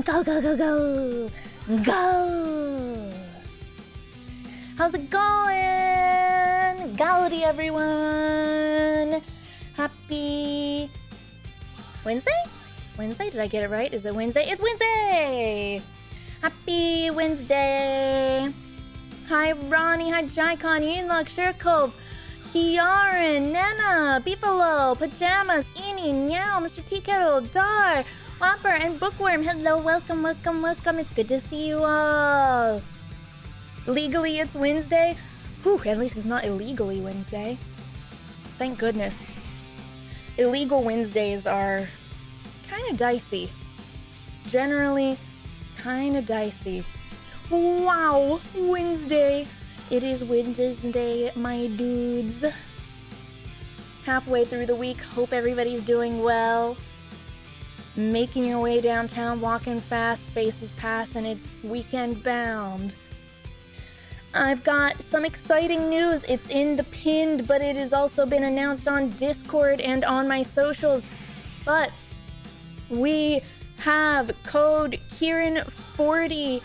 Go, go, go, go! Go! How's it going? Gowdy, everyone! Happy Wednesday? Wednesday? Did I get it right? Is it Wednesday? It's Wednesday! Happy Wednesday! Hi, Ronnie. Hi, Jaikon, Enoch, Shirkov, Kiaran, Nana, Beefalo, Pajamas, Eni, Meow, Mr. Tea Kettle, Dar, Whopper, and Bookworm. Hello, welcome, welcome, welcome. It's good to see you all. Legally, it's Wednesday. Whew, at least it's not illegally Wednesday. Thank goodness. Illegal Wednesdays are kind of dicey. Generally, kind of dicey. Wow, Wednesday. It is Wednesday, my dudes. Halfway through the week, hope everybody's doing well. Making your way downtown, walking fast, faces pass, and it's weekend bound. I've got some exciting news. It's in the pinned, but it has also been announced on Discord and on my socials. But we have code Khiren40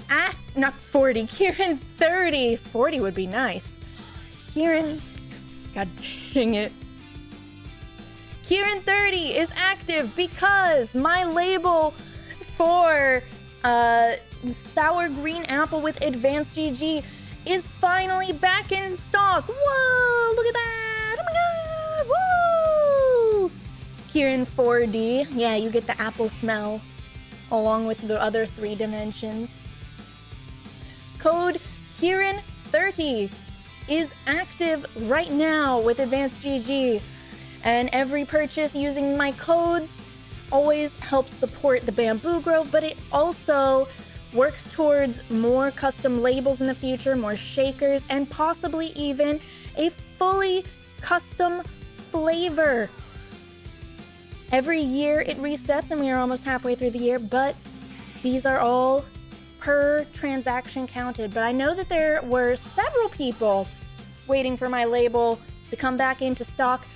Khiren 30. 40 would be nice. Khiren, god dang it. Khiren 30 is active because my label for sour green apple with advanced GG is finally back in stock. Whoa, look at that. Oh my god. Woo! Khiren 4D. Yeah, you get the apple smell along with the other 3 dimensions. Code Khiren 30 is active right now with advanced GG. And every purchase using my codes always helps support the bamboo grove, but it also works towards more custom labels in the future, more shakers, and possibly even a fully custom flavor. Every year it resets, and we are almost halfway through the year, but these are all per transaction counted. But I know that there were several people waiting for my label to come back into stock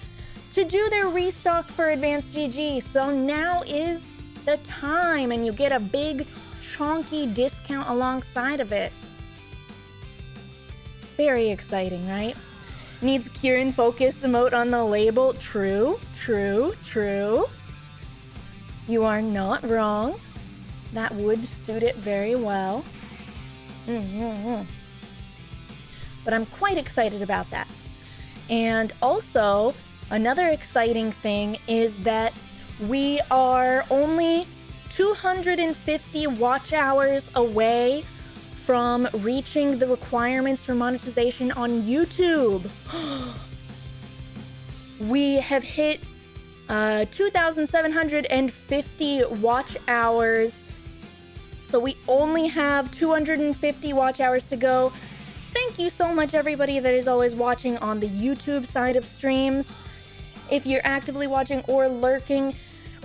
to do their restock for advanced GG. So now is the time, and you get a big chonky discount alongside of it. Very exciting, right? Needs Khiren focus emote on the label. True, true, true. You are not wrong. That would suit it very well. But I'm quite excited about that. And also, another exciting thing is that we are only 250 watch hours away from reaching the requirements for monetization on YouTube. We have hit 2,750 watch hours. So we only have 250 watch hours to go. Thank you so much, everybody that is always watching on the YouTube side of streams. If you're actively watching or lurking,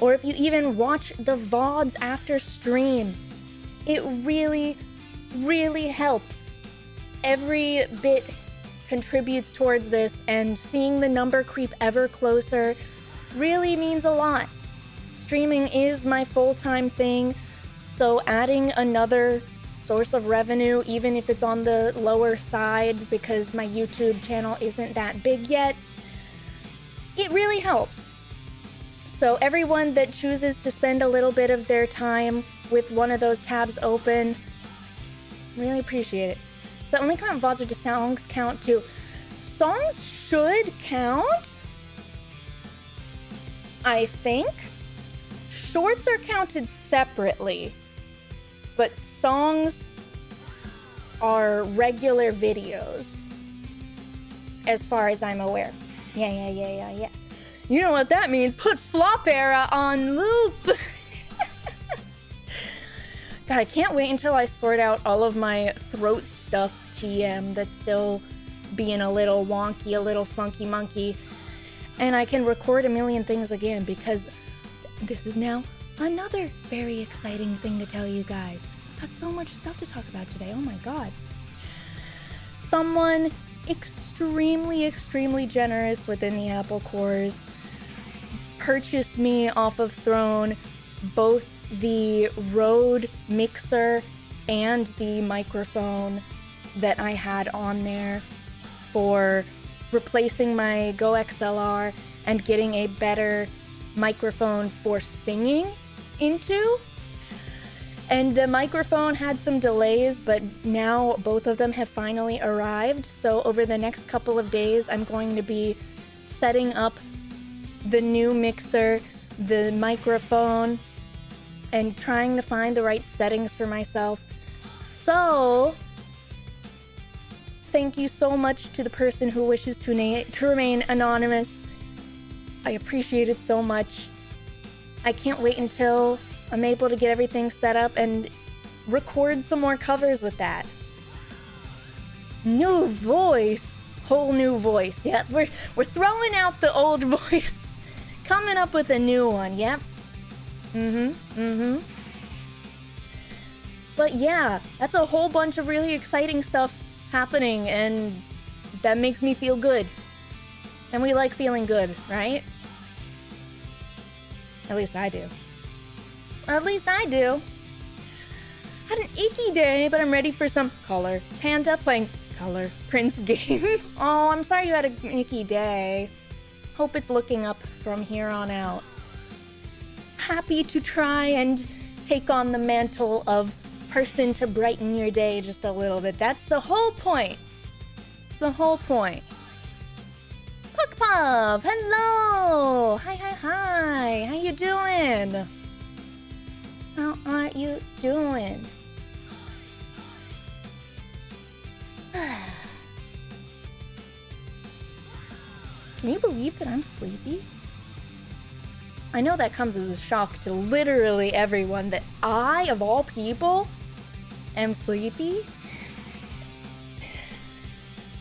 or if you even watch the VODs after stream, it really, really helps. Every bit contributes towards this, and seeing the number creep ever closer really means a lot. Streaming is my full-time thing, so adding another source of revenue, even if it's on the lower side because my YouTube channel isn't that big yet, it really helps. So everyone that chooses to spend a little bit of their time with one of those tabs open, really appreciate it. The only count VODs or do songs count too? Songs should count, I think. Shorts are counted separately, but songs are regular videos, as far as I'm aware. Yeah. You know what that means? Put Flop Era on loop! God, I can't wait until I sort out all of my throat stuff TM that's still being a little wonky, a little funky monkey, and I can record a million things again, because this is now another very exciting thing to tell you guys. I've got so much stuff to talk about today, oh my god. Someone extremely generous within the Apple cores purchased me off of Throne both the Rode mixer and the microphone that I had on there for replacing my Go XLR and getting a better microphone for singing into. And the microphone had some delays, but now both of them have finally arrived. So over the next couple of days, I'm going to be setting up the new mixer, the microphone, and trying to find the right settings for myself. So Thank you so much to the person who wishes to remain anonymous. I appreciate it so much. I can't wait until I'm able to get everything set up and record some more covers with that. New voice. Whole new voice. Yep, we're throwing out the old voice. Coming up with a new one. Yep. But yeah, that's a whole bunch of really exciting stuff happening, and that makes me feel good. And we like feeling good, right? At least I do. At least I do. Had an icky day, but I'm ready for some color. Panda playing color Prince game. Oh, I'm sorry you had an icky day. Hope it's looking up from here on out. Happy to try and take on the mantle of person to brighten your day just a little bit. That's the whole point. It's the whole point. Puck Puff, hello. Hi. How you doing? How are you doing? Can you believe that I'm sleepy? I know that comes as a shock to literally everyone that I, of all people, am sleepy.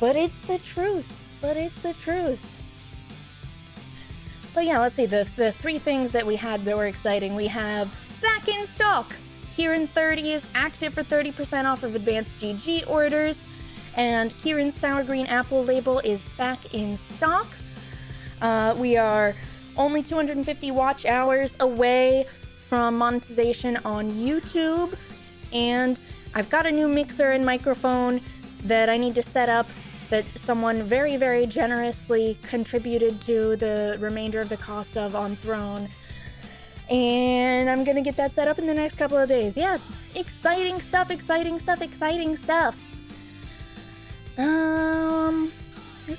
But it's the truth. But yeah, let's see, the three things that we had that were exciting. We have back in stock. Khiren 30 is active for 30% off of advanced GG orders. And Khiren's Sour Green Apple label is back in stock. We are only 250 watch hours away from monetization on YouTube. And I've got a new mixer and microphone that I need to set up that someone very, very generously contributed to the remainder of the cost of on Throne. And I'm gonna get that set up in the next couple of days. Yeah, exciting stuff. Is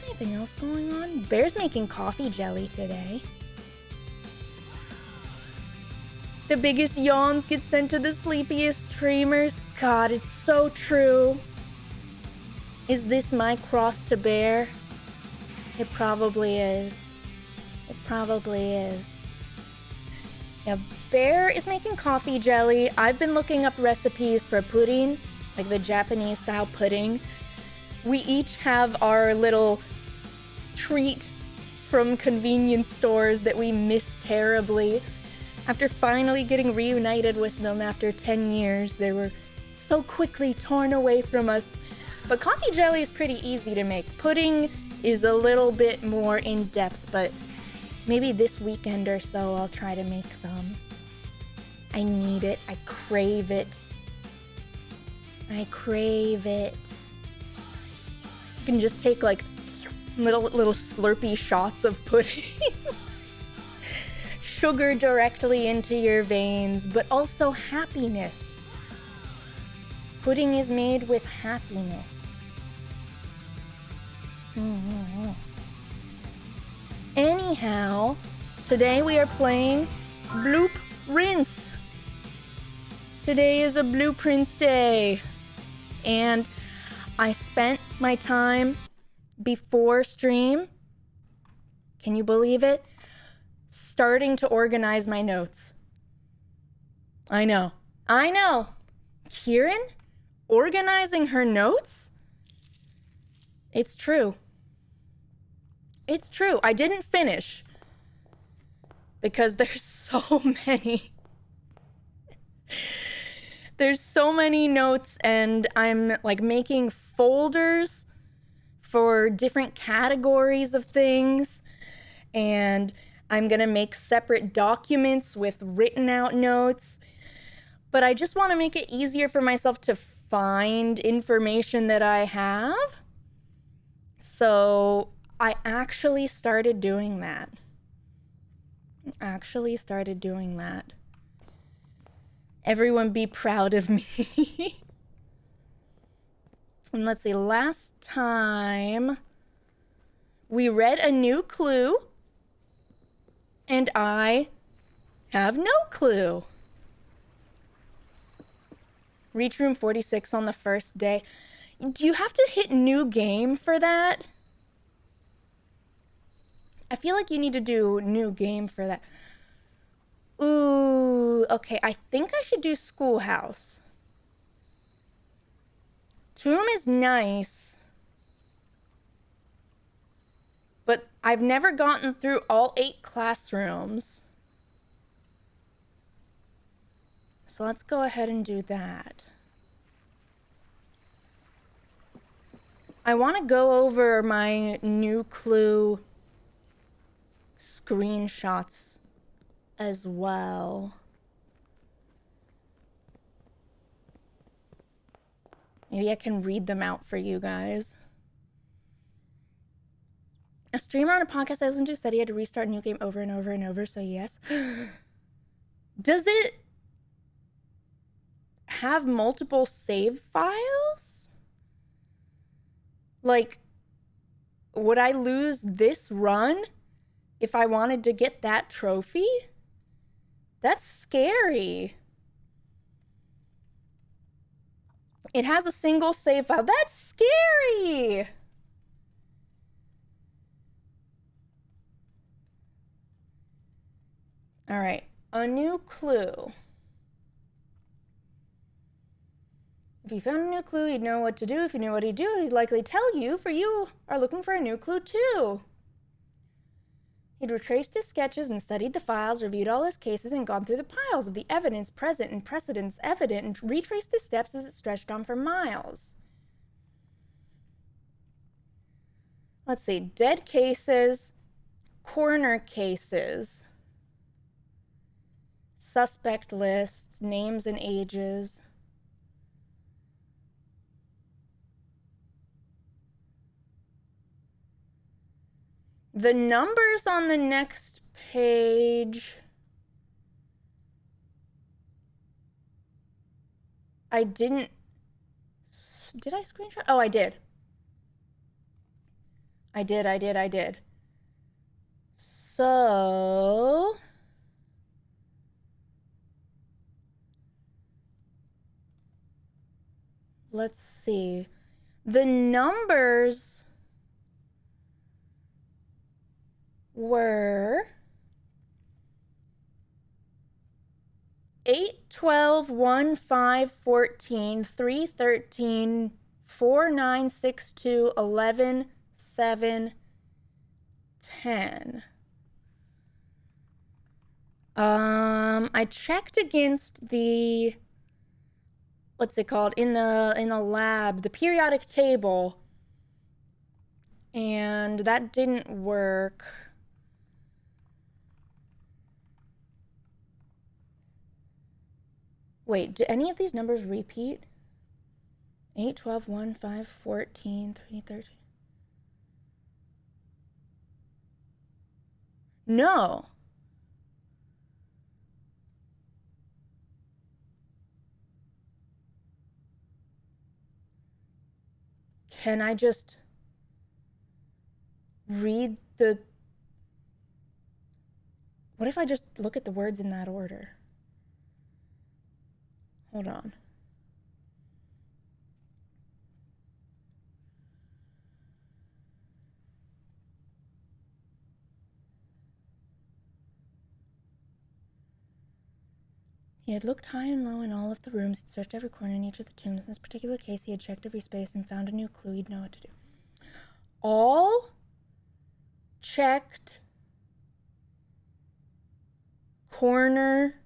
anything else going on? Bear's making coffee jelly today. The biggest yawns get sent to the sleepiest streamers. God, it's so true. Is this my cross to bear? It probably is. Yeah, Bear is making coffee jelly. I've been looking up recipes for pudding, like the Japanese style pudding. We each have our little treat from convenience stores that we miss terribly. After finally getting reunited with them after 10 years, they were so quickly torn away from us. But coffee jelly is pretty easy to make. Pudding is a little bit more in-depth, but maybe this weekend or so I'll try to make some. I need it. I crave it. You can just take like little slurpy shots of pudding. Sugar directly into your veins, but also happiness. Pudding is made with happiness. Anyhow, today we are playing Bloop Rinse. Today is a Blueprints day. And I spent my time before stream, can you believe it? Starting to organize my notes. I know. Khiren? Organizing her notes? It's true. I didn't finish because there's so many. There's so many notes, and I'm like making folders for different categories of things, and I'm gonna make separate documents with written out notes. But I just want to make it easier for myself to find information that I have. So I actually started doing that. Everyone be proud of me. And let's see, last time we read a new clue and I have no clue. Reach room 46 on the first day. Do you have to hit new game for that? I feel like you need to do new game for that. Ooh, okay. I think I should do schoolhouse. Tomb is nice, but I've never gotten through all 8 classrooms. So let's go ahead and do that. I want to go over my new Clue screenshots as well. Maybe I can read them out for you guys. A streamer on a podcast I listened to said he had to restart a new game over and over and over, so yes. Does it have multiple save files? Like, would I lose this run if I wanted to get that trophy? That's scary. It has a single save file. That's scary. All right, a new clue. If you found a new clue, you'd know what to do. If you knew what he'd do, he'd likely tell you, for you are looking for a new clue too. He'd retraced his sketches and studied the files, reviewed all his cases, and gone through the piles of the evidence present and precedents evident, and retraced his steps as it stretched on for miles. Let's see, dead cases, coroner cases, suspect lists, names and ages. The numbers on the next page, I didn't, did I screenshot? Oh, I did. I did. So, let's see. The numbers were 8, 12, 1, 5, 14, 3, 13, 4, 9, 6, 2, 11, 7, 10. I checked against the, what's it called, in the lab, the periodic table, and that didn't work. Wait, do any of these numbers repeat? 8, 12, 1, 5, 14, 3, 13. No. Can I just read the... What if I just look at the words in that order? Hold on. He had looked high and low in all of the rooms. He'd searched every corner in each of the tombs. In this particular case, he had checked every space and found a new clue. He'd know what to do. All checked corner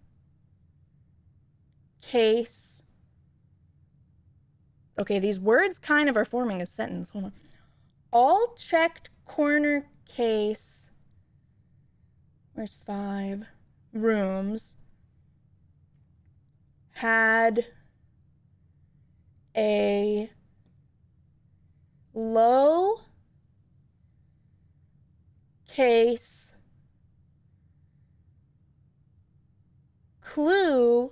case. Okay, these words kind of are forming a sentence. Hold on. All checked corner case. Where's 5? Rooms. Had a low case clue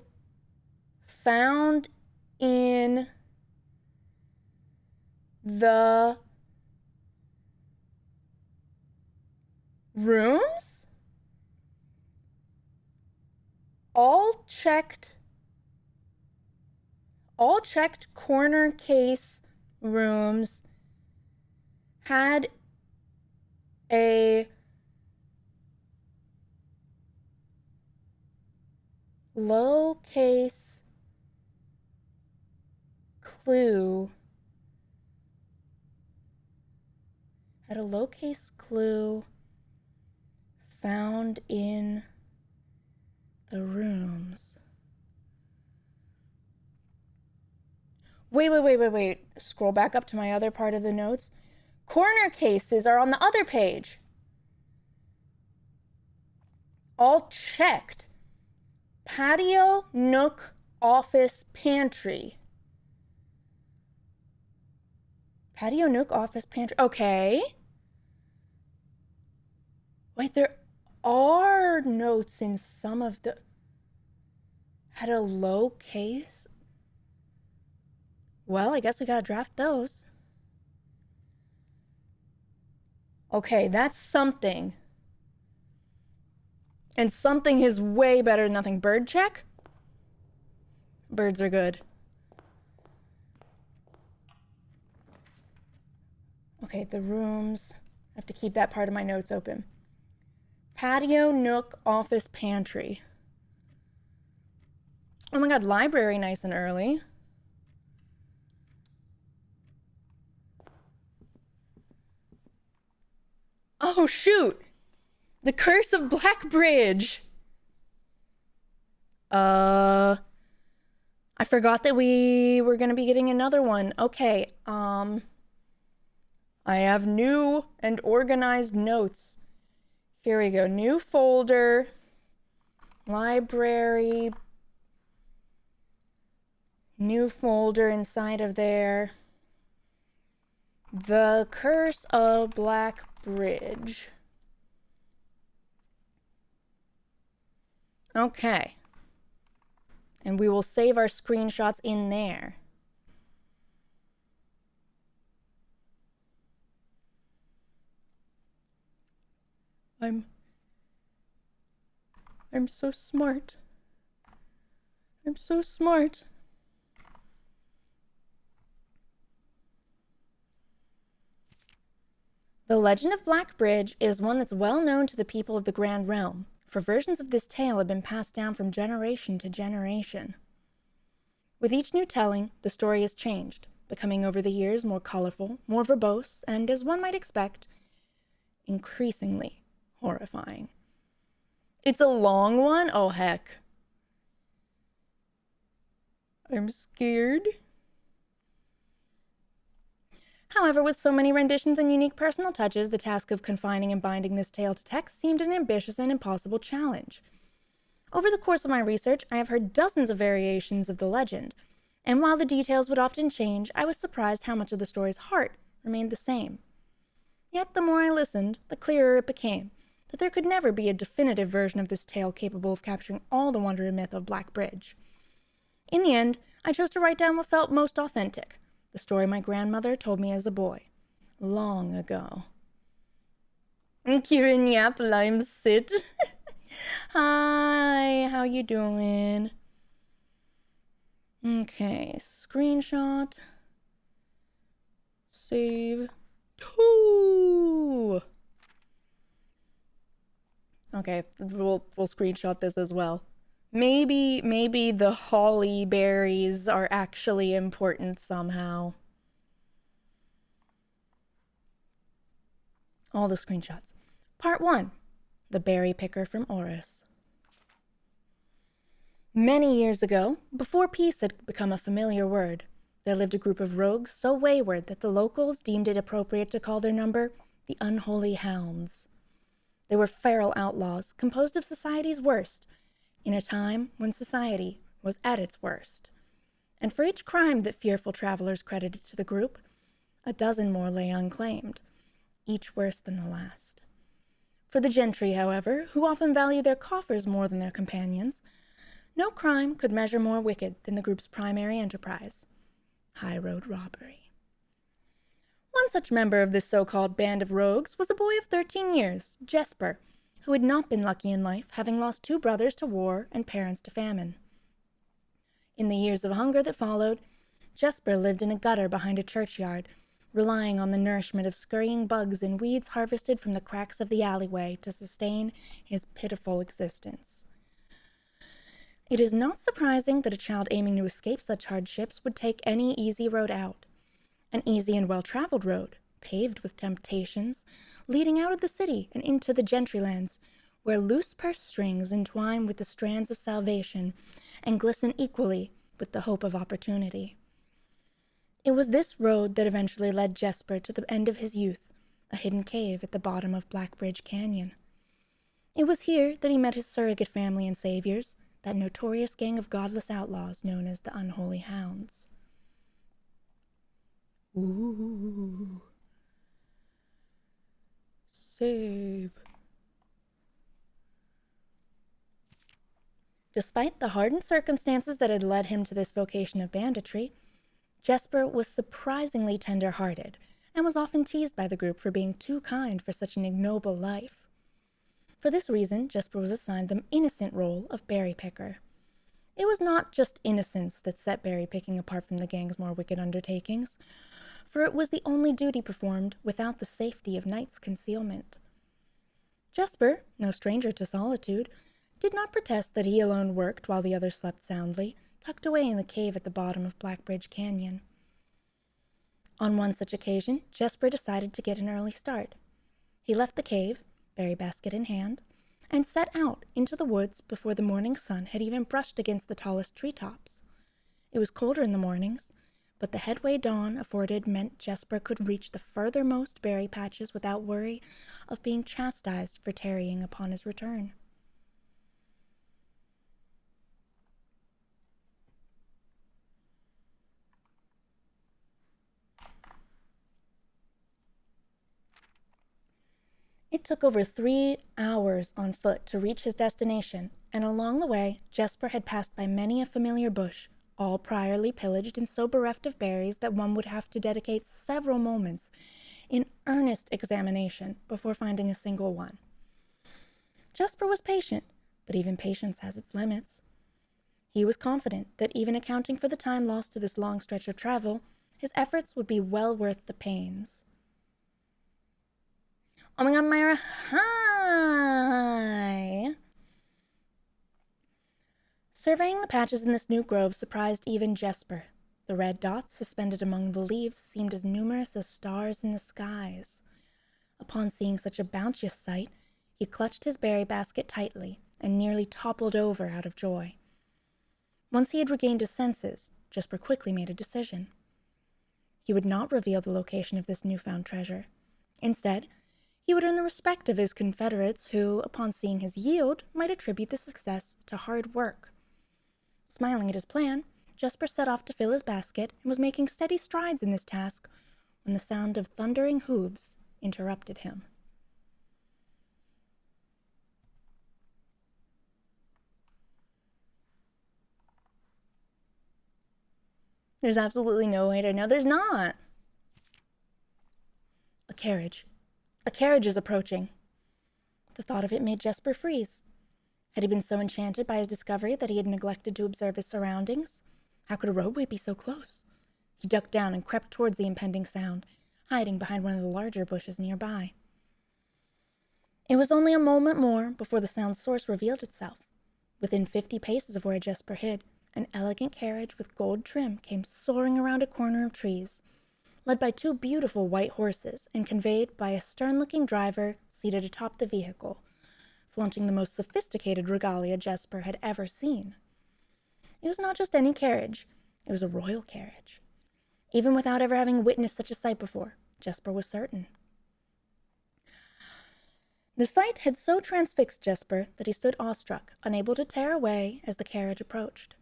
found in the rooms. All checked corner case rooms had a low-case clue found in the rooms. Wait. Scroll back up to my other part of the notes. Corner cases are on the other page. All checked. Patio, nook, office, pantry. Patio, nook, office, pantry. Okay. Wait, there are notes in some of the... Had a low case? Well, I guess we gotta draft those. Okay, that's something. And something is way better than nothing. Bird check? Birds are good. Okay, the rooms. I have to keep that part of my notes open. Patio, nook, office, pantry. Oh my god, library nice and early. Oh shoot! The Curse of Blackbridge! I forgot that we were gonna be getting another one. Okay, I have new and organized notes. Here we go. New folder. Library. New folder inside of there. The Curse of Blackbridge. Okay. And we will save our screenshots in there. I'm so smart. I'm so smart. The legend of Blackbridge is one that's well known to the people of the Grand Realm, for versions of this tale have been passed down from generation to generation. With each new telling, the story has changed, becoming over the years more colorful, more verbose, and, as one might expect, increasingly horrifying. It's a long one? Oh, heck. I'm scared. However, with so many renditions and unique personal touches, the task of confining and binding this tale to text seemed an ambitious and impossible challenge. Over the course of my research, I have heard dozens of variations of the legend, and while the details would often change, I was surprised how much of the story's heart remained the same. Yet the more I listened, the clearer it became that there could never be a definitive version of this tale capable of capturing all the wonder and myth of Blackbridge. In the end, I chose to write down what felt most authentic, the story my grandmother told me as a boy, long ago. Khiren, yep, I'm sit. Hi, how you doing? Okay, screenshot. Save. Two. Okay, we'll screenshot this as well. Maybe the holly berries are actually important somehow. All the screenshots. Part 1. The Berry Picker from Oris. Many years ago, before peace had become a familiar word, there lived a group of rogues so wayward that the locals deemed it appropriate to call their number the Unholy Hounds. They were feral outlaws, composed of society's worst, in a time when society was at its worst. And for each crime that fearful travelers credited to the group, a dozen more lay unclaimed, each worse than the last. For the gentry, however, who often value their coffers more than their companions, no crime could measure more wicked than the group's primary enterprise, high-road robbery. One such member of this so-called band of rogues was a boy of 13 years, Jesper, who had not been lucky in life, having lost 2 brothers to war and parents to famine. In the years of hunger that followed, Jesper lived in a gutter behind a churchyard, relying on the nourishment of scurrying bugs and weeds harvested from the cracks of the alleyway to sustain his pitiful existence. It is not surprising that a child aiming to escape such hardships would take any easy road out. An easy and well-traveled road, paved with temptations, leading out of the city and into the gentry lands, where loose purse strings entwine with the strands of salvation and glisten equally with the hope of opportunity. It was this road that eventually led Jesper to the end of his youth, a hidden cave at the bottom of Blackbridge Canyon. It was here that he met his surrogate family and saviors, that notorious gang of godless outlaws known as the Unholy Hounds. Ooh. Save. Despite the hardened circumstances that had led him to this vocation of banditry, Jesper was surprisingly tender-hearted and was often teased by the group for being too kind for such an ignoble life. For this reason, Jesper was assigned the innocent role of berry picker. It was not just innocence that set berry picking apart from the gang's more wicked undertakings, for it was the only duty performed without the safety of night's concealment. Jesper, no stranger to solitude, did not protest that he alone worked while the others slept soundly, tucked away in the cave at the bottom of Blackbridge Canyon. On one such occasion, Jesper decided to get an early start. He left the cave, berry basket in hand, and set out into the woods before the morning sun had even brushed against the tallest treetops. It was colder in the mornings, but the headway dawn afforded meant Jesper could reach the furthermost berry patches without worry of being chastised for tarrying upon his return. It took over 3 hours on foot to reach his destination, and along the way, Jesper had passed by many a familiar bush, all priorly pillaged and so bereft of berries that one would have to dedicate several moments in earnest examination before finding a single one. Jesper was patient, but even patience has its limits. He was confident that even accounting for the time lost to this long stretch of travel, his efforts would be well worth the pains. Oh my god, Myra, hi! Surveying the patches in this new grove surprised even Jesper. The red dots suspended among the leaves seemed as numerous as stars in the skies. Upon seeing such a bounteous sight, he clutched his berry basket tightly and nearly toppled over out of joy. Once he had regained his senses, Jesper quickly made a decision. He would not reveal the location of this newfound treasure. Instead, he would earn the respect of his confederates who, upon seeing his yield, might attribute the success to hard work. Smiling at his plan, Jesper set off to fill his basket and was making steady strides in this task when the sound of thundering hooves interrupted him. There's absolutely no way to know. There's not. A carriage. A carriage is approaching. The thought of it made Jesper freeze. Had he been so enchanted by his discovery that he had neglected to observe his surroundings? How could a roadway be so close? He ducked down and crept towards the impending sound, hiding behind one of the larger bushes nearby. It was only a moment more before the sound's source revealed itself. Within 50 paces of where Jesper hid, an elegant carriage with gold trim came soaring around a corner of trees, led by 2 beautiful white horses and conveyed by a stern-looking driver seated atop the vehicle, flaunting the most sophisticated regalia Jesper had ever seen. It was not just any carriage, it was a royal carriage. Even without ever having witnessed such a sight before, Jesper was certain. The sight had so transfixed Jesper that he stood awestruck, unable to tear away as the carriage approached.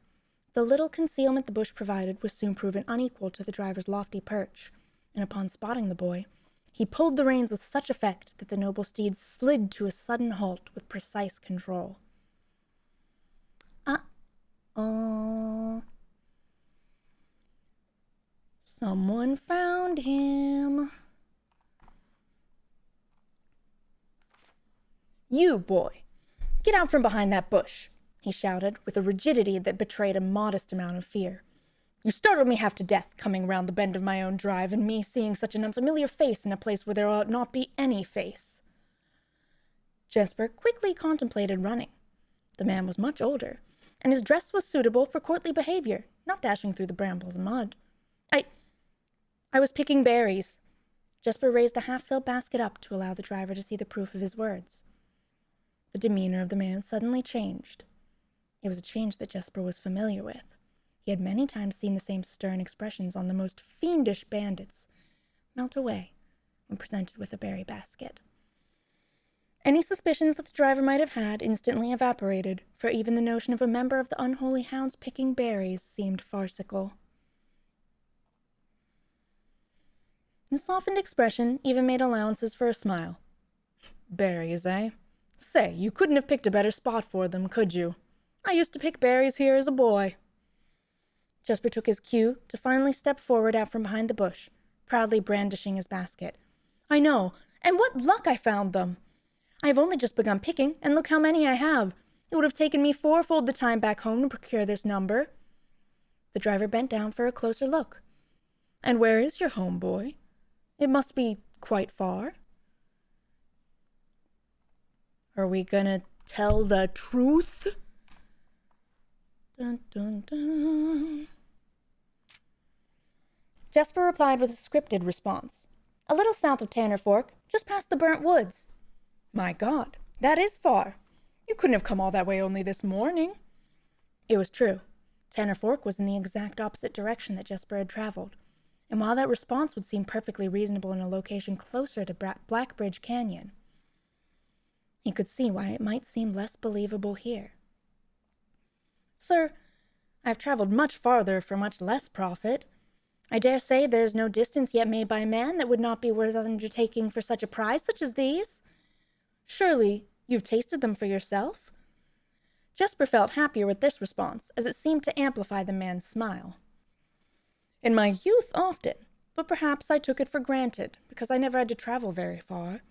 The little concealment the bush provided was soon proven unequal to the driver's lofty perch, and upon spotting the boy, he pulled the reins with such effect that the noble steed slid to a sudden halt with precise control. Someone found him. You, boy, get out from behind that bush, he shouted with a rigidity that betrayed a modest amount of fear. You startled me half to death, coming round the bend of my own drive, and me seeing such an unfamiliar face in a place where there ought not be any face. Jasper quickly contemplated running. The man was much older, and his dress was suitable for courtly behavior, not dashing through the brambles and mud. I was picking berries. Jasper raised the half-filled basket up to allow the driver to see the proof of his words. The demeanor of the man suddenly changed. It was a change that Jasper was familiar with. He had many times seen the same stern expressions on the most fiendish bandits melt away when presented with a berry basket. Any suspicions that the driver might have had instantly evaporated, for even the notion of a member of the unholy hounds picking berries seemed farcical. The softened expression even made allowances for a smile. Berries, eh? Say, you couldn't have picked a better spot for them, could you? I used to pick berries here as a boy. Jasper took his cue to finally step forward out from behind the bush, proudly brandishing his basket. I know, and what luck I found them! I have only just begun picking, and look how many I have. It would have taken me fourfold the time back home to procure this number. The driver bent down for a closer look. And where is your home, boy? It must be quite far. Are we gonna tell the truth? Dun, dun, dun. Jasper replied with a scripted response. A little south of Tanner Fork, just past the burnt woods. My God, that is far. You couldn't have come all that way only this morning. It was true. Tanner Fork was in the exact opposite direction that Jasper had traveled, and while that response would seem perfectly reasonable in a location closer to Blackbridge Canyon, he could see why it might seem less believable here. Sir, I have traveled much farther for much less profit. I dare say there is no distance yet made by man that would not be worth undertaking for such a prize such as these. Surely you've tasted them for yourself? Jasper felt happier with this response, as it seemed to amplify the man's smile. In my youth, often, but perhaps I took it for granted, because I never had to travel very far.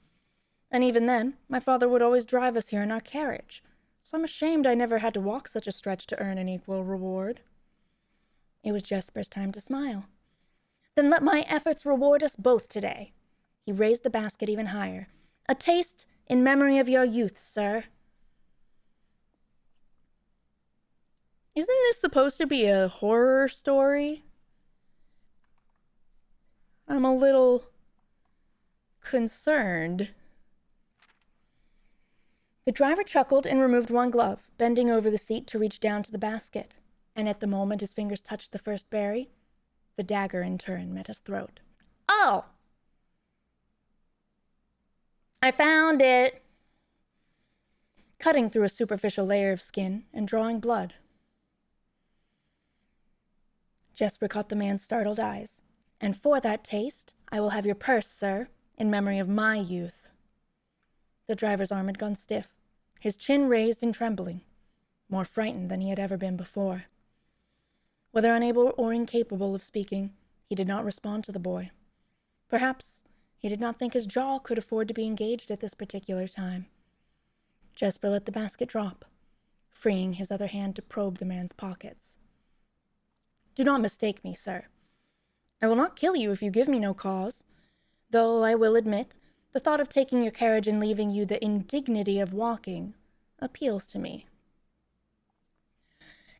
And even then, my father would always drive us here in our carriage, so I'm ashamed I never had to walk such a stretch to earn an equal reward. It was Jasper's time to smile. Then let my efforts reward us both today. He raised the basket even higher. A taste in memory of your youth, sir. Isn't this supposed to be a horror story? I'm a little concerned. The driver chuckled and removed one glove, bending over the seat to reach down to the basket, and at the moment his fingers touched the first berry, the dagger in turn met his throat. Oh! I found it! Cutting through a superficial layer of skin and drawing blood. Jasper caught the man's startled eyes. And for that taste, I will have your purse, sir, in memory of my youth. The driver's arm had gone stiff, his chin raised and trembling, more frightened than he had ever been before. Whether unable or incapable of speaking, he did not respond to the boy. Perhaps he did not think his jaw could afford to be engaged at this particular time. Jasper let the basket drop, freeing his other hand to probe the man's pockets. Do not mistake me, sir. I will not kill you if you give me no cause, though I will admit the thought of taking your carriage and leaving you the indignity of walking appeals to me.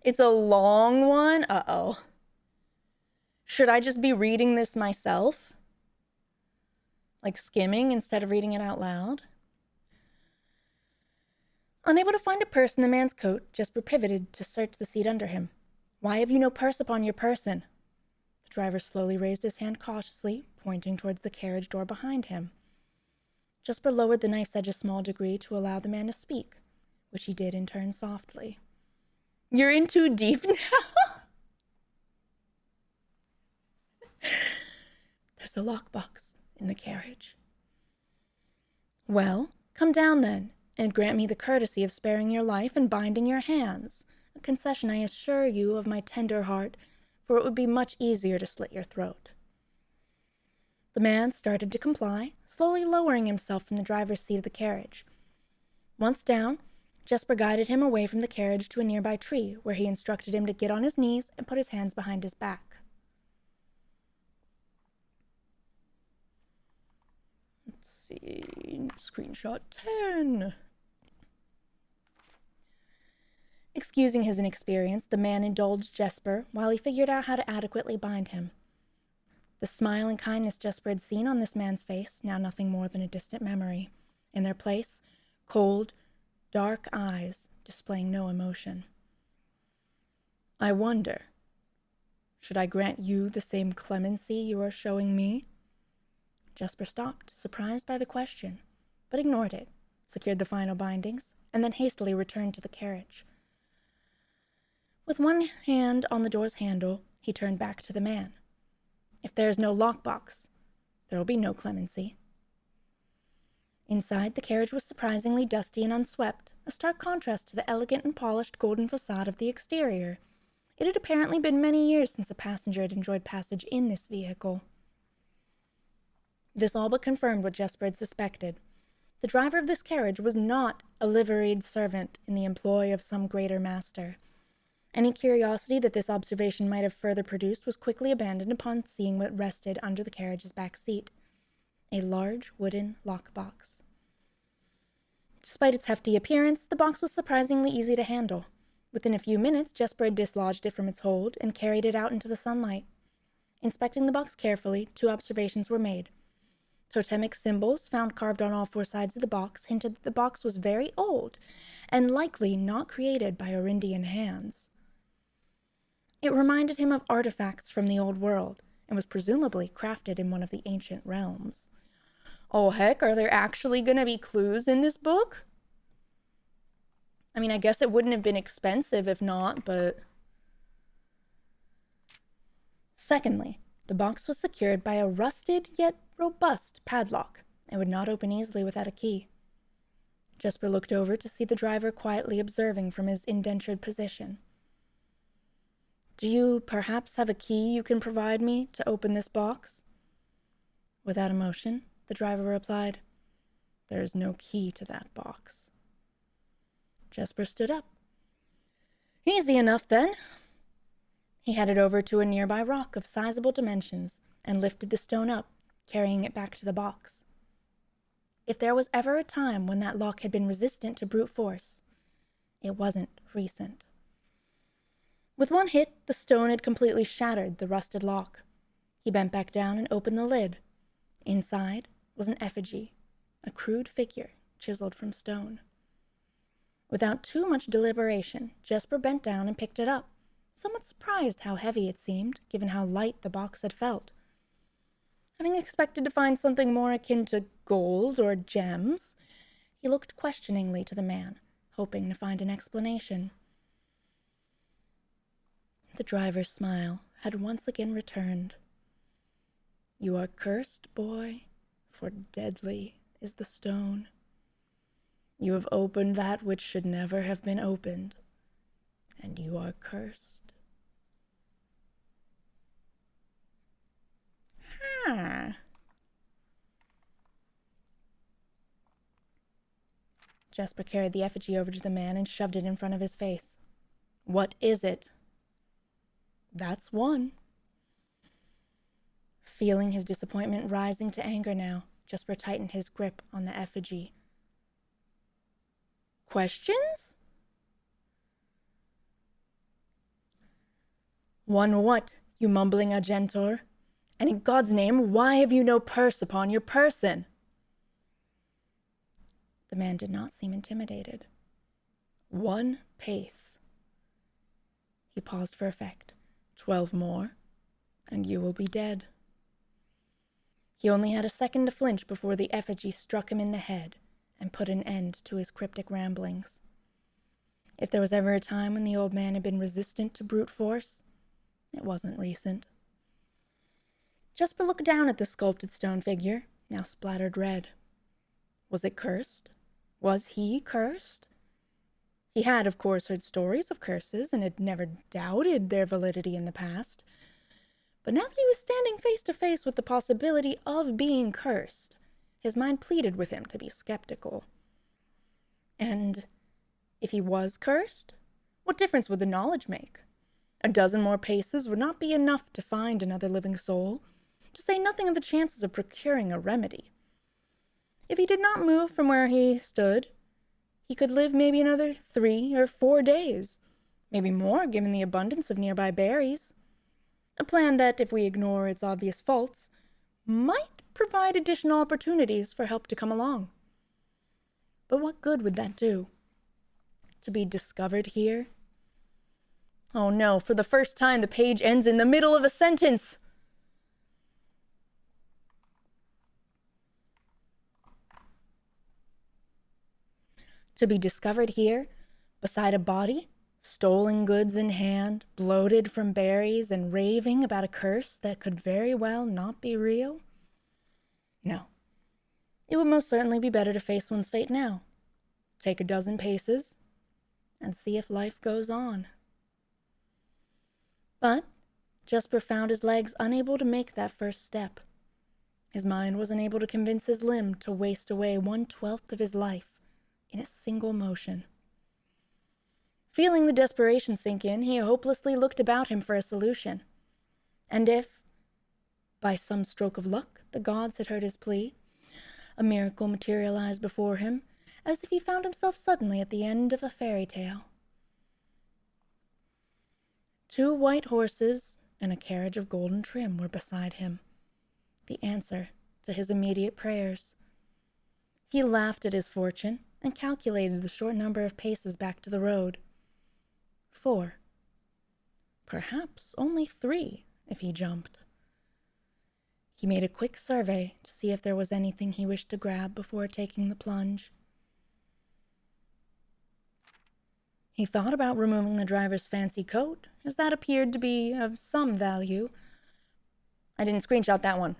It's a long one. Uh-oh. Should I just be reading this myself? Like skimming instead of reading it out loud? Unable to find a purse in the man's coat, Jasper pivoted to search the seat under him. Why have you no purse upon your person? The driver slowly raised his hand cautiously, pointing towards the carriage door behind him. Jasper lowered the knife's edge a small degree to allow the man to speak, which he did in turn softly. You're in too deep now? There's a lockbox in the carriage. Well, come down then, and grant me the courtesy of sparing your life and binding your hands, a concession I assure you of my tender heart, for it would be much easier to slit your throat. The man started to comply, slowly lowering himself from the driver's seat of the carriage. Once down, Jesper guided him away from the carriage to a nearby tree, where he instructed him to get on his knees and put his hands behind his back. Let's see, screenshot 10. Excusing his inexperience, the man indulged Jesper while he figured out how to adequately bind him. The smile and kindness Jesper had seen on this man's face, now nothing more than a distant memory. In their place, cold, dark eyes displaying no emotion. I wonder, should I grant you the same clemency you are showing me? Jesper stopped, surprised by the question, but ignored it, secured the final bindings, and then hastily returned to the carriage. With one hand on the door's handle, he turned back to the man. If there is no lockbox, there will be no clemency. Inside, the carriage was surprisingly dusty and unswept, a stark contrast to the elegant and polished golden facade of the exterior. It had apparently been many years since a passenger had enjoyed passage in this vehicle. This all but confirmed what Jesper had suspected. The driver of this carriage was not a liveried servant in the employ of some greater master. Any curiosity that this observation might have further produced was quickly abandoned upon seeing what rested under the carriage's back seat. A large wooden lockbox. Despite its hefty appearance, the box was surprisingly easy to handle. Within a few minutes, Jesper had dislodged it from its hold and carried it out into the sunlight. Inspecting the box carefully, 2 observations were made. Totemic symbols found carved on all 4 sides of the box hinted that the box was very old and likely not created by Orindian hands. It reminded him of artifacts from the old world and was presumably crafted in one of the ancient realms. Oh heck, are there actually gonna be clues in this book? I mean, I guess it wouldn't have been expensive if not, but... Secondly, the box was secured by a rusted yet robust padlock and would not open easily without a key. Jesper looked over to see the driver quietly observing from his indentured position. Do you perhaps have a key you can provide me to open this box? Without emotion, the driver replied, There is no key to that box. Jesper stood up. Easy enough, then. He headed over to a nearby rock of sizable dimensions and lifted the stone up, carrying it back to the box. If there was ever a time when that lock had been resistant to brute force, it wasn't recent. With one hit, the stone had completely shattered the rusted lock. He bent back down and opened the lid. Inside was an effigy, a crude figure chiseled from stone. Without too much deliberation, Jesper bent down and picked it up, somewhat surprised how heavy it seemed, given how light the box had felt. Having expected to find something more akin to gold or gems, he looked questioningly to the man, hoping to find an explanation. The driver's smile had once again returned. You are cursed, boy, for deadly is the stone. You have opened that which should never have been opened, and you are cursed. Jesper carried the effigy over to the man and shoved it in front of his face. What is it? That's one. Feeling his disappointment rising to anger now, Jesper tightened his grip on the effigy. Questions? One what, you mumbling Argentor? And in God's name, why have you no purse upon your person? The man did not seem intimidated. 1 pace. He paused for effect. 12 more, and you will be dead. He only had a second to flinch before the effigy struck him in the head and put an end to his cryptic ramblings. If there was ever a time when the old man had been resistant to brute force, it wasn't recent. Jesper looked down at the sculpted stone figure, now splattered red. Was it cursed? Was he cursed? He had, of course, heard stories of curses and had never doubted their validity in the past. But now that he was standing face to face with the possibility of being cursed, his mind pleaded with him to be skeptical. And If he was cursed, what difference would the knowledge make? A dozen more paces would not be enough to find another living soul, to say nothing of the chances of procuring a remedy. If he did not move from where he stood, he could live maybe another 3 or 4 days, maybe more given the abundance of nearby berries. A plan that, if we ignore its obvious faults, might provide additional opportunities for help to come along. But what good would that do? To be discovered here? Oh no, for the first time the page ends in the middle of a sentence! To be discovered here, beside a body, stolen goods in hand, bloated from berries, and raving about a curse that could very well not be real? No. It would most certainly be better to face one's fate now. Take a dozen paces, and see if life goes on. But Jesper found his legs unable to make that first step. His mind was unable to convince his limb to waste away 1/12 of his life in a single motion. Feeling the desperation sink in, he hopelessly looked about him for a solution. And if, by some stroke of luck, the gods had heard his plea, a miracle materialized before him, as if he found himself suddenly at the end of a fairy tale. 2 white horses and a carriage of golden trim were beside him, the answer to his immediate prayers. He laughed at his fortune and calculated the short number of paces back to the road. 4. Perhaps only 3, if he jumped. He made a quick survey to see if there was anything he wished to grab before taking the plunge. He thought about removing the driver's fancy coat, as that appeared to be of some value. I didn't screenshot that one.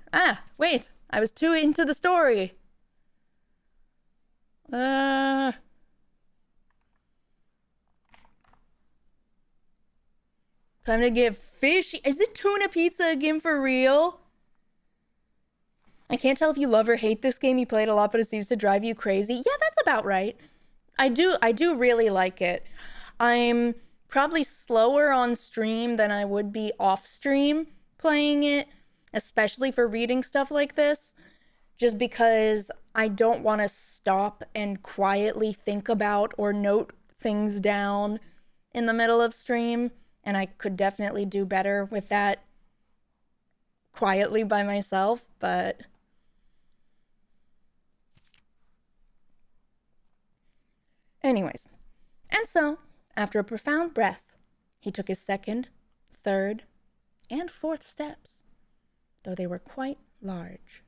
Wait! I was too into the story! Time to get fishy. Is it tuna pizza again for real? I can't tell if you love or hate this game. You play it a lot, but it seems to drive you crazy. Yeah, that's about right. I do really like it. I'm probably slower on stream than I would be off stream playing it, especially for reading stuff like this, just because I don't want to stop and quietly think about or note things down in the middle of stream, and I could definitely do better with that quietly by myself, but anyways. And so, after a profound breath, he took his 2nd, 3rd, and 4th steps, though they were quite large.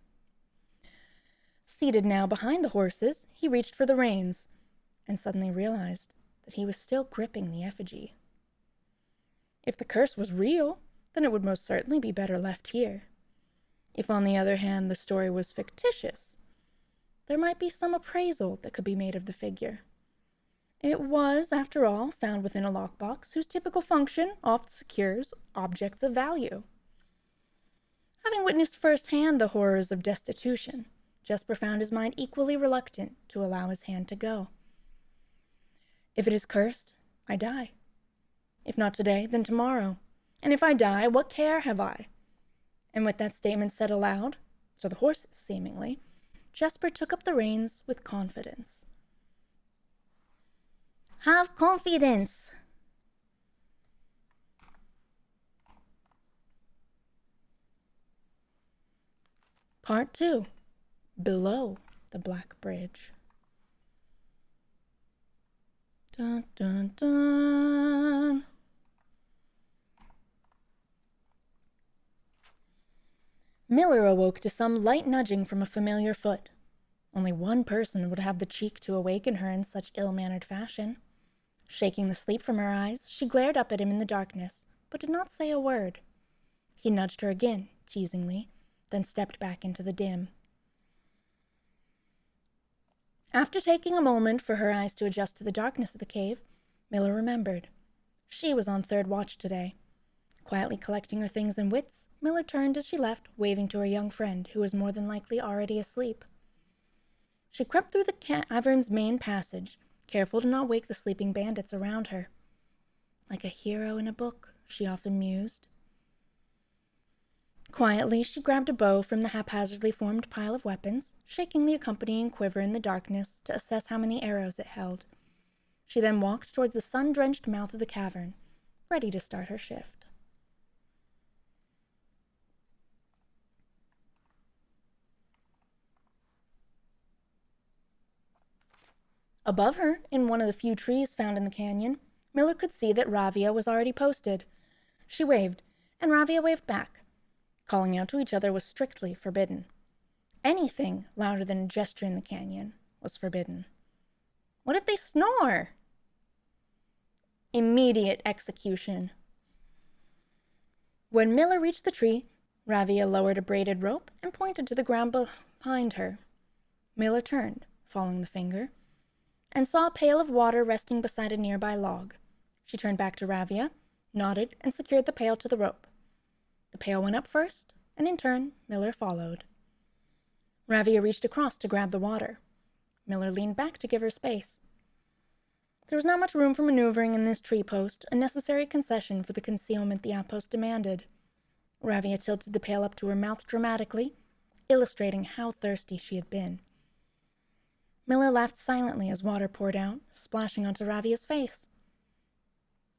Seated now behind the horses, he reached for the reins, and suddenly realized that he was still gripping the effigy. If the curse was real, then it would most certainly be better left here. If, on the other hand, the story was fictitious, there might be some appraisal that could be made of the figure. It was, after all, found within a lockbox whose typical function oft secures objects of value. Having witnessed firsthand the horrors of destitution, Jesper found his mind equally reluctant to allow his hand to go. If it is cursed, I die. If not today, then tomorrow. And if I die, what care have I? And with that statement said aloud, to the horses seemingly, Jesper took up the reins with confidence. Have confidence! Part 2. Below the Black Bridge. Dun, dun, dun. Miller awoke to some light nudging from a familiar foot. Only one person would have the cheek to awaken her in such ill-mannered fashion. Shaking the sleep from her eyes, she glared up at him in the darkness, but did not say a word. He nudged her again, teasingly, then stepped back into the dim. After taking a moment for her eyes to adjust to the darkness of the cave, Miller remembered. She was on 3rd watch today. Quietly collecting her things and wits, Miller turned as she left, waving to her young friend, who was more than likely already asleep. She crept through the cavern's main passage, careful to not wake the sleeping bandits around her. Like a hero in a book, she often mused. Quietly, she grabbed a bow from the haphazardly formed pile of weapons, shaking the accompanying quiver in the darkness to assess how many arrows it held. She then walked towards the sun-drenched mouth of the cavern, ready to start her shift. Above her, in one of the few trees found in the canyon, Miller could see that Ravia was already posted. She waved, and Ravia waved back. Calling out to each other was strictly forbidden. Anything louder than a gesture in the canyon was forbidden. What if they snore? Immediate execution. When Miller reached the tree, Ravia lowered a braided rope and pointed to the ground behind her. Miller turned, following the finger, and saw a pail of water resting beside a nearby log. She turned back to Ravia, nodded, and secured the pail to the rope. The pail went up first, and in turn, Miller followed. Ravia reached across to grab the water. Miller leaned back to give her space. There was not much room for maneuvering in this tree post, a necessary concession for the concealment the outpost demanded. Ravia tilted the pail up to her mouth dramatically, illustrating how thirsty she had been. Miller laughed silently as water poured out, splashing onto Ravia's face.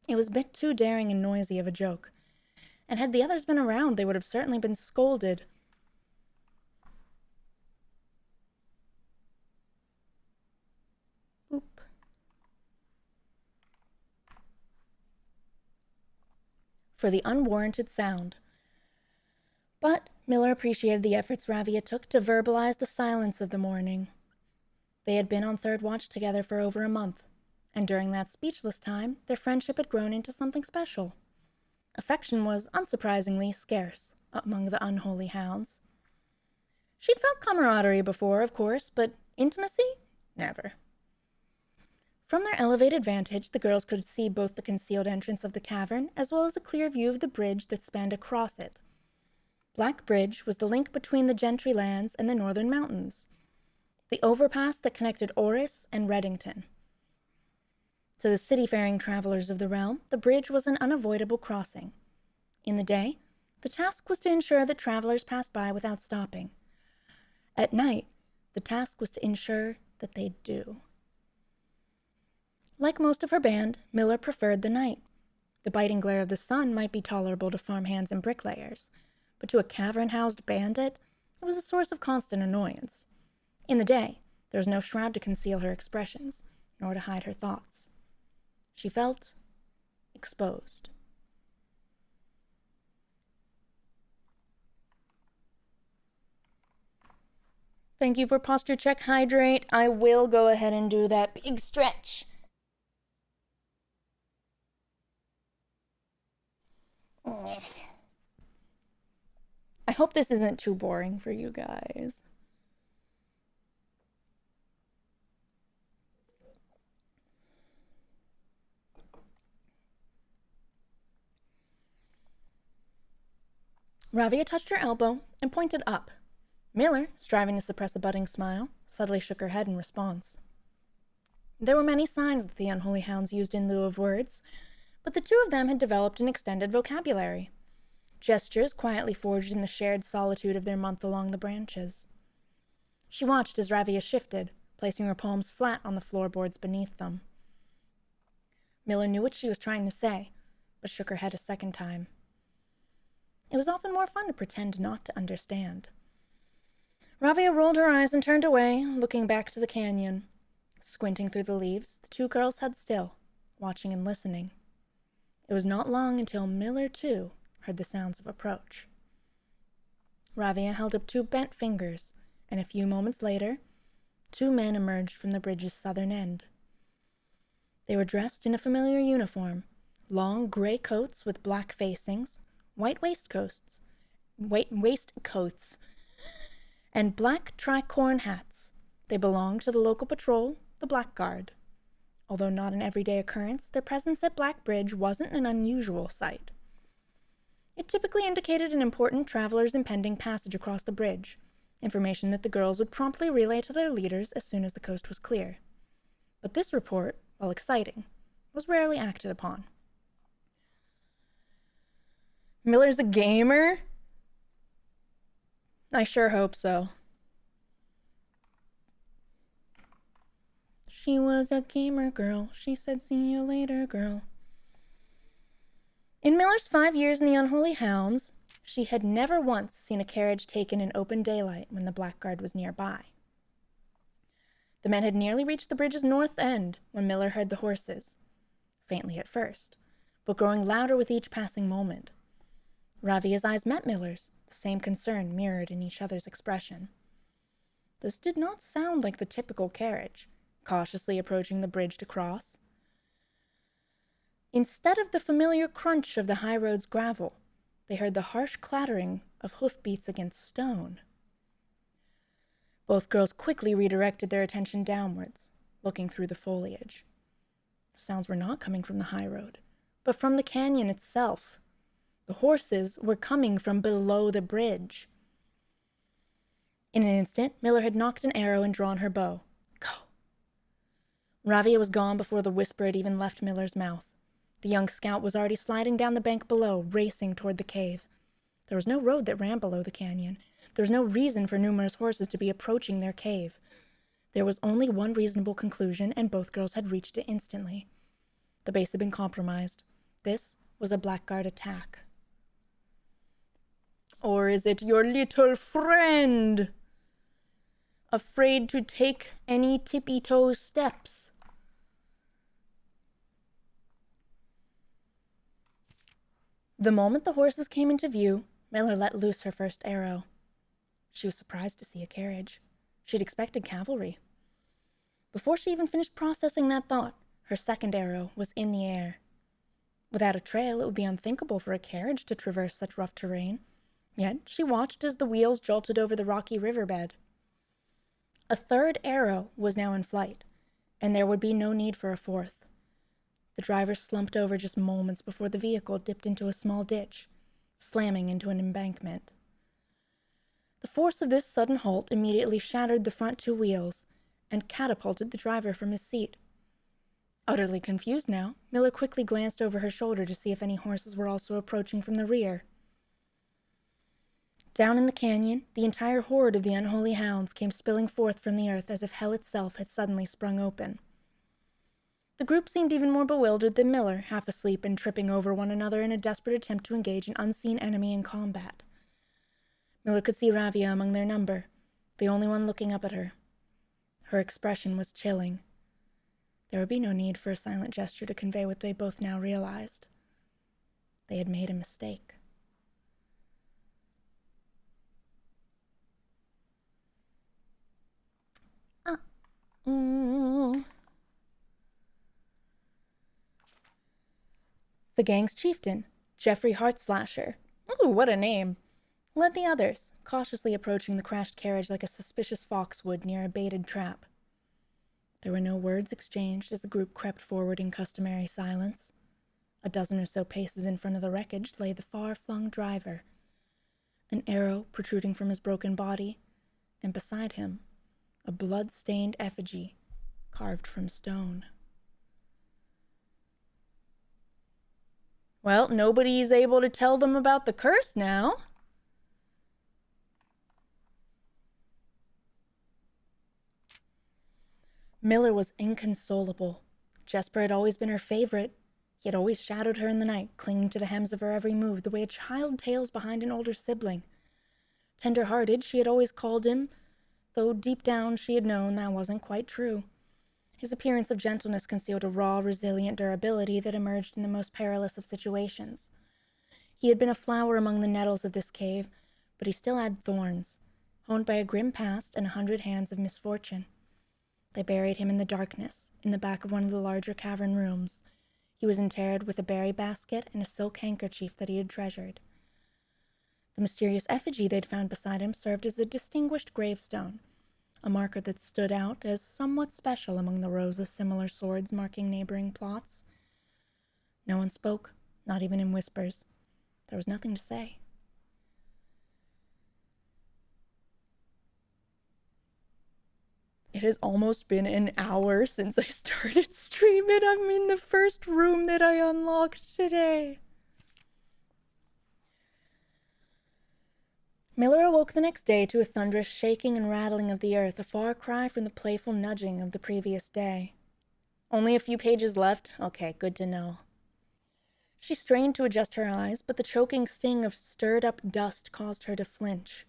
It was a bit too daring and noisy of a joke, and had the others been around, they would have certainly been scolded. Oop. For the unwarranted sound. But Miller appreciated the efforts Ravia took to verbalize the silence of the morning. They had been on third watch together for over a month, and during that speechless time, their friendship had grown into something special. Affection was, unsurprisingly, scarce among the unholy hounds. She'd felt camaraderie before, of course, but intimacy? Never. From their elevated vantage, the girls could see both the concealed entrance of the cavern as well as a clear view of the bridge that spanned across it. Black Bridge was the link between the Gentry lands and the northern mountains, the overpass that connected Oris and Reddington. To the city-faring travelers of the realm, the bridge was an unavoidable crossing. In the day, the task was to ensure that travelers passed by without stopping. At night, the task was to ensure that they do. Like most of her band, Miller preferred the night. The biting glare of the sun might be tolerable to farmhands and bricklayers, but to a cavern-housed bandit, it was a source of constant annoyance. In the day, there was no shroud to conceal her expressions, nor to hide her thoughts. She felt exposed. Thank you for posture check, hydrate. I will go ahead and do that big stretch. I hope this isn't too boring for you guys. Ravia touched her elbow and pointed up. Miller, striving to suppress a budding smile, subtly shook her head in response. There were many signs that the unholy hounds used in lieu of words, but the two of them had developed an extended vocabulary. Gestures quietly forged in the shared solitude of their month along the branches. She watched as Ravia shifted, placing her palms flat on the floorboards beneath them. Miller knew what she was trying to say, but shook her head a second time. It was often more fun to pretend not to understand. Ravia rolled her eyes and turned away, looking back to the canyon. Squinting through the leaves, the two girls held still, watching and listening. It was not long until Miller, too, heard the sounds of approach. Ravia held up two bent fingers, and a few moments later, two men emerged from the bridge's southern end. They were dressed in a familiar uniform, long gray coats with black facings, white waistcoats, and black tricorn hats. They belonged to the local patrol, the Black Guard. Although not an everyday occurrence, their presence at Black Bridge wasn't an unusual sight. It typically indicated an important traveler's impending passage across the bridge, information that the girls would promptly relay to their leaders as soon as the coast was clear. But this report, while exciting, was rarely acted upon. Miller's a gamer? I sure hope so. She was a gamer girl. She said, "See you later, girl." In Miller's 5 years in the Unholy Hounds, she had never once seen a carriage taken in open daylight when the blackguard was nearby. The men had nearly reached the bridge's north end when Miller heard the horses, faintly at first, but growing louder with each passing moment. Ravia's eyes met Miller's, the same concern mirrored in each other's expression. This did not sound like the typical carriage, cautiously approaching the bridge to cross. Instead of the familiar crunch of the high road's gravel, they heard the harsh clattering of hoofbeats against stone. Both girls quickly redirected their attention downwards, looking through the foliage. The sounds were not coming from the high road, but from the canyon itself. The horses were coming from below the bridge. In an instant, Miller had nocked an arrow and drawn her bow. Go! Ravia was gone before the whisper had even left Miller's mouth. The young scout was already sliding down the bank below, racing toward the cave. There was no road that ran below the canyon. There was no reason for numerous horses to be approaching their cave. There was only one reasonable conclusion, and both girls had reached it instantly. The base had been compromised. This was a blackguard attack. Or is it your little friend? Afraid to take any tippy-toe steps? The moment the horses came into view, Miller let loose her first arrow. She was surprised to see a carriage. She'd expected cavalry. Before she even finished processing that thought, her second arrow was in the air. Without a trail, it would be unthinkable for a carriage to traverse such rough terrain. Yet she watched as the wheels jolted over the rocky riverbed. A third arrow was now in flight, and there would be no need for a fourth. The driver slumped over just moments before the vehicle dipped into a small ditch, slamming into an embankment. The force of this sudden halt immediately shattered the front two wheels and catapulted the driver from his seat. Utterly confused now, Miller quickly glanced over her shoulder to see if any horses were also approaching from the rear. Down in the canyon, the entire horde of the Unholy Hounds came spilling forth from the earth as if hell itself had suddenly sprung open. The group seemed even more bewildered than Miller, half asleep and tripping over one another in a desperate attempt to engage an unseen enemy in combat. Miller could see Ravia among their number, the only one looking up at her. Her expression was chilling. There would be no need for a silent gesture to convey what they both now realized. They had made a mistake. The gang's chieftain, Jeffrey Heartslasher, ooh, what a name, led the others, cautiously approaching the crashed carriage like a suspicious fox would near a baited trap. There were no words exchanged as the group crept forward in customary silence. A dozen or so paces in front of the wreckage lay the far-flung driver, an arrow protruding from his broken body, and beside him, a blood-stained effigy carved from stone. Well, nobody's able to tell them about the curse now. Miller was inconsolable. Jesper had always been her favorite. He had always shadowed her in the night, clinging to the hems of her every move, the way a child tails behind an older sibling. Tender-hearted, she had always called him, though deep down she had known that wasn't quite true. His appearance of gentleness concealed a raw, resilient durability that emerged in the most perilous of situations. He had been a flower among the nettles of this cave, but he still had thorns, honed by a grim past and 100 hands of misfortune. They buried him in the darkness, in the back of one of the larger cavern rooms. He was interred with a berry basket and a silk handkerchief that he had treasured. The mysterious effigy they'd found beside him served as a distinguished gravestone, a marker that stood out as somewhat special among the rows of similar swords marking neighboring plots. No one spoke, not even in whispers. There was nothing to say. It has almost been an hour since I started streaming. I'm in the first room that I unlocked today. Miller awoke the next day to a thunderous shaking and rattling of the earth, a far cry from the playful nudging of the previous day. Only a few pages left? Okay, good to know. She strained to adjust her eyes, but the choking sting of stirred-up dust caused her to flinch.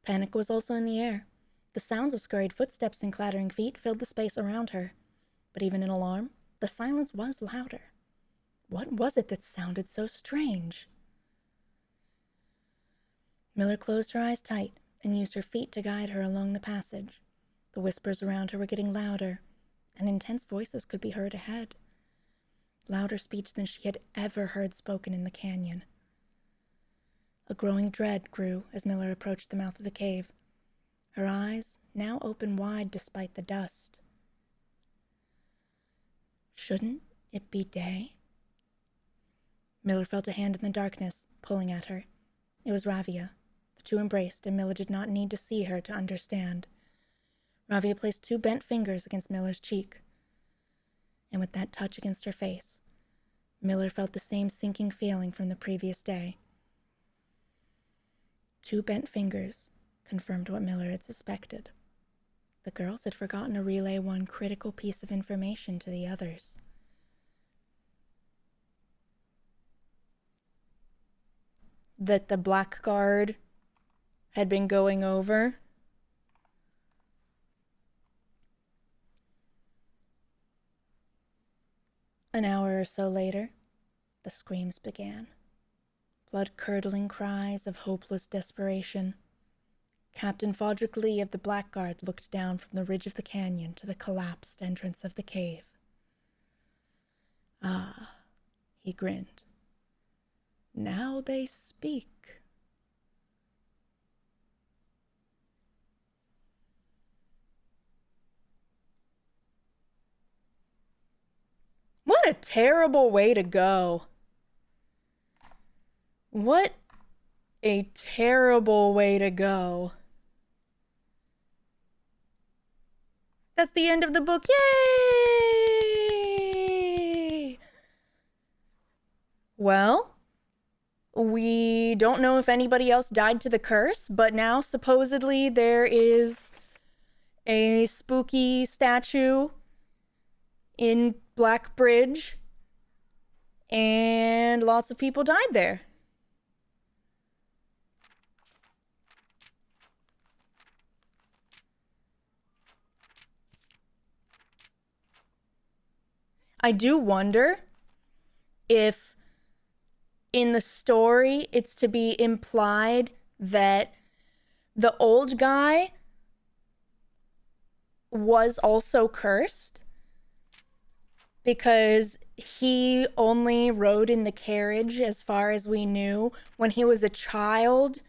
Panic was also in the air. The sounds of scurried footsteps and clattering feet filled the space around her. But even in alarm, the silence was louder. What was it that sounded so strange? Miller closed her eyes tight and used her feet to guide her along the passage. The whispers around her were getting louder, and intense voices could be heard ahead. Louder speech than she had ever heard spoken in the canyon. A growing dread grew as Miller approached the mouth of the cave, her eyes now open wide despite the dust. Shouldn't it be day? Miller felt a hand in the darkness, pulling at her. It was Ravia. The two embraced, and Miller did not need to see her to understand. Ravia placed two bent fingers against Miller's cheek. And with that touch against her face, Miller felt the same sinking feeling from the previous day. Two bent fingers confirmed what Miller had suspected. The girls had forgotten to relay one critical piece of information to the others. That the blackguard had been going over. An hour or so later, the screams began. Blood-curdling cries of hopeless desperation. Captain Fodrick Lee of the Blackguard looked down from the ridge of the canyon to the collapsed entrance of the cave. Ah, he grinned. Now they speak. What a terrible way to go. What a terrible way to go. That's the end of the book. Yay! Well, we don't know if anybody else died to the curse, but now supposedly there is a spooky statue in Black Bridge, and lots of people died there. I do wonder if in the story it's to be implied that the old guy was also cursed because he only rode in the carriage, as far as we knew. When he was a child,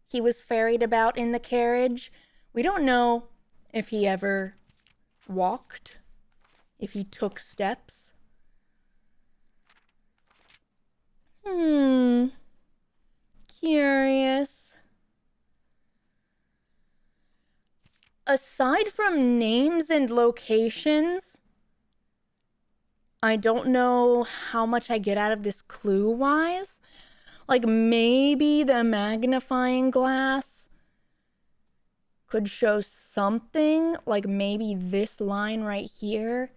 he was ferried about in the carriage. We don't know if he ever walked, if he took steps. Curious. Aside from names and locations, I don't know how much I get out of this clue-wise. Like, maybe the magnifying glass could show something, like maybe this line right here,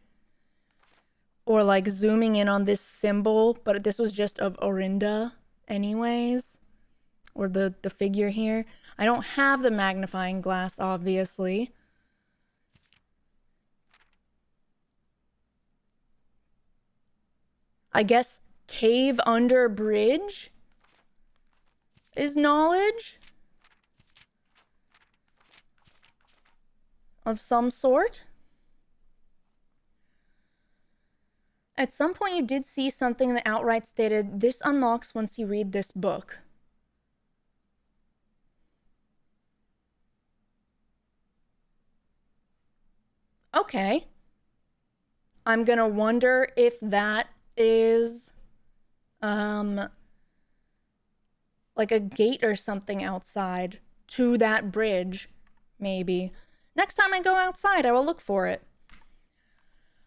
or like zooming in on this symbol, but this was just of Orinda anyways, or the figure here. I don't have the magnifying glass, obviously. I guess cave under bridge is knowledge of some sort. At some point you did see something that outright stated, this unlocks once you read this book. Okay. I'm gonna wonder if that is like a gate or something outside to that bridge, maybe. Next time I go outside, I will look for it.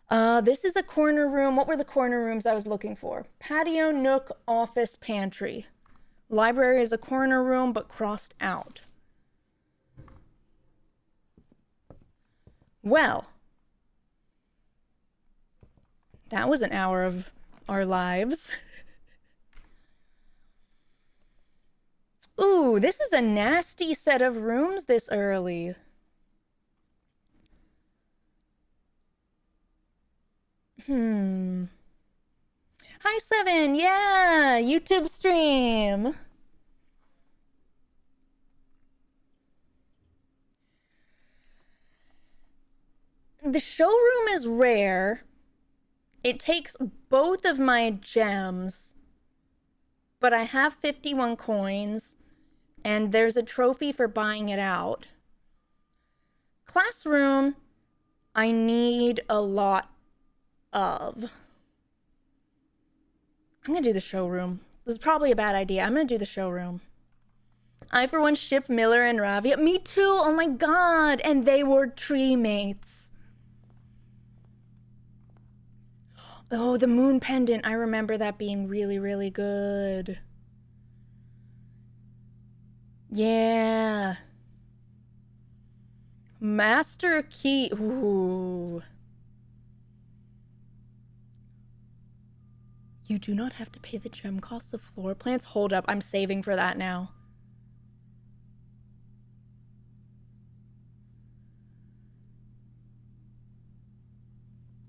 This is a corner room. What were the corner rooms I was looking for? Patio, nook, office, pantry. Library is a corner room, but crossed out. Well, that was an hour of our lives. Ooh, this is a nasty set of rooms this early. Hi, Seven. Yeah, YouTube stream. The showroom is rare. It takes both of my gems, but I have 51 coins, and there's a trophy for buying it out. Classroom, I need a lot of. I'm gonna do the showroom. This is probably a bad idea. I'm gonna do the showroom. I, for one, ship Miller and Ravi. Me too! Oh my god! And they were tree mates. Oh, the moon pendant. I remember that being really, really good. Yeah. Master key. Ooh. You do not have to pay the gem cost of floor plans. Hold up. I'm saving for that now.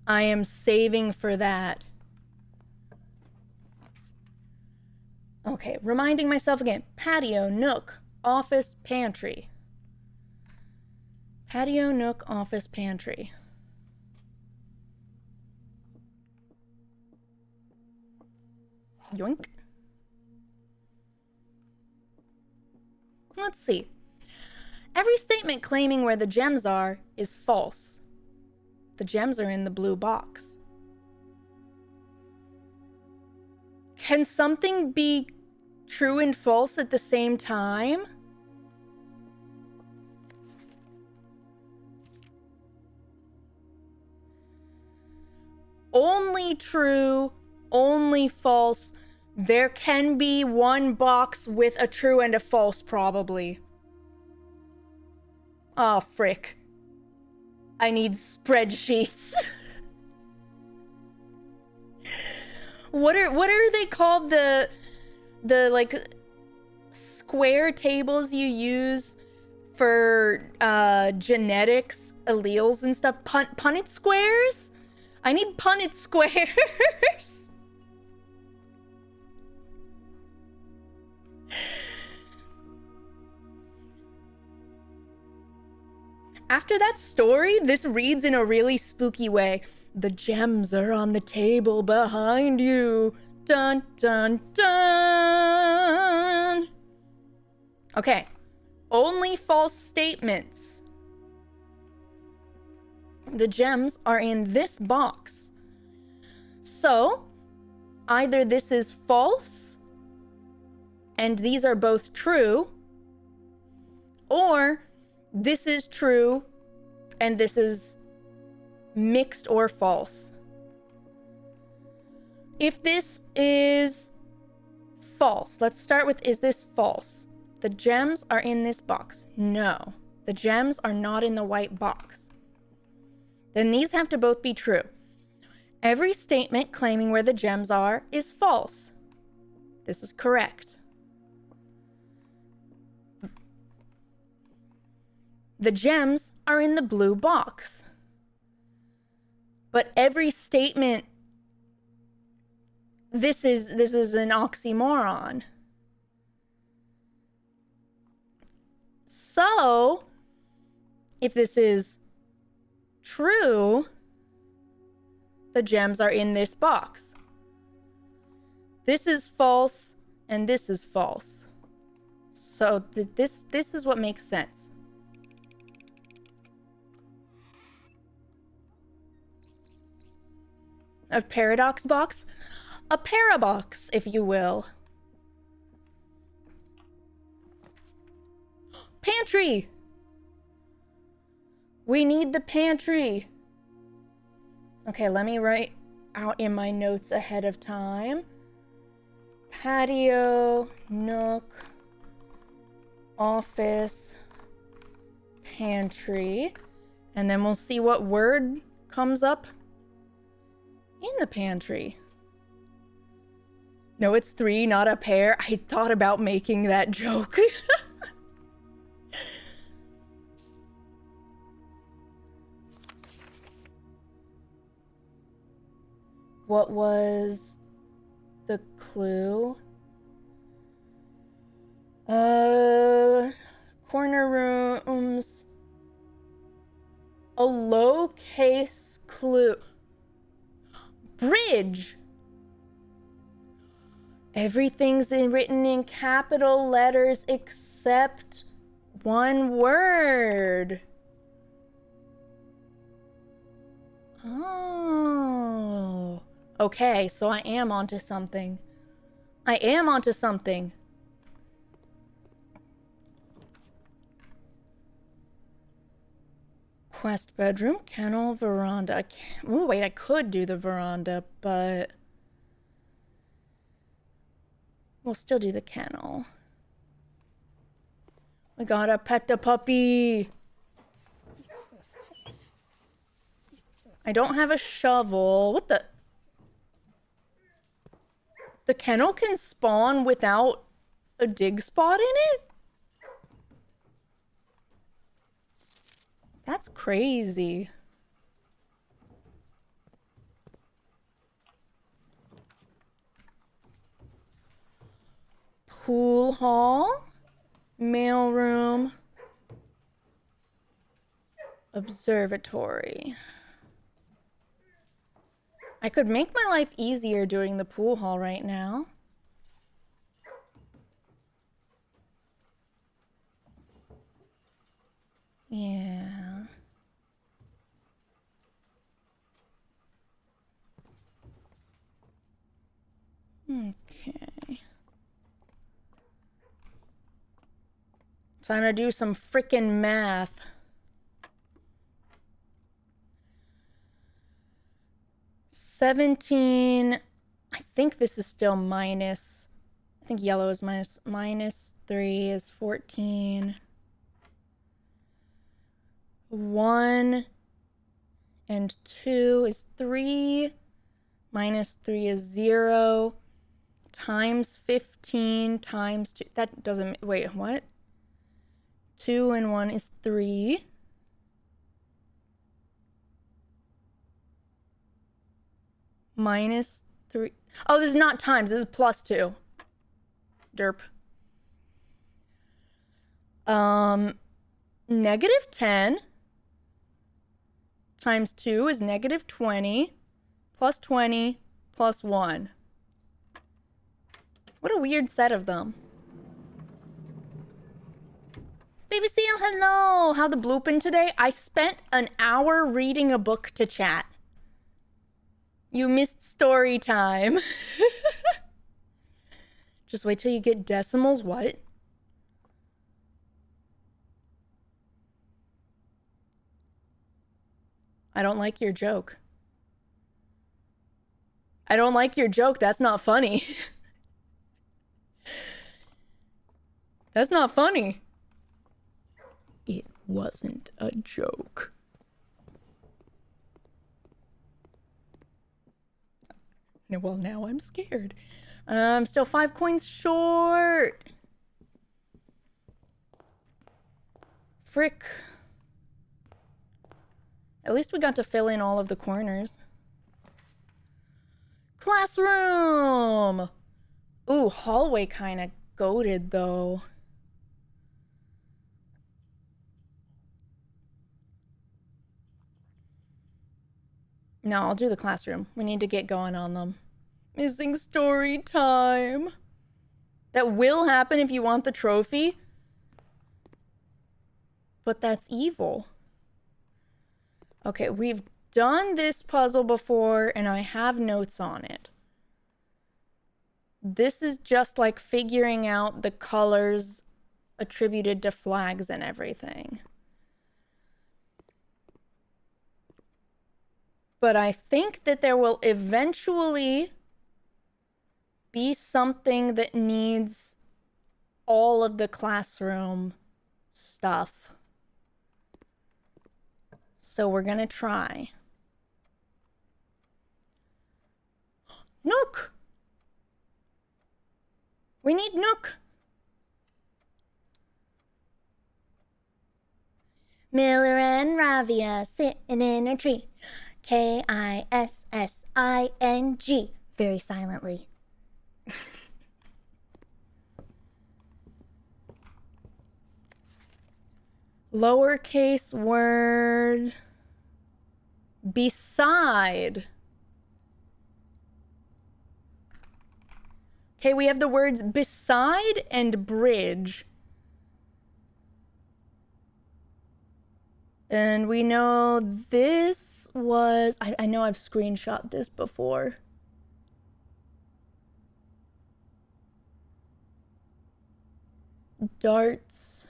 I am saving for that. Okay, reminding myself again. Patio, nook, office, pantry. Patio, nook, office, pantry. Yoink. Let's see. Every statement claiming where the gems are is false. The gems are in the blue box. Can something be true and false at the same time? Only true, only false. There can be one box with a true and a false, probably. Oh, frick. I need spreadsheets. What are they called? The like square tables you use for genetics, alleles and stuff? Punnett squares? I need Punnett squares. After that story, this reads in a really spooky way. The gems are on the table behind you. Dun, dun, dun. Okay. Only false statements. The gems are in this box. So, either this is false, and these are both true, or this is true, and this is mixed or false. If this is false, let's start with, is this false? The gems are in this box. No, the gems are not in the white box. Then these have to both be true. Every statement claiming where the gems are is false. This is correct. The gems are in the blue box. But every statement, this is an oxymoron. So, if this is true, the gems are in this box. This is false, and this is false. So this is what makes sense. A paradox box? A parabox, if you will. Pantry! We need the pantry. Okay, let me write out in my notes ahead of time. Patio, nook, office, pantry. And then we'll see what word comes up in the pantry. No, it's 3, not a pair. I thought about making that joke. What was the clue? Corner rooms. A lowercase clue. Bridge. Everything's written in capital letters except one word. Oh. Okay, so I am onto something. I am onto something. Quest bedroom, kennel, veranda. Oh, wait, I could do the veranda, but we'll still do the kennel. We gotta pet the puppy. I don't have a shovel. What the? The kennel can spawn without a dig spot in it? That's crazy. Pool hall, mailroom, observatory. I could make my life easier doing the pool hall right now. Yeah. Okay. Time to do some frickin' math. $17. I think this is still minus. I think yellow is minus. Minus 3 is 14. 1 and 2 is 3. Minus 3 is 0. Times 15 times 2. That doesn't. Wait, what? 2 and 1 is 3. Minus 3. Oh, this is not times. This is plus 2. Derp. Negative 10 times 2 is negative 20. Plus 20 plus 1. What a weird set of them. Baby Seal, hello! How the blooping today? I spent an hour reading a book to chat. You missed story time. Just wait till you get decimals. What? I don't like your joke. I don't like your joke. That's not funny. That's not funny. It wasn't a joke. Well, now I'm scared. I'm still 5 coins short. Frick. At least we got to fill in all of the corners. Classroom! Ooh, hallway kind of goated, though. No, I'll do the classroom. We need to get going on them. Missing story time. That will happen if you want the trophy. But that's evil. Okay, we've done this puzzle before, and I have notes on it. This is just like figuring out the colors attributed to flags and everything. But I think that there will eventually be something that needs all of the classroom stuff. So we're gonna try. Nook! We need Nook! Miller and Ravia sitting in a tree. K-I-S-S-I-N-G. Very silently. Lowercase word. Beside. Okay, we have the words beside and bridge. And we know this was... I know I've screenshot this before. Darts.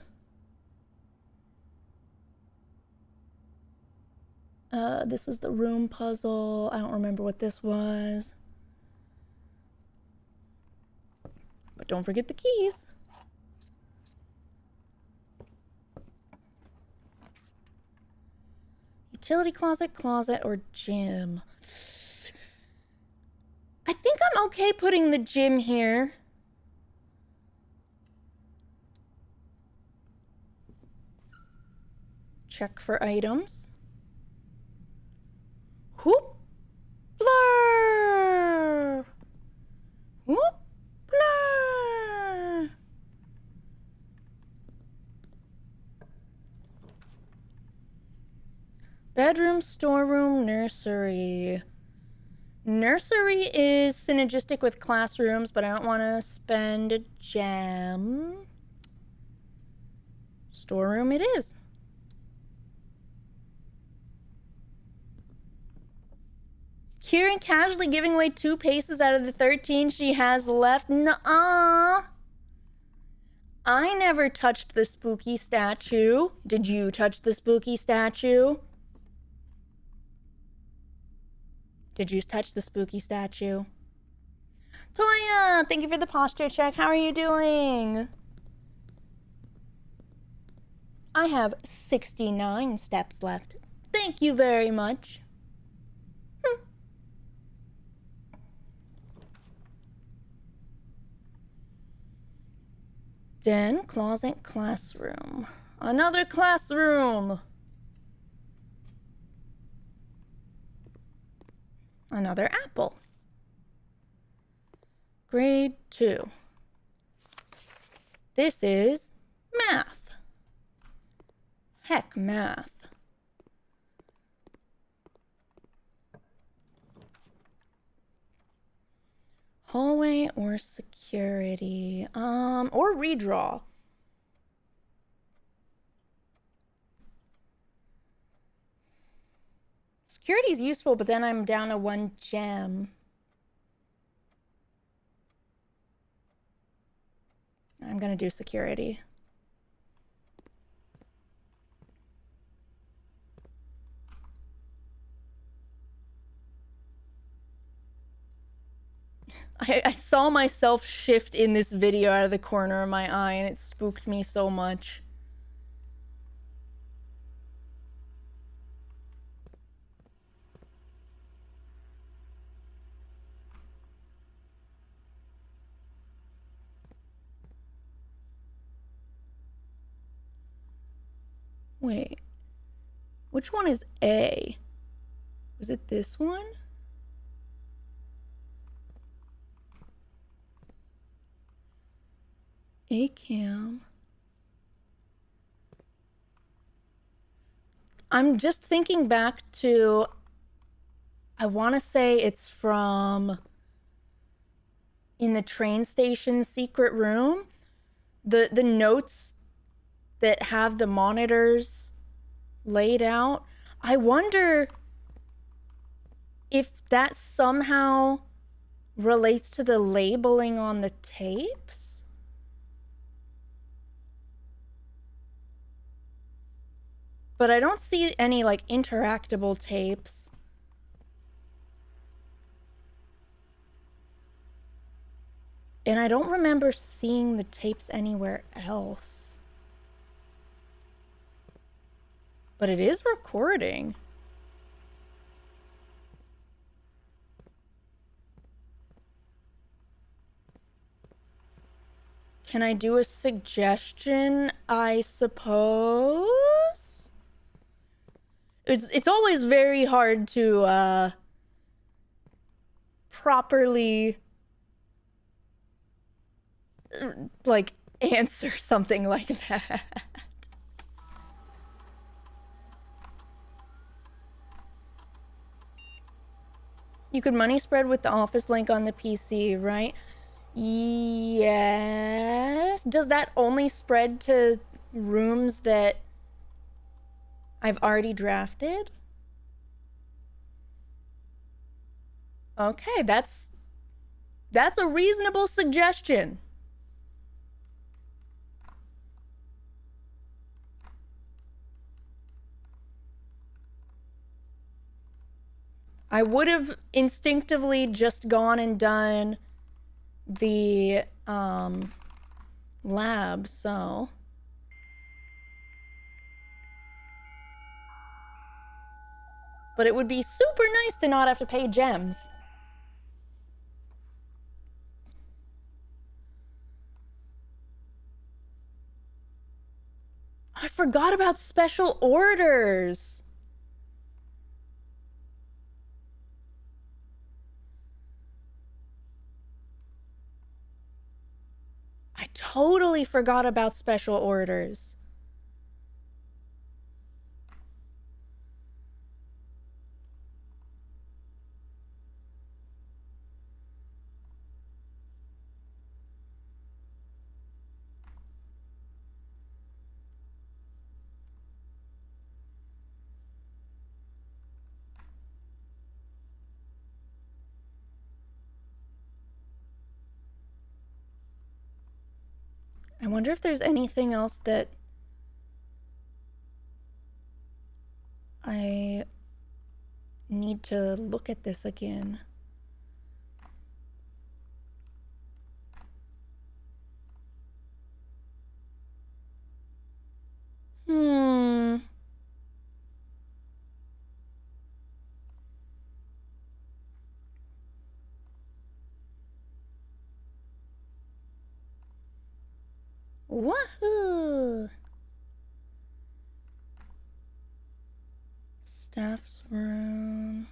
This is the room puzzle. I don't remember what this was. But don't forget the keys. Utility closet, closet, or gym. I think I'm okay putting the gym here. Check for items. Whoop! Blur! Whoop! Blur! Bedroom, storeroom, nursery. Nursery is synergistic with classrooms, but I don't want to spend a gem. Storeroom it is. Khiren casually giving away 2 paces out of the 13 she has left. Nuh-uh. I never touched the spooky statue. Did you touch the spooky statue? Did you touch the spooky statue? Toya, thank you for the posture check. How are you doing? I have 69 steps left. Thank you very much. Den, closet, classroom. Another classroom. Another apple. Grade 2. This is math. Heck, math. Hallway or security? Or redraw. Security is useful, but then I'm down to 1 gem. I'm gonna do security. I saw myself shift in this video out of the corner of my eye, and it spooked me so much. Wait, which one is A? Was it this one? A cam. I'm just thinking back to, I want to say it's from in the train station secret room. The notes that have the monitors laid out. I wonder if that somehow relates to the labeling on the tapes. But I don't see any like interactable tapes. And I don't remember seeing the tapes anywhere else. But it is recording. Can I do a suggestion? I suppose? It's always very hard to properly like answer something like that. You could money spread with the office link on the PC, right? Yes. Does that only spread to rooms that I've already drafted? Okay, that's a reasonable suggestion. I would have instinctively just gone and done the lab, so but it would be super nice to not have to pay gems. I forgot about special orders. I totally forgot about special orders. I wonder if there's anything else that I need to look at this again. Woohoo! Staff's room.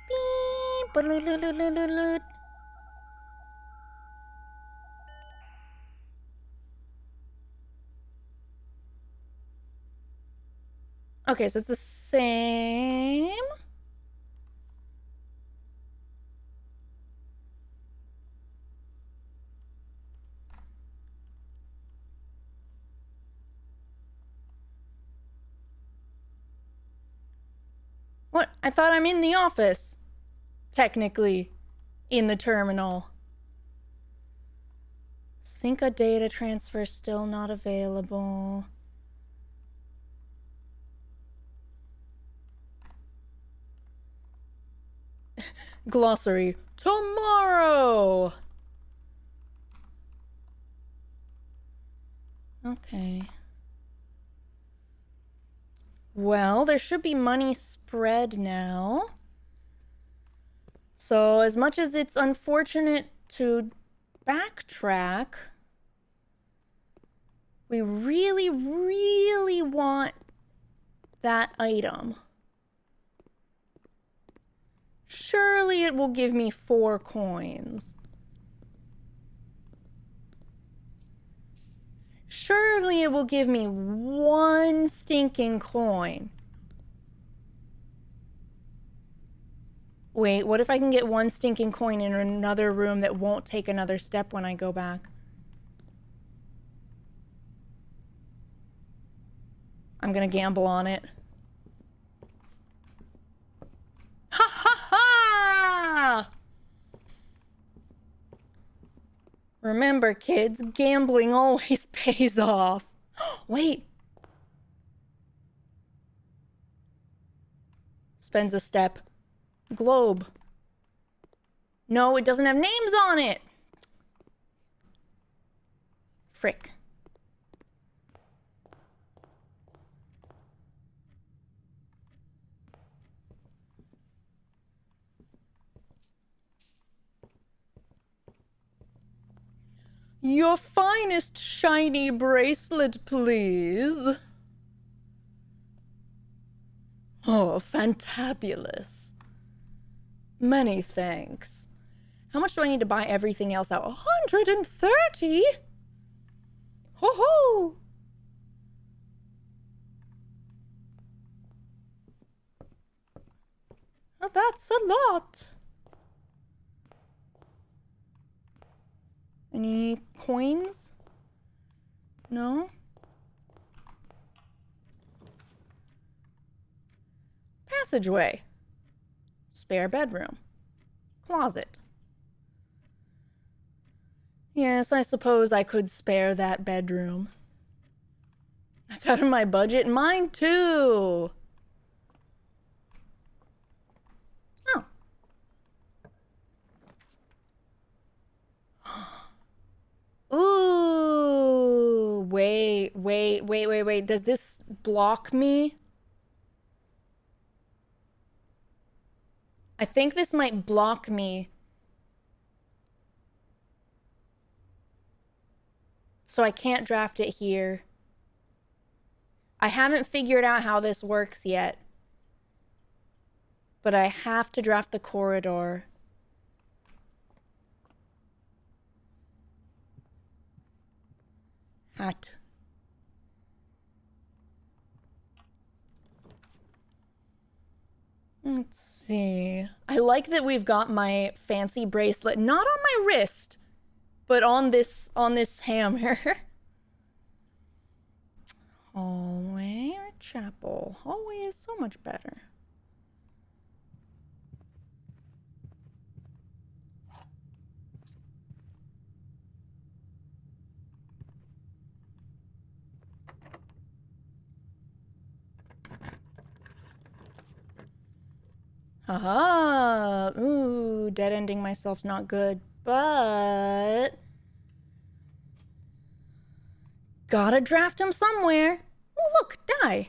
Beep. Okay, so it's the same. What? I thought I'm in the office. Technically, in the terminal. Sync a data transfer still not available. Glossary. Tomorrow! Okay. Well, there should be money spread now. So, as much as it's unfortunate to backtrack, we really, really want that item. Surely it will give me 4 coins. Surely it will give me 1 stinking coin. Wait, what if I can get 1 stinking coin in another room that won't take another step when I go back? I'm gonna gamble on it. Ha ha ha! Remember, kids, gambling always pays off. Wait. spends a step. Globe. No, it doesn't have names on it. Frick. Your finest shiny bracelet, please. Oh, fantabulous. Many thanks. How much do I need to buy everything else out? 130? Ho ho! Oh, that's a lot. Any coins? No? Passageway. Spare bedroom. Closet. Yes, I suppose I could spare that bedroom. That's out of my budget. Mine too. Oh. Ooh, wait. Does this block me? I think this might block me. So I can't draft it here. I haven't figured out how this works yet. But I have to draft the corridor. Hat. Let's see. I like that we've got my fancy bracelet not on my wrist, but on this hammer. Hallway or chapel? Hallway is so much better. Haha! Ooh, dead-ending myself's not good, but... gotta draft him somewhere. Oh, look, die.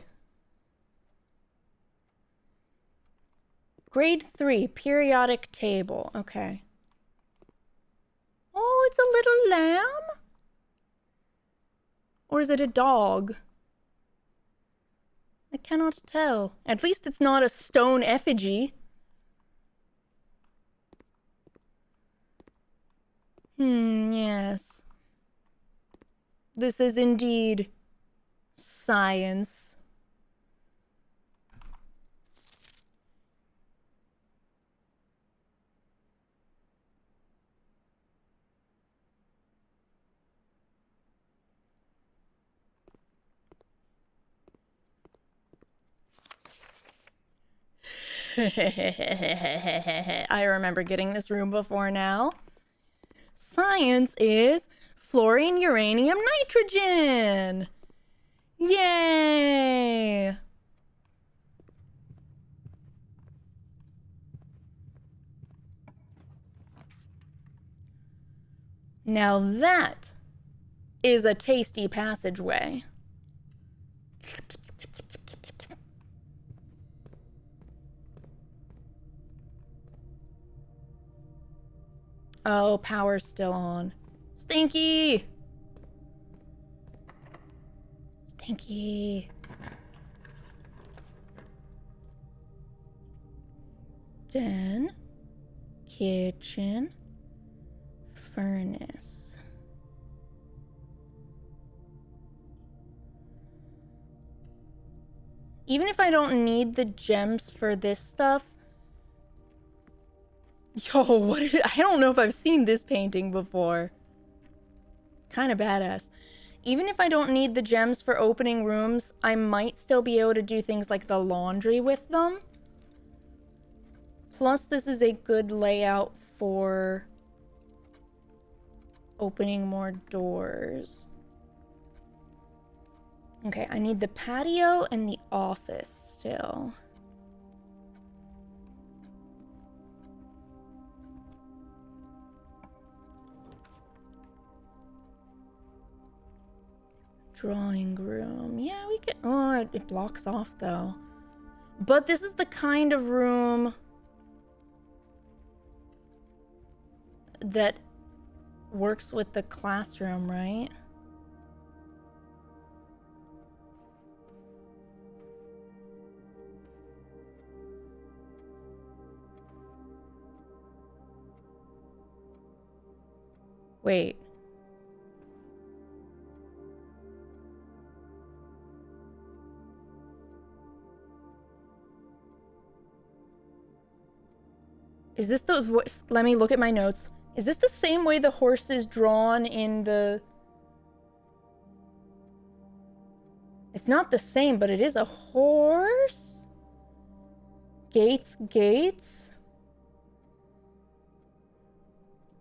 Grade 3, periodic table. Okay. Oh, it's a little lamb? Or is it a dog? I cannot tell. At least it's not a stone effigy. Yes. This is indeed science. I remember getting this room before now. Science is fluorine, uranium, nitrogen. Yay! Now that is a tasty passageway. Oh, power's still on. Stinky! Stinky. Den. Kitchen. Furnace. Even if I don't need the gems for this stuff... Yo, I don't know if I've seen this painting before. Kind of badass. Even if I don't need the gems for opening rooms, I might still be able to do things like the laundry with them. Plus, this is a good layout for opening more doors. Okay, I need the patio and the office still. Drawing room. Yeah, we could... Oh, it blocks off, though. But this is the kind of room that works with the classroom, right? Wait. Is this the... Let me look at my notes. Is this the same way the horse is drawn in the... It's not the same, but it is a horse? Gates, gates.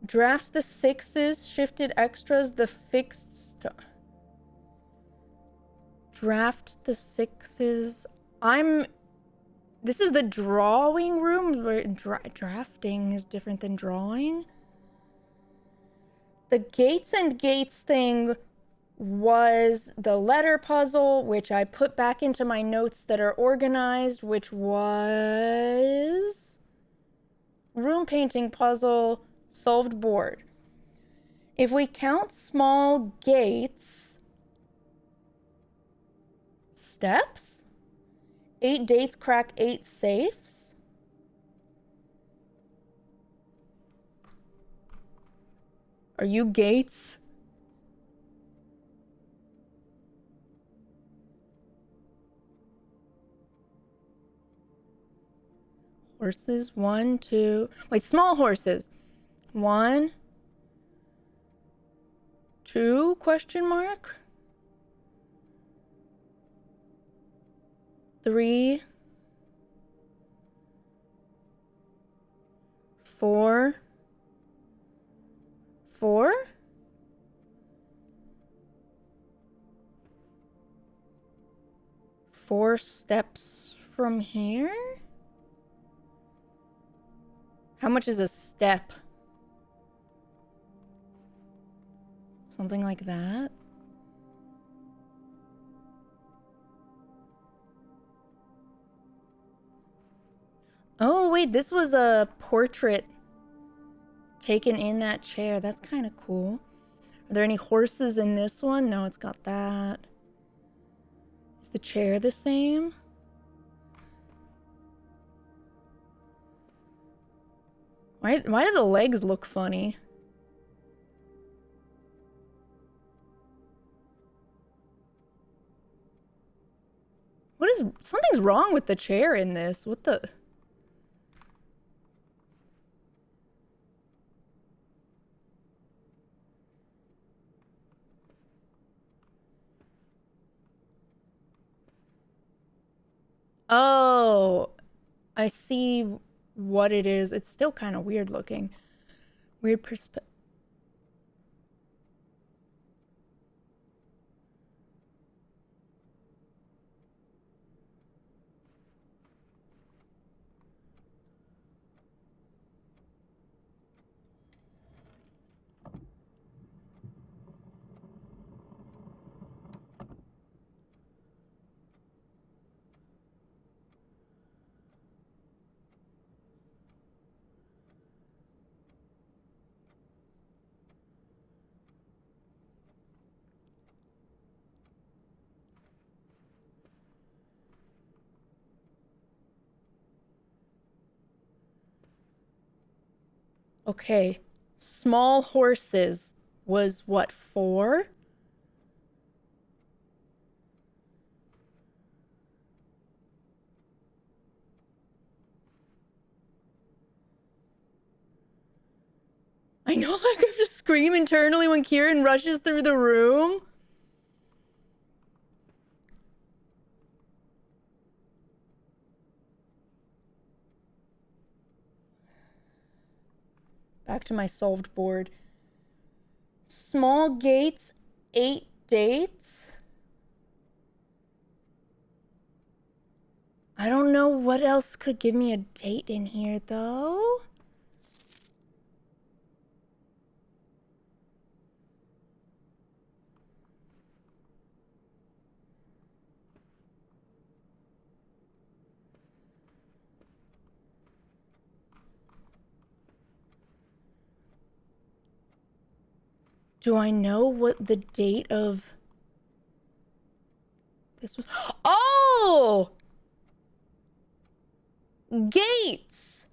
Draft the sixes, shifted extras, the fixed... Draft the sixes. This is the drawing room where drafting is different than drawing. The gates and gates thing was the letter puzzle, which I put back into my notes that are organized, which was room painting puzzle, solved board. If we count small gates, steps, 8 dates crack 8 safes. Are you gates? Horses, 1, 2. Wait, small horses. 1, 2, question mark? 3, 4, 4? Four steps from here? How much is a step? Something like that? Oh, wait, this was a portrait taken in that chair. That's kind of cool. Are there any horses in this one? No, it's got that. Is the chair the same? Why do the legs look funny? Something's wrong with the chair in this. What the... Oh, I see what it is. It's still kind of weird looking. Weird perspective. Okay, small horses was what, 4? I know, like, I have to scream internally when Khiren rushes through the room. Back to my solved board. Small gates, 8 dates. I don't know what else could give me a date in here, though. Do I know what the date of this was? Oh! Gates!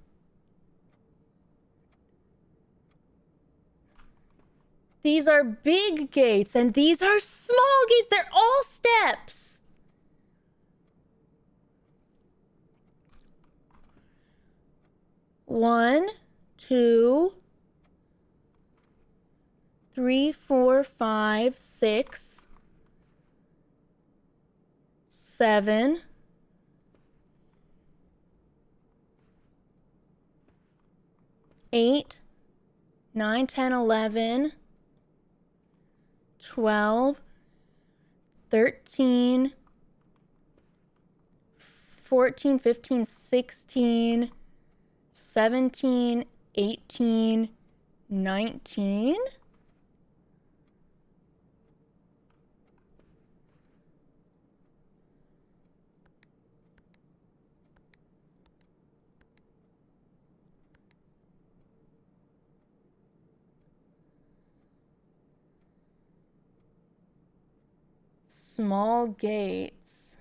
These are big gates, and these are small gates. They're all steps. One, two, three, four, five, six, seven, 8, 9, 10, 11, 12, 13, 14, 15, 16, 17, 18, 19. Small gates.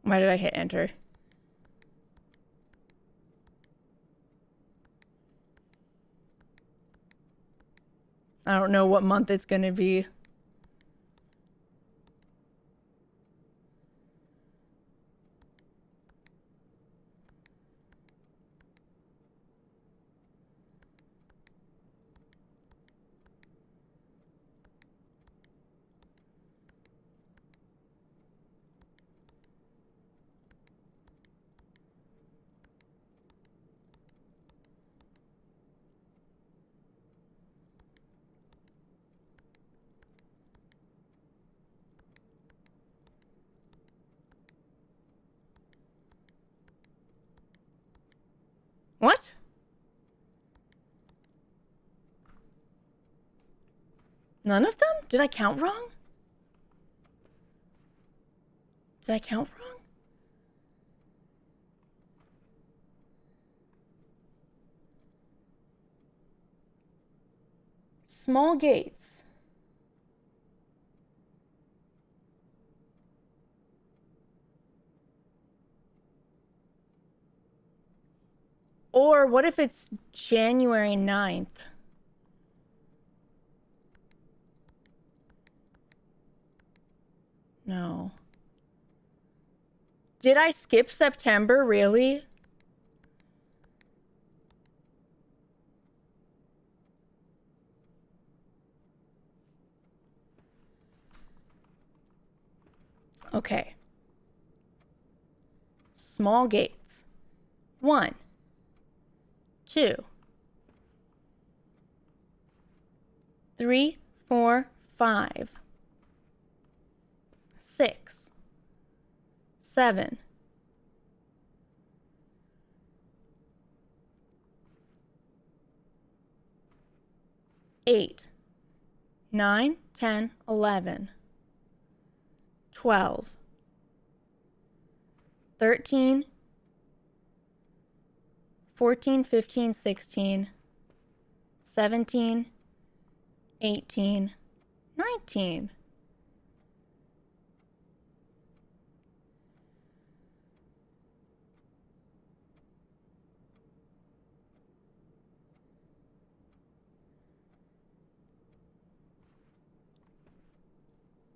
Why did I hit enter? I don't know what month it's gonna be. What? None of them? Did I count wrong? Did I count wrong? Small gates. Or what if it's January 9th? No. Did I skip September, really? Okay. Small gates. 1, 2, 3, 4, 5, 6, 7, 8, 9, 10, 11, 12, 13, 14, 15, 16, 17, 18, 19.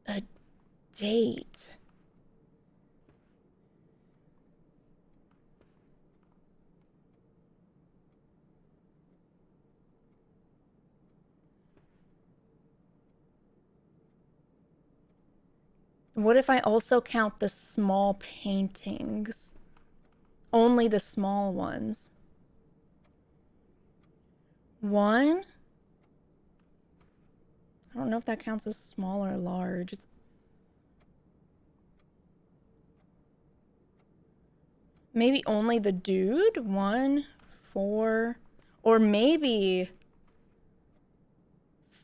A date. What if I also count the small paintings? Only the small ones. 1? I don't know if that counts as small or large. Maybe only the dude? 1, 4, or maybe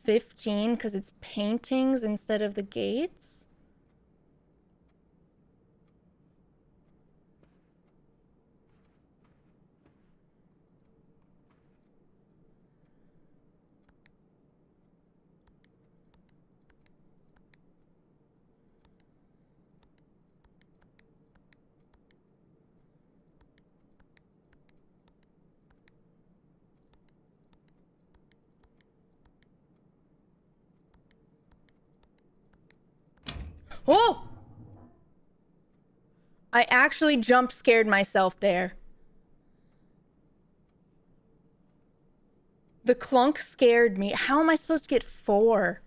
15 because it's paintings instead of the gates? Oh! I actually jump scared myself there. The clunk scared me. How am I supposed to get 4?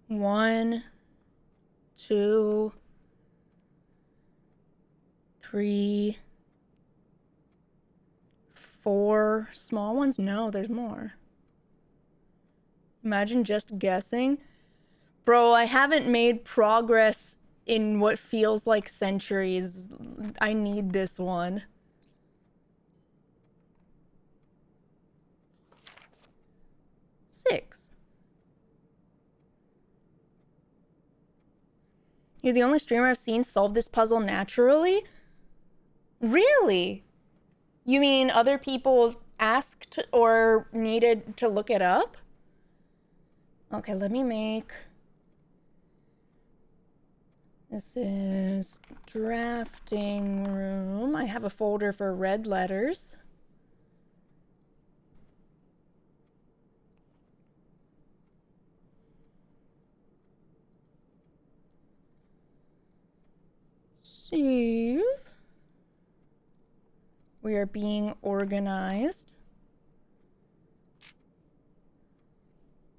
One, 2, 3, 4 small ones? No, there's more. Imagine just guessing. Bro, I haven't made progress in what feels like centuries. I need this one. Six. You're the only streamer I've seen solve this puzzle naturally? Really? You mean other people asked or needed to look it up? Okay, let me make... This is drafting room. I have a folder for red letters. Save. We are being organized.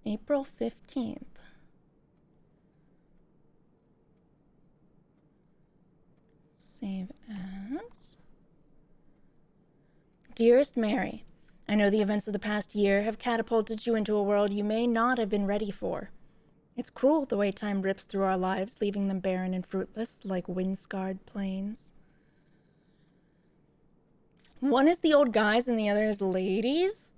April 15th. Save as. Dearest Mary, I know the events of the past year have catapulted you into a world you may not have been ready for. It's cruel the way time rips through our lives, leaving them barren and fruitless like wind-scarred plains. One is the old guys and the other is ladies?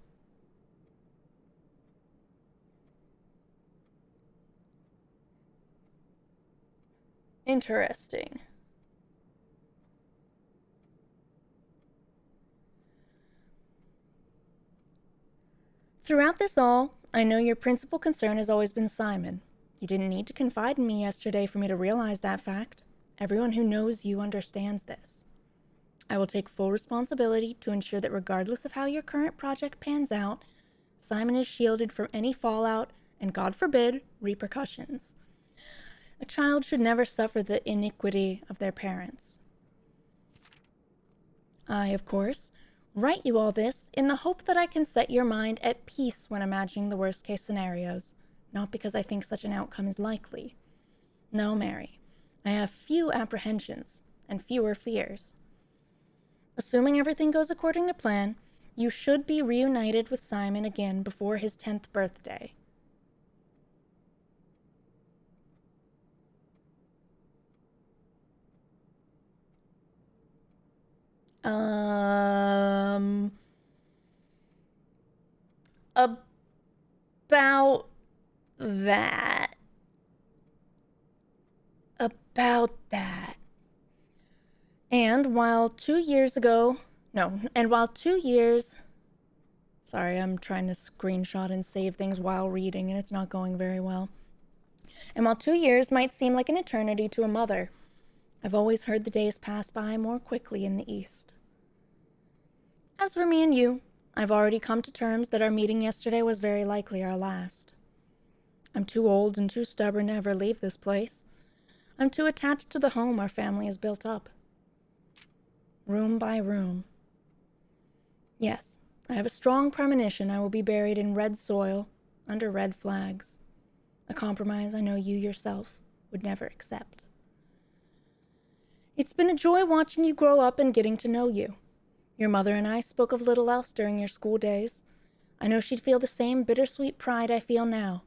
Interesting. Throughout this all, I know your principal concern has always been Simon. You didn't need to confide in me yesterday for me to realize that fact. Everyone who knows you understands this. I will take full responsibility to ensure that regardless of how your current project pans out, Simon is shielded from any fallout and, God forbid, repercussions. A child should never suffer the iniquity of their parents. I, of course, write you all this in the hope that I can set your mind at peace when imagining the worst-case scenarios, not because I think such an outcome is likely. No, Mary, I have few apprehensions and fewer fears. Assuming everything goes according to plan, you should be reunited with Simon again before his 10th birthday. About that. About that. And while 2 years ago, sorry, I'm trying to screenshot and save things while reading and it's not going very well. And while 2 years might seem like an eternity to a mother, I've always heard the days pass by more quickly in the East. As for me and you, I've already come to terms that our meeting yesterday was very likely our last. I'm too old and too stubborn to ever leave this place. I'm too attached to the home our family has built up. Room by room. Yes, I have a strong premonition I will be buried in red soil, under red flags. A compromise I know you yourself would never accept. It's been a joy watching you grow up and getting to know you. Your mother and I spoke of little else during your school days. I know she'd feel the same bittersweet pride I feel now,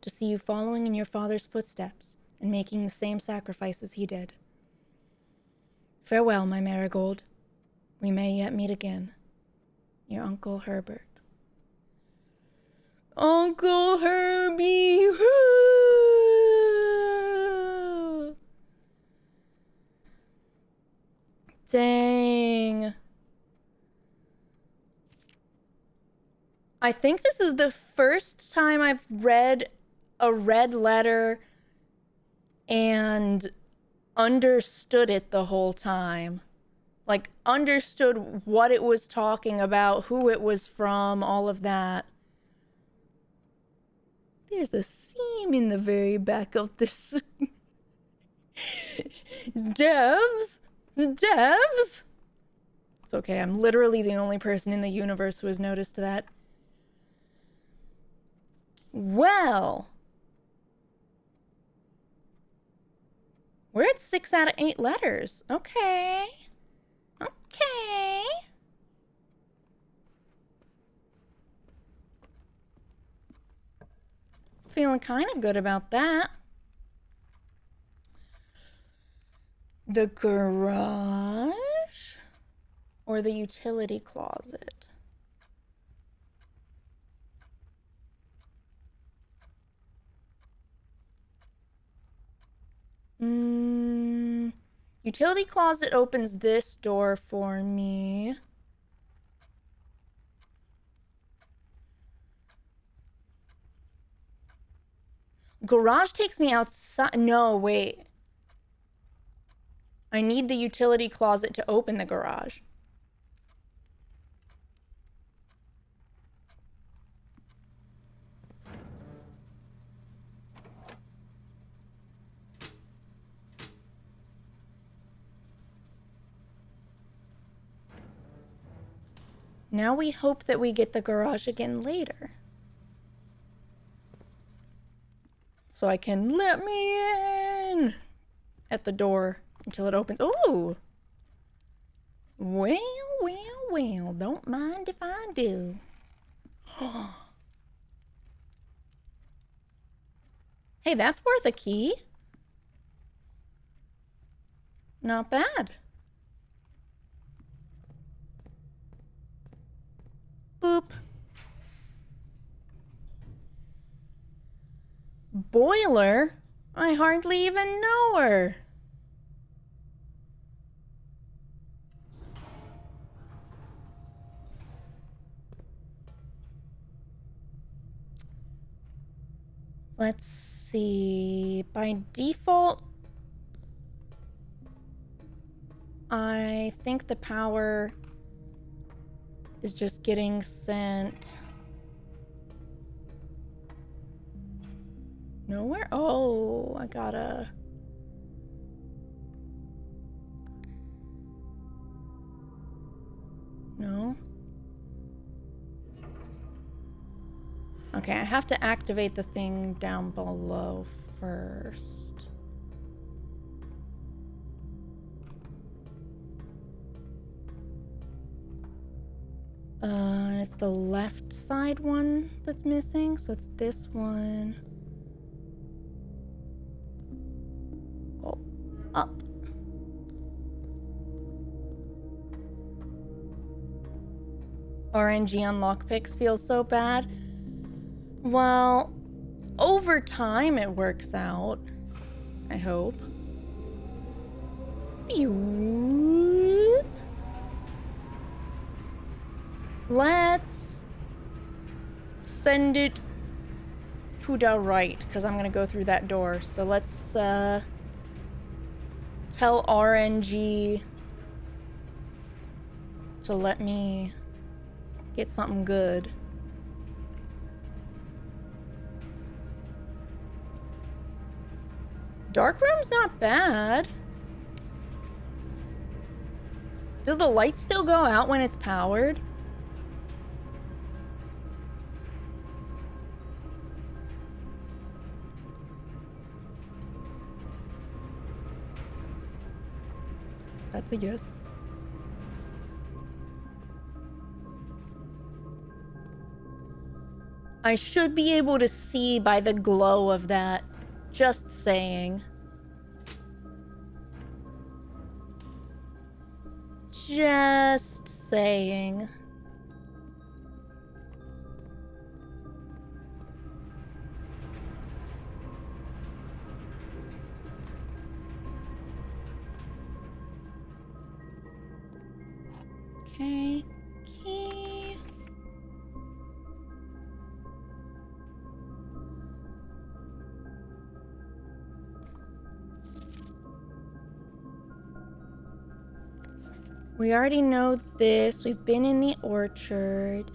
to see you following in your father's footsteps and making the same sacrifices he did. Farewell, my marigold. We may yet meet again. Your Uncle Herbert. Uncle Herbie! Woo! Dang. I think this is the first time I've read a red letter and understood it the whole time. Like, understood what it was talking about, who it was from, all of that. There's a seam in the very back of this. Devs? Devs? It's okay, I'm literally the only person in the universe who has noticed that. Well. We're at 6 out of 8 letters. Okay. Okay. Feeling kind of good about that. The garage or the utility closet? Utility closet opens this door for me. Garage takes me outside. No, wait. I need the utility closet to open the garage. Now we hope that we get the garage again later. So I can let me in at the door until it opens. Ooh. Well, well, well. Don't mind if I do. Hey, that's worth a key. Not bad. Boop. Boiler? I hardly even know her. Let's see. By default, I think the power is just getting sent nowhere. Oh, I gotta. No. Okay, I have to activate the thing down below first. It's the left side one that's missing, so it's this one. Go up. RNG on lockpicks feels so bad. Well, over time it works out. I hope. Let's send it to the right, because I'm gonna go through that door. So let's tell RNG to let me get something good. Dark room's not bad. Does the light still go out when it's powered? That's a yes. I should be able to see by the glow of that. Just saying. Just saying. Okay. Key. We already know this. We've been in the orchard.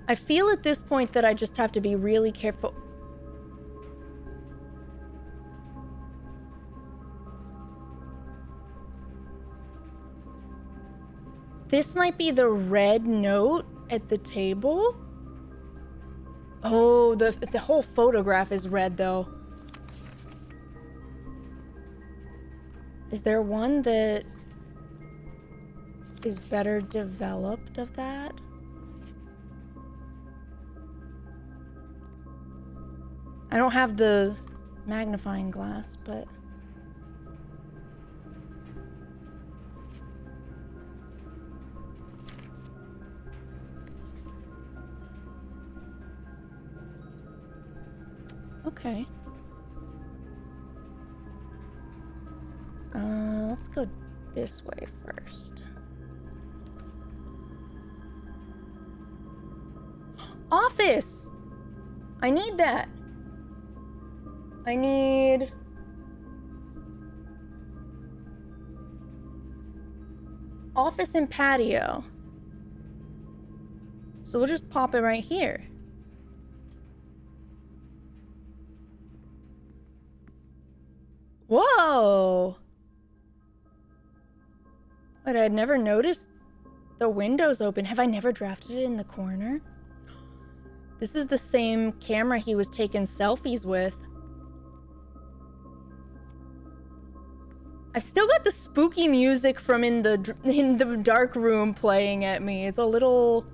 I feel at this point that I just have to be really careful. This might be the red note at the table. Oh, the whole photograph is red though. Is there one that is better developed of that? I don't have the magnifying glass, but... Okay. Let's go this way first. Office! I need that. I need... office and patio. So we'll just pop it right here. Whoa! But I'd never noticed the windows open. Have I never drafted it in the corner? This is the same camera he was taking selfies with. I've still got the spooky music from in the dark room playing at me. It's a little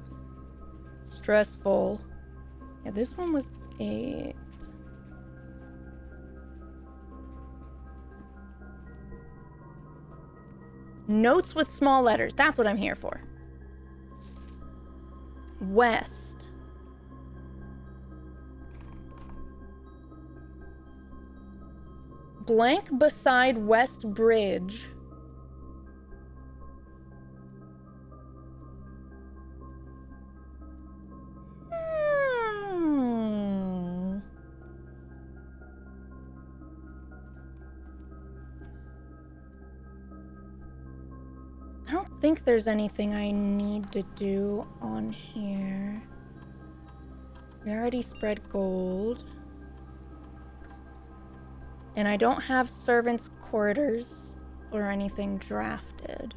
stressful. Yeah, this one was 8. Notes with small letters. That's what I'm here for. West. Blank beside West Bridge. I don't think there's anything I need to do on here. We already spread gold. And I don't have servants' quarters or anything drafted.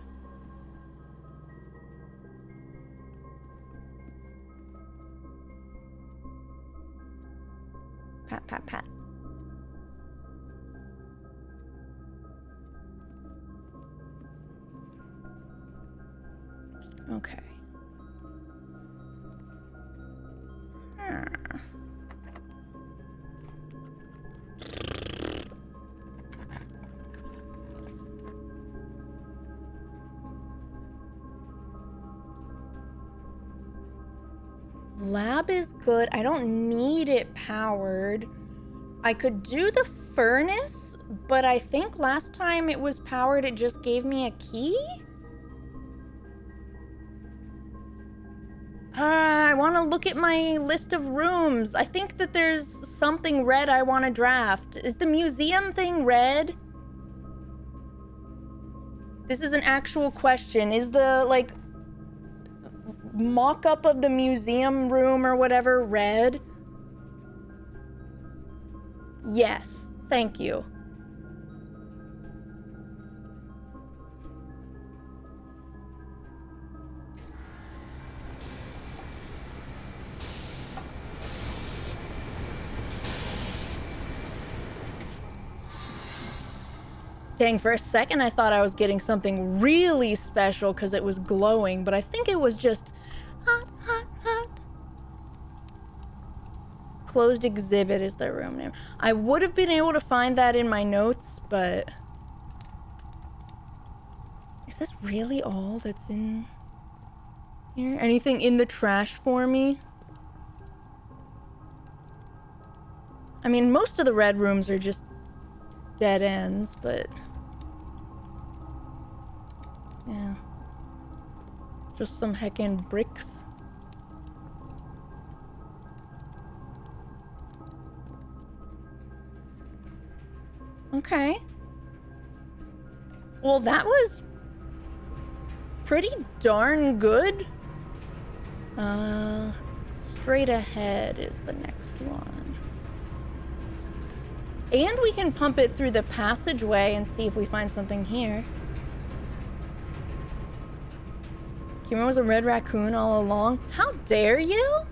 Pat, pat, pat. Okay. Lab is good. I don't need it powered. I could do the furnace, but I think last time it was powered, it just gave me a key? I want to look at my list of rooms. I think that there's something red I want to draft. Is the museum thing red? This is an actual question. Is the, like, mock-up of the museum room or whatever red? Yes. Thank you. Dang, for a second I thought I was getting something really special because it was glowing, but I think it was just hot, hot, hot. Closed exhibit is their room name. I would have been able to find that in my notes, but... Is this really all that's in here? Anything in the trash for me? I mean, most of the red rooms are just dead ends, but... yeah. Just some heckin' bricks. Okay. Well, that was pretty darn good. Straight ahead is the next one. And we can pump it through the passageway and see if we find something here. Khiren was a red raccoon all along. How dare you?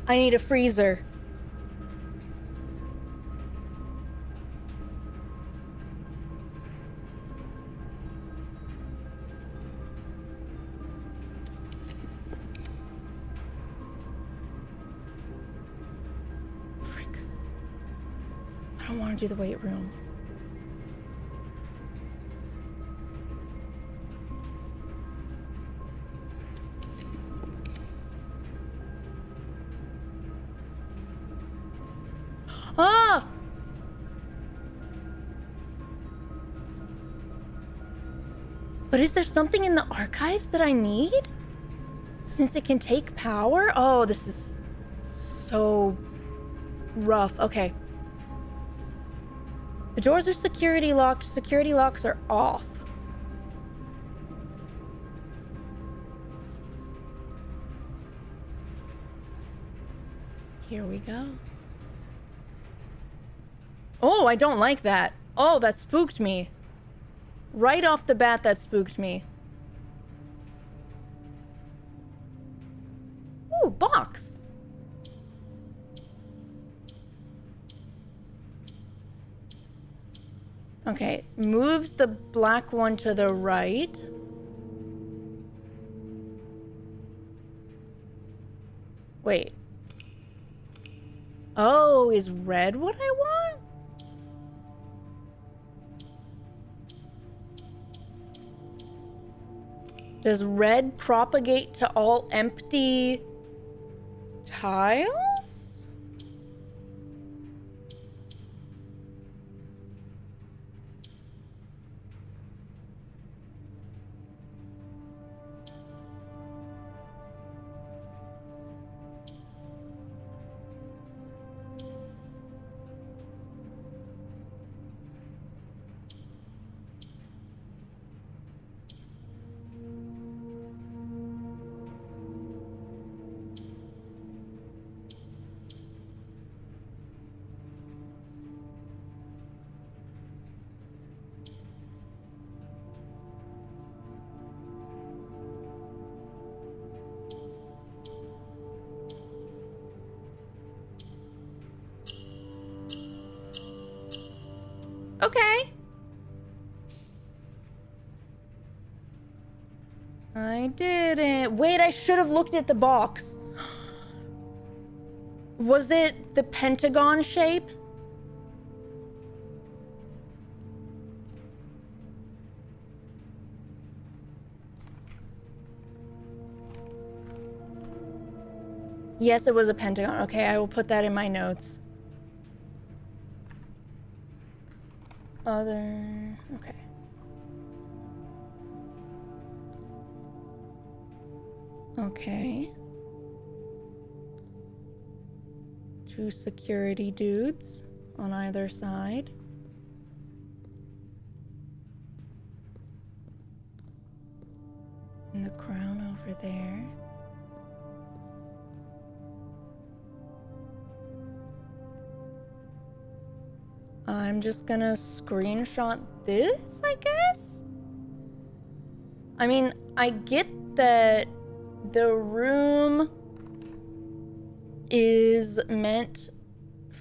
I need a freezer. Frick. I don't want to do the weight room. Ah! But is there something in the archives that I need? Since it can take power? Oh, this is so rough. Okay. The doors are security locked. Security locks are off. Here we go. Oh, I don't like that. Oh, that spooked me. Right off the bat, that spooked me. Ooh, box. Okay, moves the black one to the right. Wait. Oh, is red what I want? Does red propagate to all empty tiles? Okay. I didn't. Wait, I should have looked at the box. Was it the pentagon shape? Yes, it was a pentagon. Okay, I will put that in my notes. Other... Okay. Okay. 2 security dudes on either side. And the crown over there. I'm just gonna screenshot this, I guess? I mean, I get that the room is meant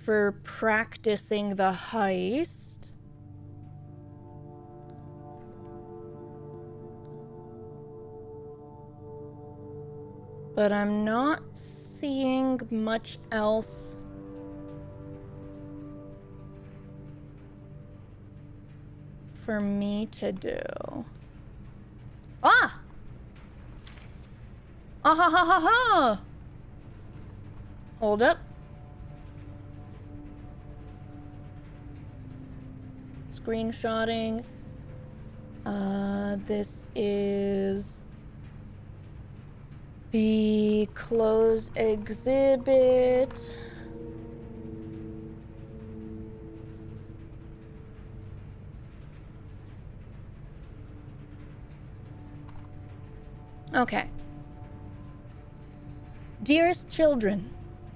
for practicing the heist. But I'm not seeing much else for me to do. Ah! Ah ha ha ha ha! Hold up. Screenshotting. This is The closed exhibit. Okay. Dearest children,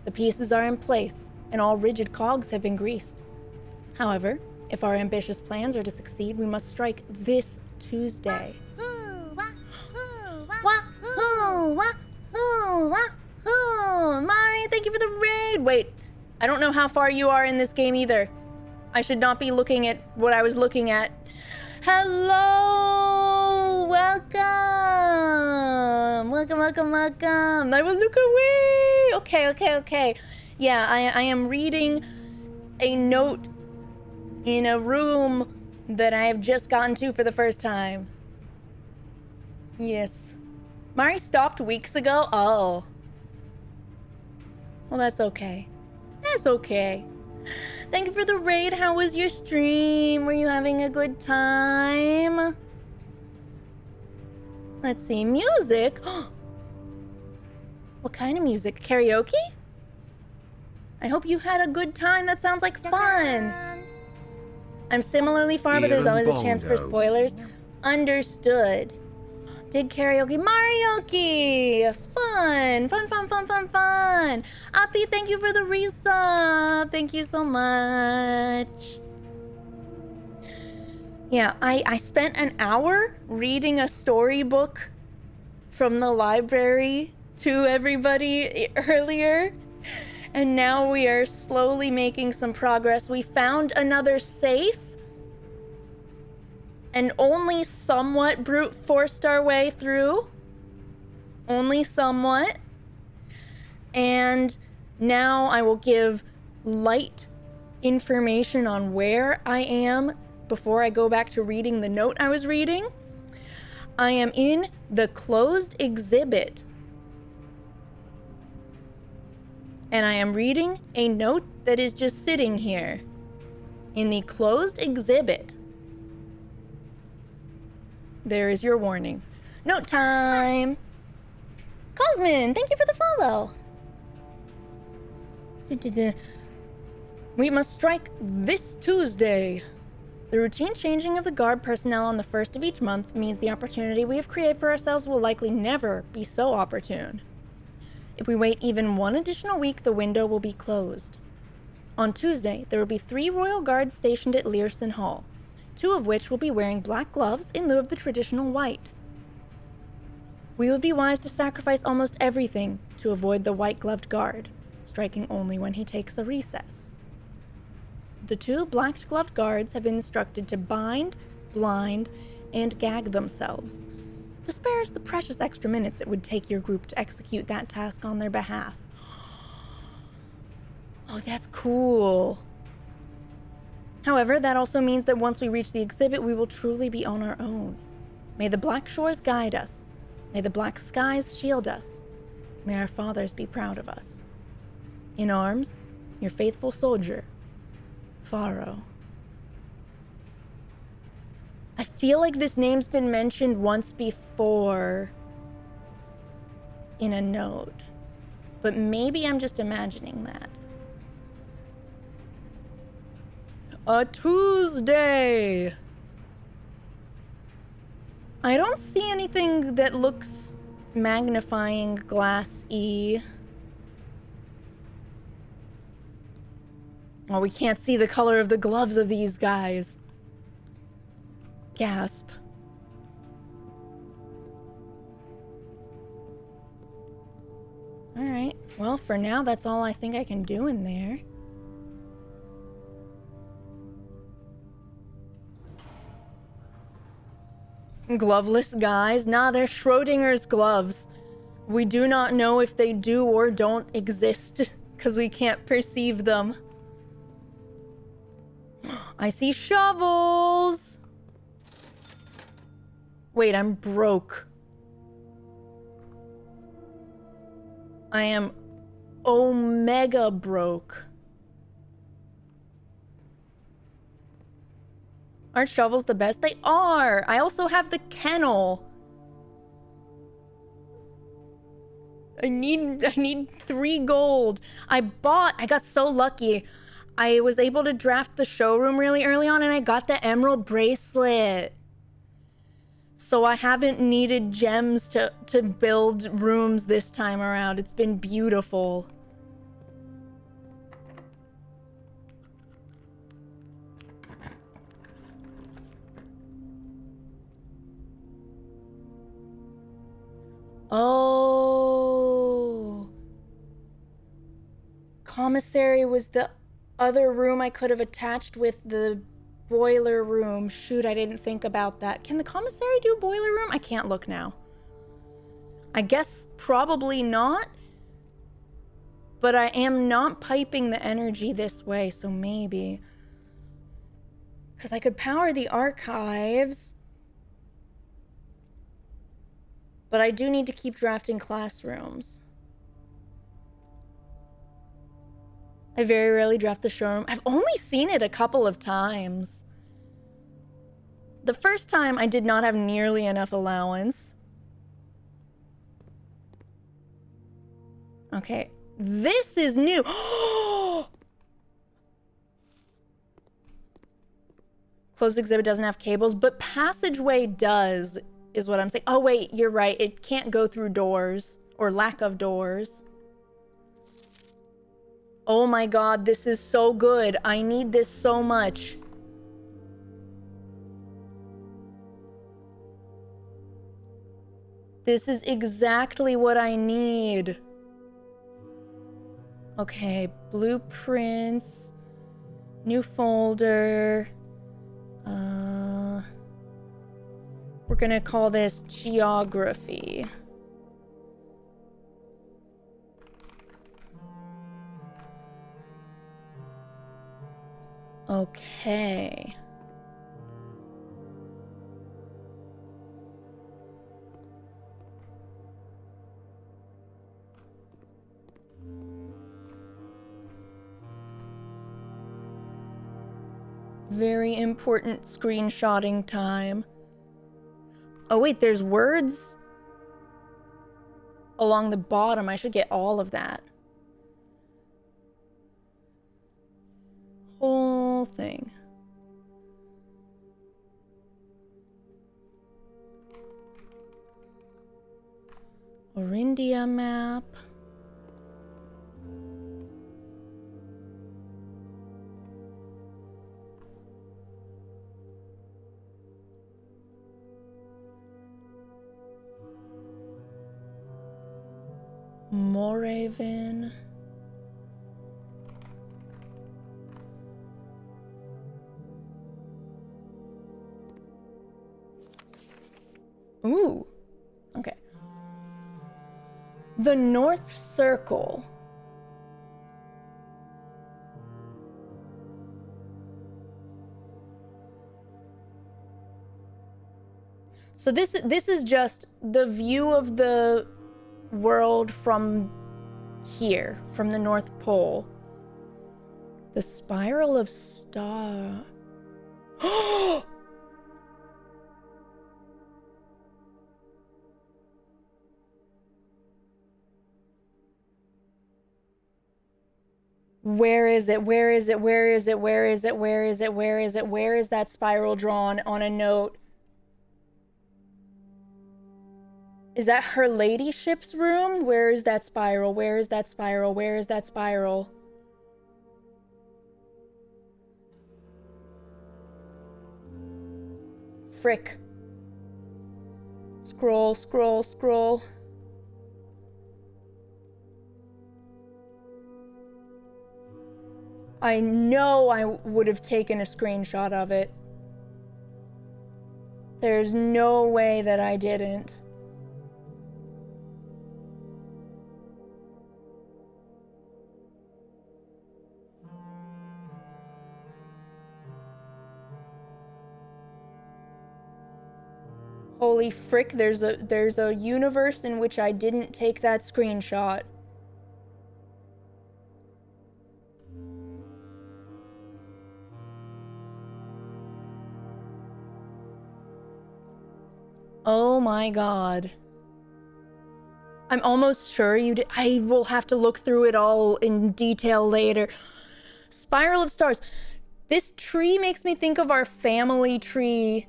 the pieces are in place, and all rigid cogs have been greased. However, if our ambitious plans are to succeed, we must strike this Tuesday. Wahoo! Wahoo! Wahoo! Mari, thank you for the raid! Wait, I don't know how far you are in this game either. I should not be looking at what I was looking at. Hello! Welcome! Welcome! I will look away! Okay. Yeah, I am reading a note in a room that I have just gotten to for the first time. Yes. Mari stopped weeks ago? Oh. Well, that's okay. That's okay. Thank you for the raid. How was your stream? Were you having a good time? Let's see. Music? What kind of music? Karaoke? I hope you had a good time. That sounds like fun. I'm similarly far, but there's always a chance for spoilers. Understood. Did karaoke. Marioke! Fun! Appy, thank you for the resub. Thank you so much. Yeah, I spent an hour reading a storybook from the library to everybody earlier. And now we are slowly making some progress. We found another safe. And only somewhat brute forced our way through. Only somewhat. And now I will give light information on where I am before I go back to reading the note I was reading. I am in the closed exhibit. And I am reading a note that is just sitting here. In the closed exhibit. There is your warning. Note time! Cosmin, thank you for the follow. We must strike this Tuesday. The routine changing of the guard personnel on the first of each month means the opportunity we have created for ourselves will likely never be so opportune. If we wait even one additional week, the window will be closed. On Tuesday, there will be 3 royal guards stationed at Learson Hall, 2 of which will be wearing black gloves in lieu of the traditional white. We would be wise to sacrifice almost everything to avoid the white-gloved guard, striking only when he takes a recess. The 2 black-gloved guards have been instructed to bind, blind, and gag themselves, to spare us the precious extra minutes it would take your group to execute that task on their behalf. Oh, that's cool. However, that also means that once we reach the exhibit, we will truly be on our own. May the black shores guide us. May the black skies shield us. May our fathers be proud of us. In arms, your faithful soldier, Pharaoh. I feel like this name's been mentioned once before in a note, but maybe I'm just imagining that. A Tuesday! I don't see anything that looks magnifying glass-y. Oh, we can't see the color of the gloves of these guys. Gasp. Alright, well, for now, that's all I think I can do in there. Gloveless guys? Nah, they're Schrodinger's gloves. We do not know if they do or don't exist, because we can't perceive them. I see shovels! Wait, I'm broke. I am omega broke. Aren't shovels the best? They are! I also have the kennel. I need 3 gold. I got so lucky. I was able to draft the showroom really early on and I got the emerald bracelet. So I haven't needed gems to build rooms this time around. It's been beautiful. Oh. Commissary was the other room I could have attached with the boiler room. Shoot, I didn't think about that. Can the commissary do boiler room? I can't look now. I guess probably not. But I am not piping the energy this way, so maybe. Because I could power the archives. But I do need to keep drafting classrooms. I very rarely draft the showroom. I've only seen it a couple of times. The first time I did not have nearly enough allowance. Okay, this is new. Closed exhibit doesn't have cables, but passageway does, is what I'm saying. Oh wait, you're right. It can't go through doors or lack of doors. Oh my god, this is so good. I need this so much. This is exactly what I need. Okay, blueprints. New folder. We're gonna call this geography. Okay. Very important screenshotting time. Oh wait, there's words along the bottom. I should get all of that. Whole thing. Orindia map. Moraven. Ooh. Okay. The North Circle. So this is just the view of the world from here, from the North Pole. The Spiral of Star. Where is it? Where is it? Where is it? Where is it? Where is it? Where is it? Where is that spiral drawn on a note? Is that her ladyship's room? Where is that spiral? Where is that spiral? Where is that spiral? Frick. Scroll, scroll, scroll. I know I would have taken a screenshot of it. There's no way that I didn't. Holy frick, there's a universe in which I didn't take that screenshot. Oh my god. I'm almost sure you did. I will have to look through it all in detail later. Spiral of stars. This tree makes me think of our family tree.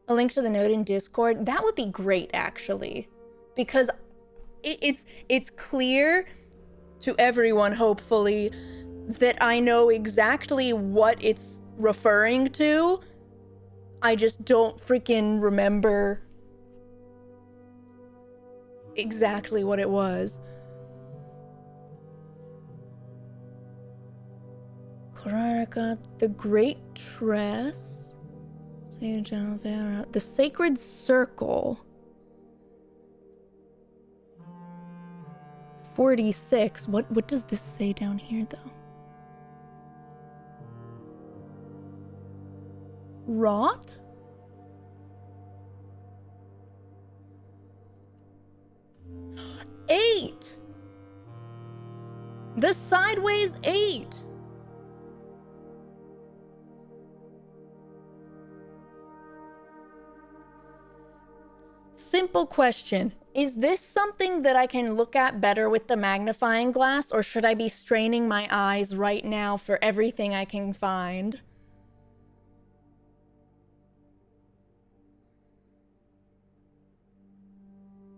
A link to the node in Discord. That would be great, actually, because it's clear to everyone, hopefully, that I know exactly what it's referring to. I just don't freaking remember exactly what it was. Korarika, the Great Tress, the Sacred Circle. 46. What does this say down here, though? Rot? Eight! The sideways 8! Simple question. Is this something that I can look at better with the magnifying glass, or should I be straining my eyes right now for everything I can find?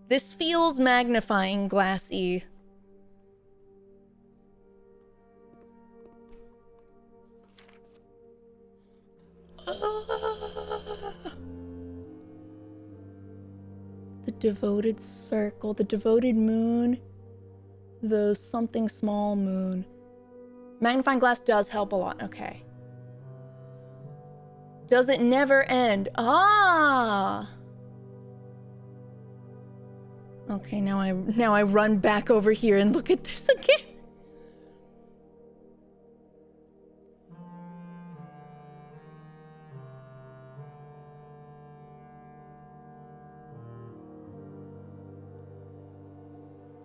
This feels magnifying glassy. The devoted circle, the devoted moon, the something small moon. Magnifying glass does help a lot. Okay. Does it never end? Ah! Okay, now I run back over here and look at this again.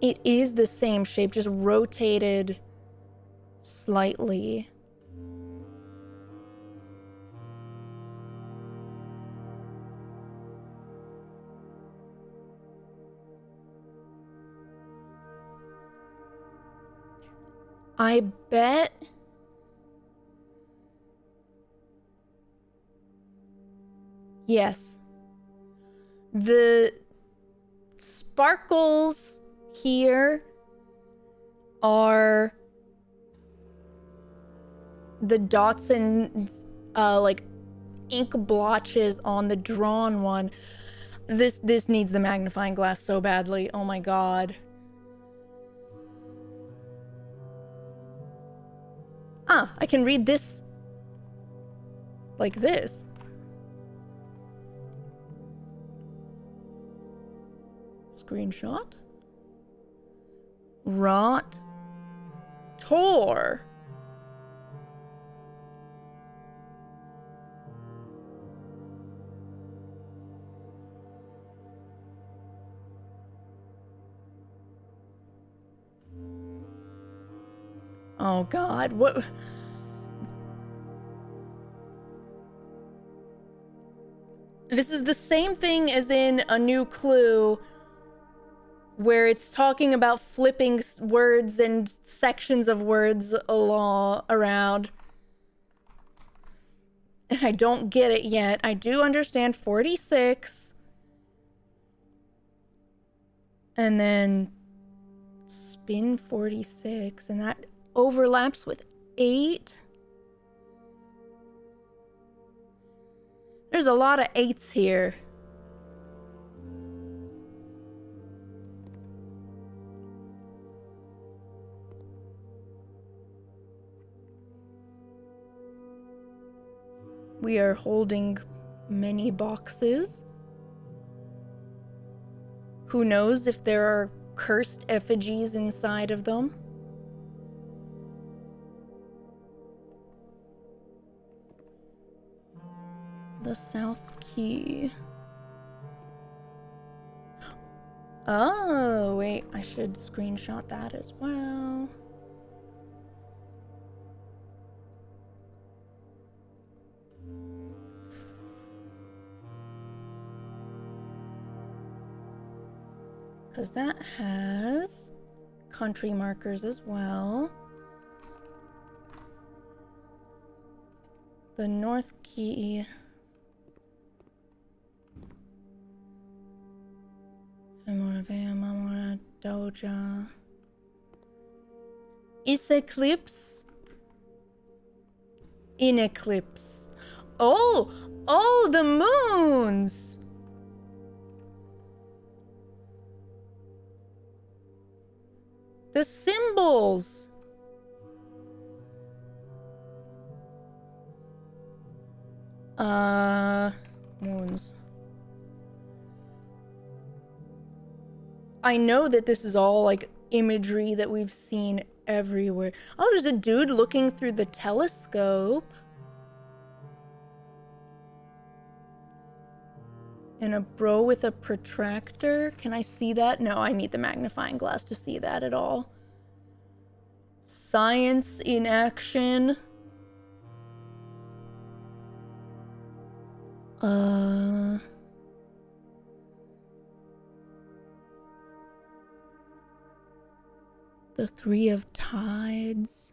It is the same shape, just rotated slightly. I bet... Yes. The sparkles here are the dots and like ink blotches on the drawn one. This needs the magnifying glass so badly. Oh my god. Ah, I can read this like this. Screenshot. Rot. Tor. Oh god, what? This is the same thing as in A New Clue, where it's talking about flipping words and sections of words around. And I don't get it yet. I do understand 46. And then spin 46, and that overlaps with 8. There's a lot of 8s here. We are holding many boxes. Who knows if there are cursed effigies inside of them? The South Key. Oh, wait, I should screenshot that as well. because that has country markers as well. The North Key. Doja. Is eclipse? In eclipse. Oh! Oh, the moons! The symbols! Moons. I know that this is all like imagery that we've seen everywhere. Oh, there's a dude looking through the telescope. And a bro with a protractor. Can I see that? No, I need the magnifying glass to see that at all. Science in action. The Three of Tides.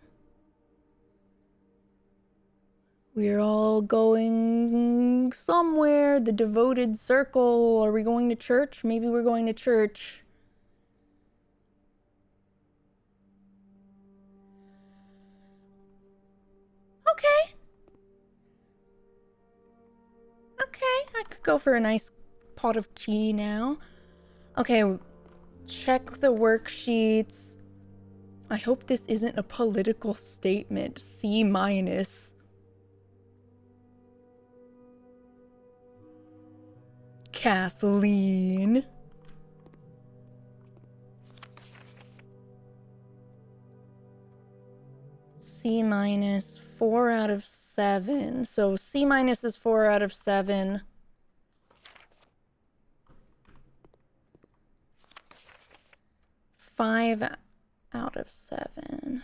We're all going somewhere. The devoted circle. Are we going to church? Maybe we're going to church. Okay. Okay, I could go for a nice pot of tea now. Okay, check the worksheets. I hope this isn't a political statement. C-. Kathleen. C-, 4 out of 7. So C- is 4 out of 7. Five out of 7.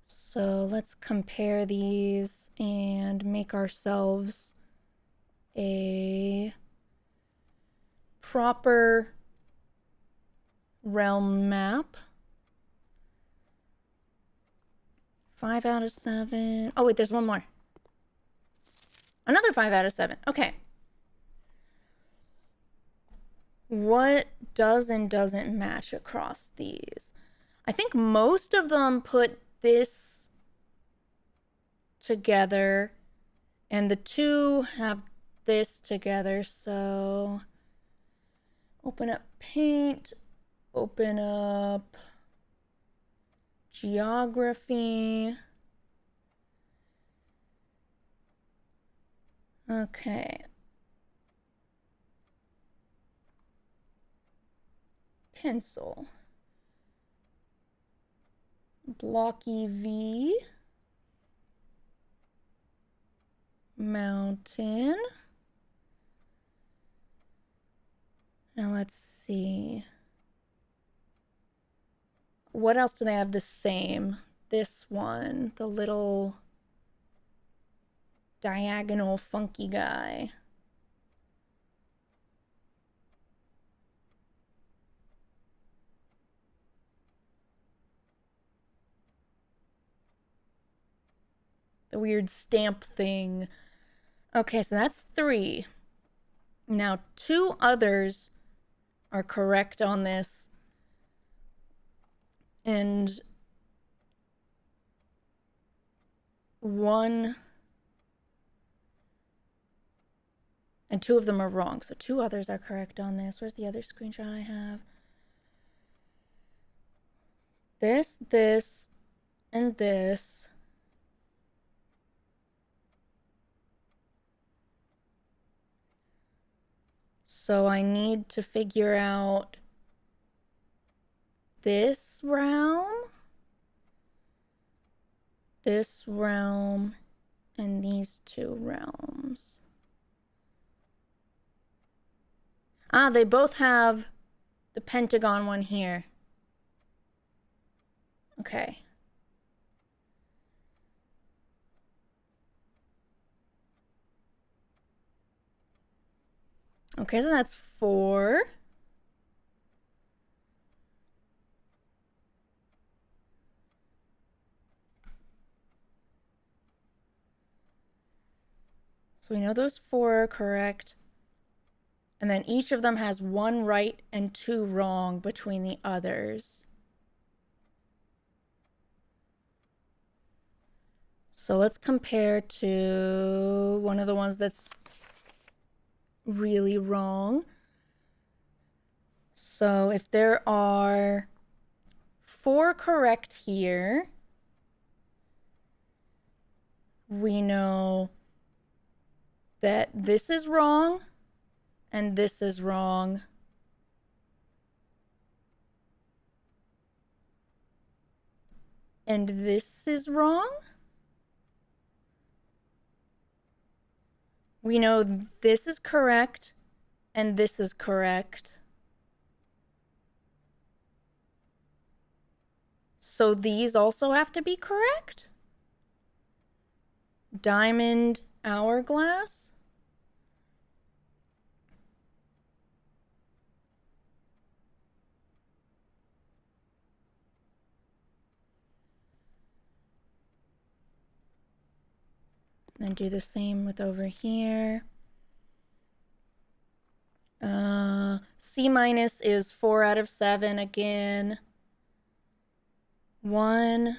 So let's compare these and make ourselves a proper realm map. 5 out of 7. Oh wait, there's one more. Another 5 out of 7. Okay. What does and doesn't match across these? I think most of them put this together, and the two have this together. So open up paint, open up geography. Okay. Pencil. Blocky V. Mountain. Now let's see. What else do they have the same? This one, the little diagonal funky guy. The weird stamp thing. Okay, so that's 3. Now 2 others are correct on this. And 1 and 2 of them are wrong. So 2 others are correct on this. Where's the other screenshot I have? This, and this. So I need to figure out this realm, and these 2 realms. Ah, they both have the pentagon one here. Okay. Okay, so that's 4. So we know those 4 are correct. And then each of them has 1 right and 2 wrong between the others. So let's compare to one of the ones that's really wrong. So if there are 4 correct here, we know that this is wrong and this is wrong. And this is wrong. We know this is correct and this is correct. So these also have to be correct? Diamond, hourglass? Then do the same with over here. C minus is 4 out of 7 again. 1,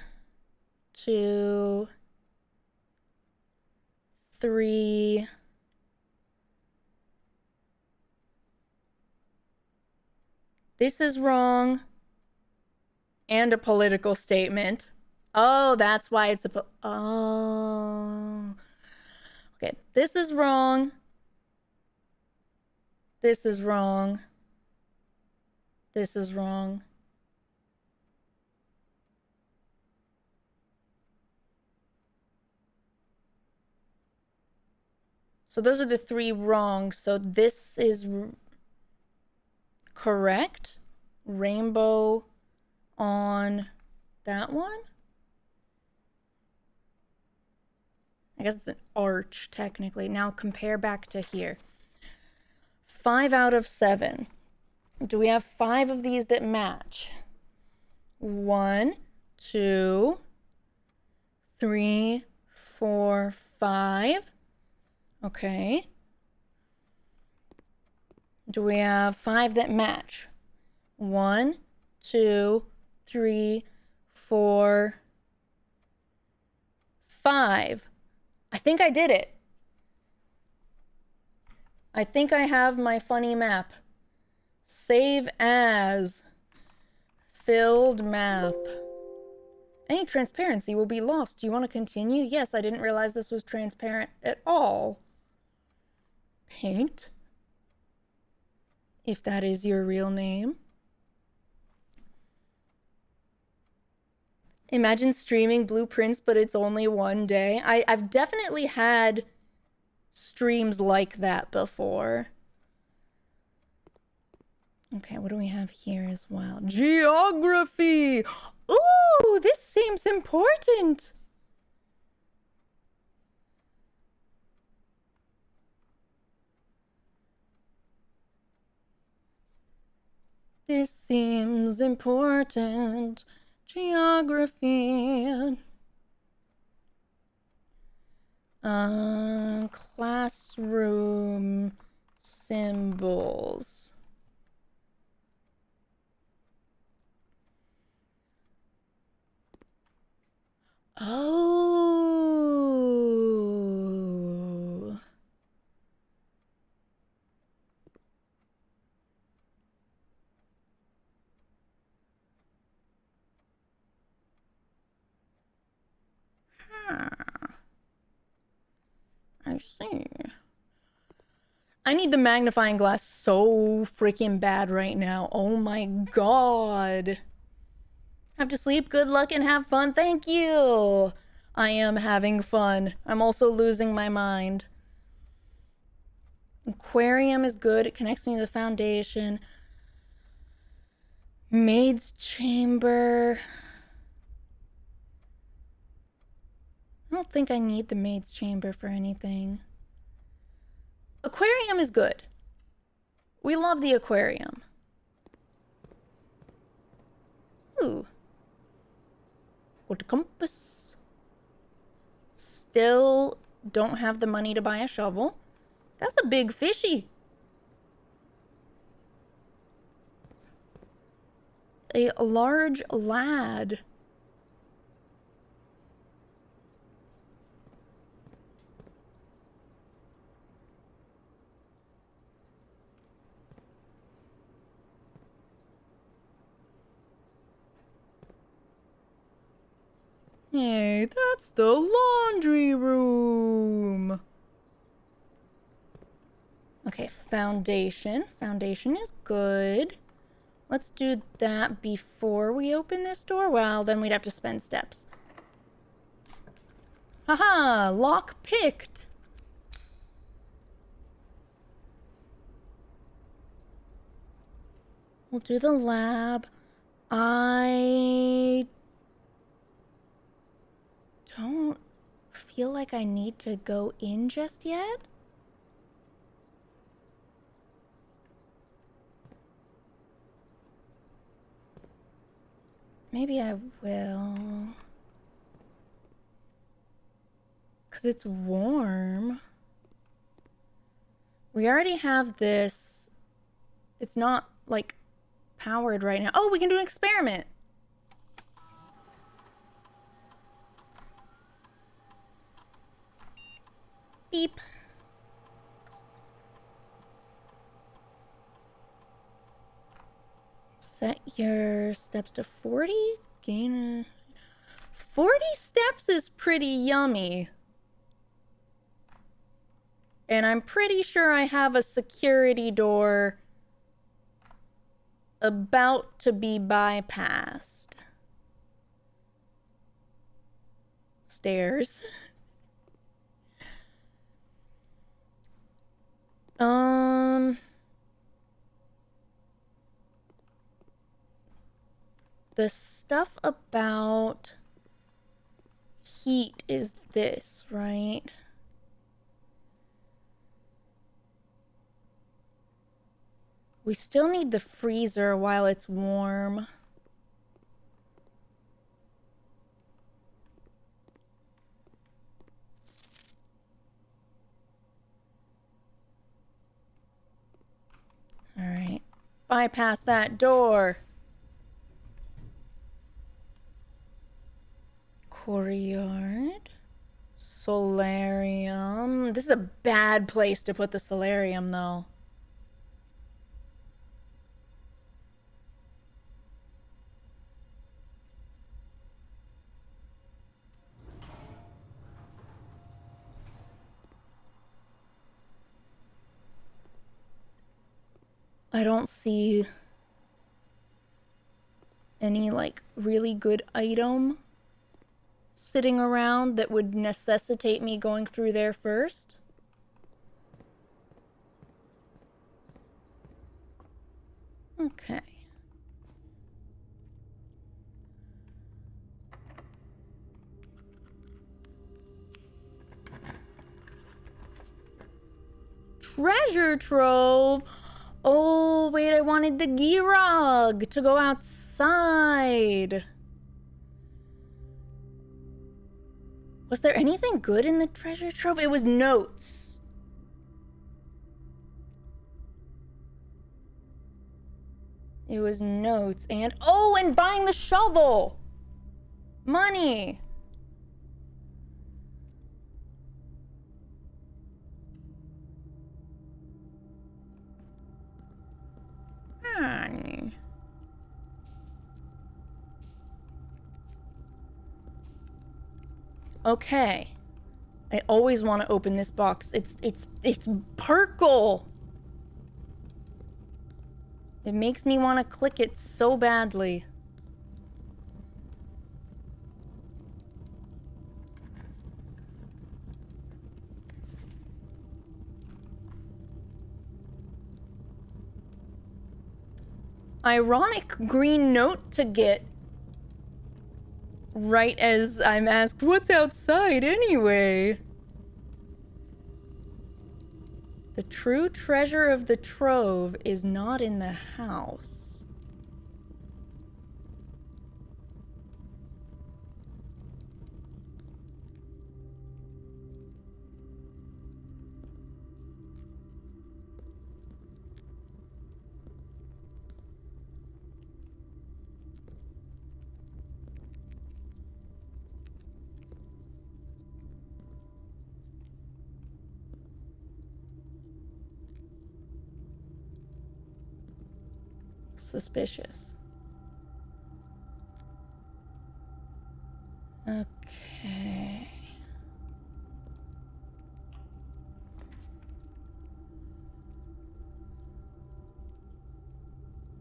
2, 3. This is wrong. And a political statement. Oh, that's why it's a... Oh. Okay, this is wrong. This is wrong. This is wrong. So those are the 3 wrong. So this is correct. Rainbow on that one. I guess it's an arch, technically. Now compare back to here. 5 out of 7. Do we have 5 of these that match? 1, 2, 3, 4, 5. Okay. Do we have 5 that match? 1, 2, 3, 4, 5. I think I did it. I think I have my funny map. Save as filled map. Any transparency will be lost. Do you want to continue? Yes, I didn't realize this was transparent at all. Paint. If that is your real name. Imagine streaming blueprints, but it's only one day. I've definitely had streams like that before. Okay, what do we have here as well? Geography! Ooh, this seems important. This seems important. Geography. Classroom symbols. Oh. I see. I need the magnifying glass so freaking bad right now. Oh my god. Have to sleep. Good luck and have fun. Thank you. I am having fun. I'm also losing my mind. Aquarium is good. It connects me to the foundation. Maid's chamber. I don't think I need the maid's chamber for anything. Aquarium is good. We love the aquarium. Ooh. Got a compass. Still don't have the money to buy a shovel. That's a big fishy. A large lad. Hey, that's the laundry room. Okay, foundation. Foundation is good. Let's do that before we open this door. Well, then we'd have to spend steps. Haha, lock picked. We'll do the lab. I don't feel like I need to go in just yet. Maybe I will. 'Cause it's warm. We already have this. It's not, like, powered right now. Oh, we can do an experiment. Beep. Set your steps to 40. Gain a... 40 steps is pretty yummy. And I'm pretty sure I have a security door about to be bypassed. Stairs. The stuff about heat is this, right? We still need the freezer while it's warm. All right, bypass that door. Courtyard. Solarium. This is a bad place to put the solarium, though. I don't see any, like, really good item sitting around that would necessitate me going through there first. Okay. Treasure trove. Oh, wait, I wanted the Girog to go outside. Was there anything good in the treasure trove? It was notes. It was notes and... Oh, and buying the shovel! Money! Money. Okay. I always want to open this box. It's purple. It makes me want to click it so badly. Ironic green note to get right as I'm asked, what's outside anyway? The true treasure of the trove is not in the house. Suspicious. Okay.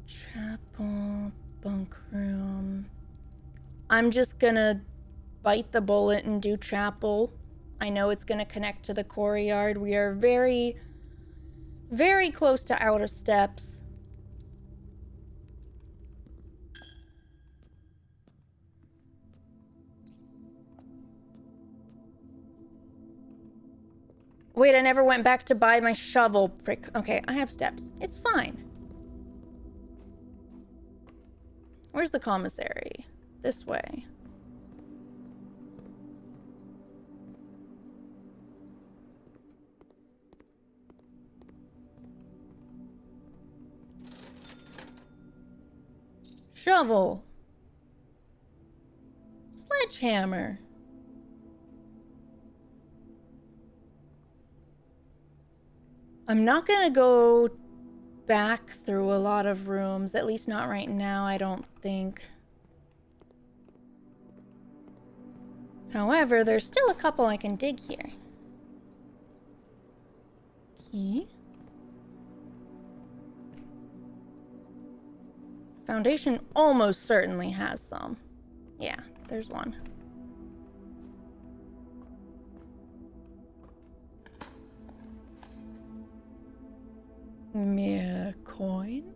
Chapel, bunk room. I'm just gonna bite the bullet and do chapel. I know it's gonna connect to the courtyard. We are very, very close to out of steps. Wait, I never went back to buy my shovel. Frick. Okay, I have steps. It's fine. Where's the commissary? This way. Shovel. Sledgehammer. I'm not gonna go back through a lot of rooms, at least not right now, I don't think. However, there's still a couple I can dig here. Key. Foundation almost certainly has some. Yeah, there's one. Mere coin.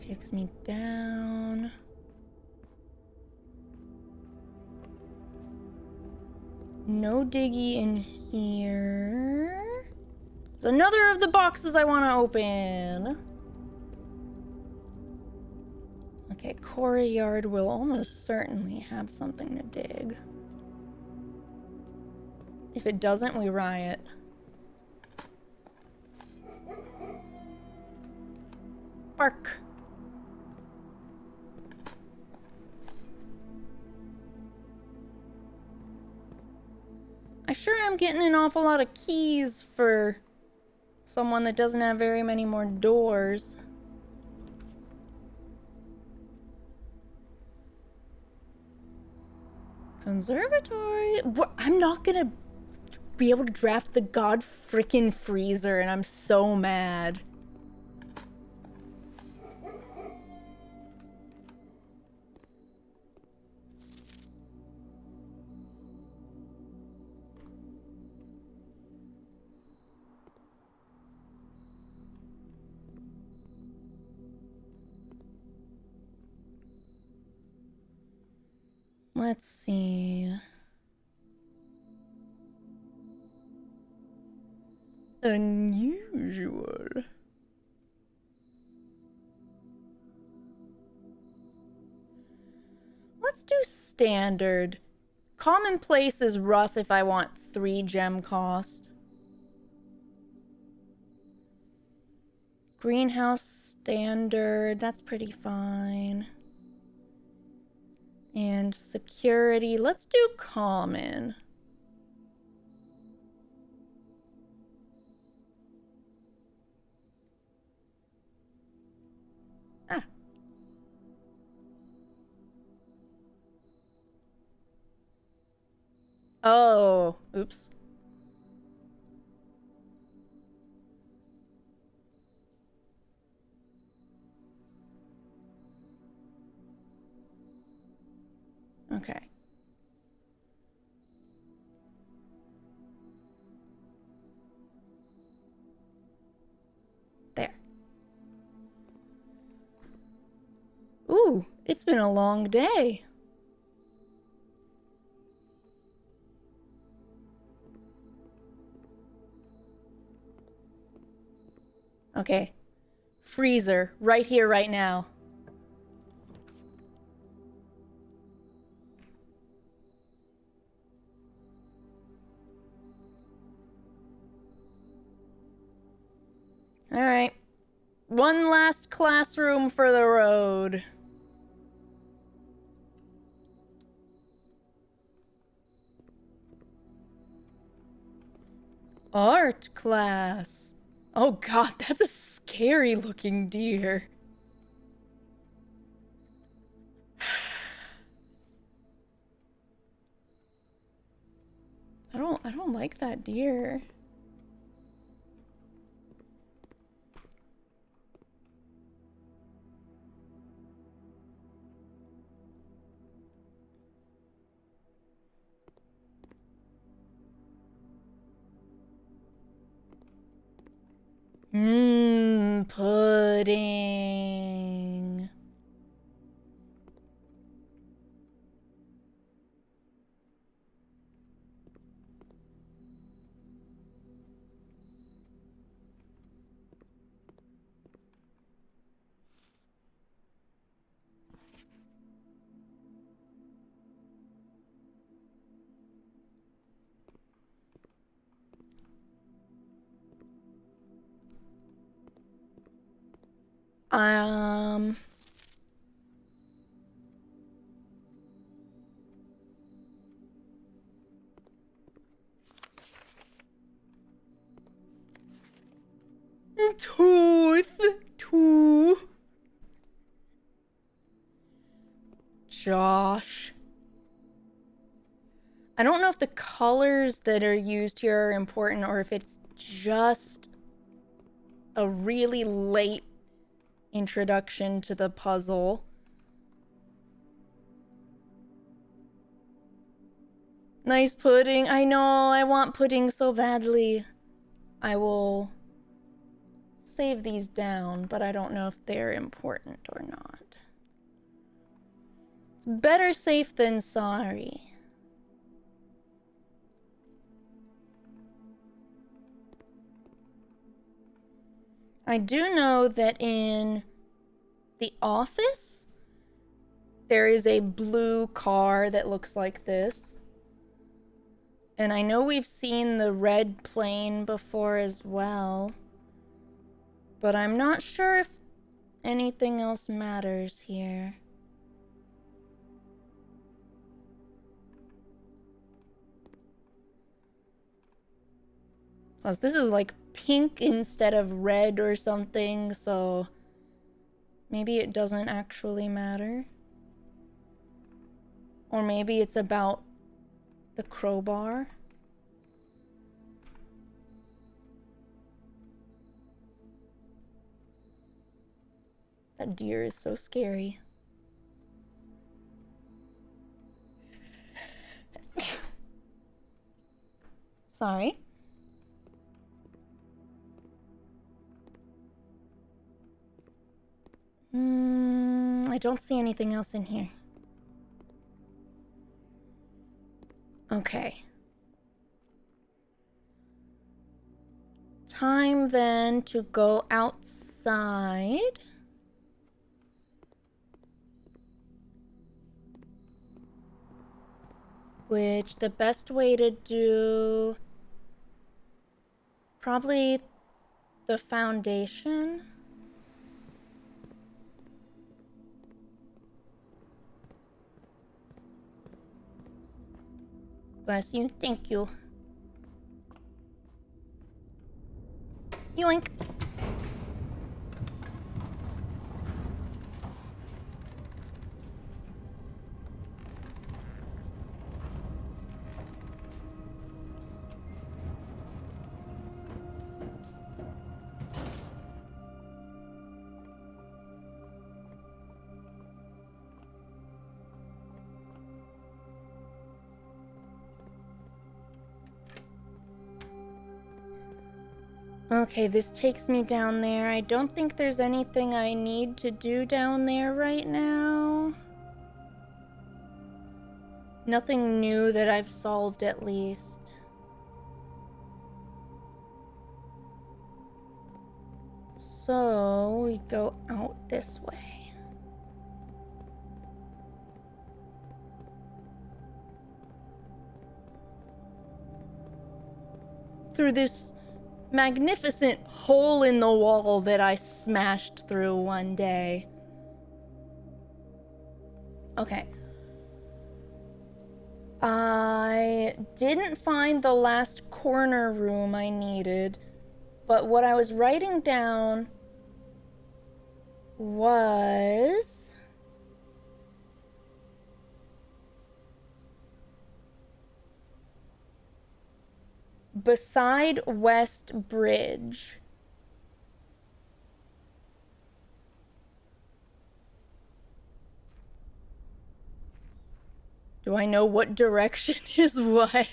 Takes me down. No diggy in here. There's another of the boxes I want to open. Okay, courtyard will almost certainly have something to dig. If it doesn't, we riot. Bark. I sure am getting an awful lot of keys for someone that doesn't have very many more doors. Conservatory? What? I'm not gonna be able to draft the god frickin' freezer, and I'm so mad. Let's see. Unusual. Let's do standard. Commonplace is rough if I want 3 gem cost. Greenhouse standard, that's pretty fine. And security, let's do common. Ah. Oh, oops. Okay. There. Ooh, it's been a long day. Okay. Freezer, right here, right now. Alright. One last classroom for the road. Art class. Oh god, that's a scary looking deer. I don't like that deer. Pudding. Um... Tooth. Josh. I don't know if the colors that are used here are important or if it's just a really late introduction to the puzzle. Nice pudding. I know, I want pudding so badly. I will save these down, but I don't know if they're important or not. It's better safe than sorry. I do know that in the office, there is a blue car that looks like this. And I know we've seen the red plane before as well. But I'm not sure if anything else matters here. Plus, this is like pink instead of red or something, so maybe it doesn't actually matter. Or maybe it's about the crowbar. That deer is so scary. Sorry. I don't see anything else in here. Okay. Time then to go outside. Which the best way to do... probably the foundation. Bless you. Thank you. Yoink. Okay, this takes me down there. I don't think there's anything I need to do down there right now. Nothing new that I've solved, at least. So we go out this way. Through this magnificent hole in the wall that I smashed through one day. Okay. I didn't find the last corner room I needed, but what I was writing down was beside West Bridge. Do I know what direction is what?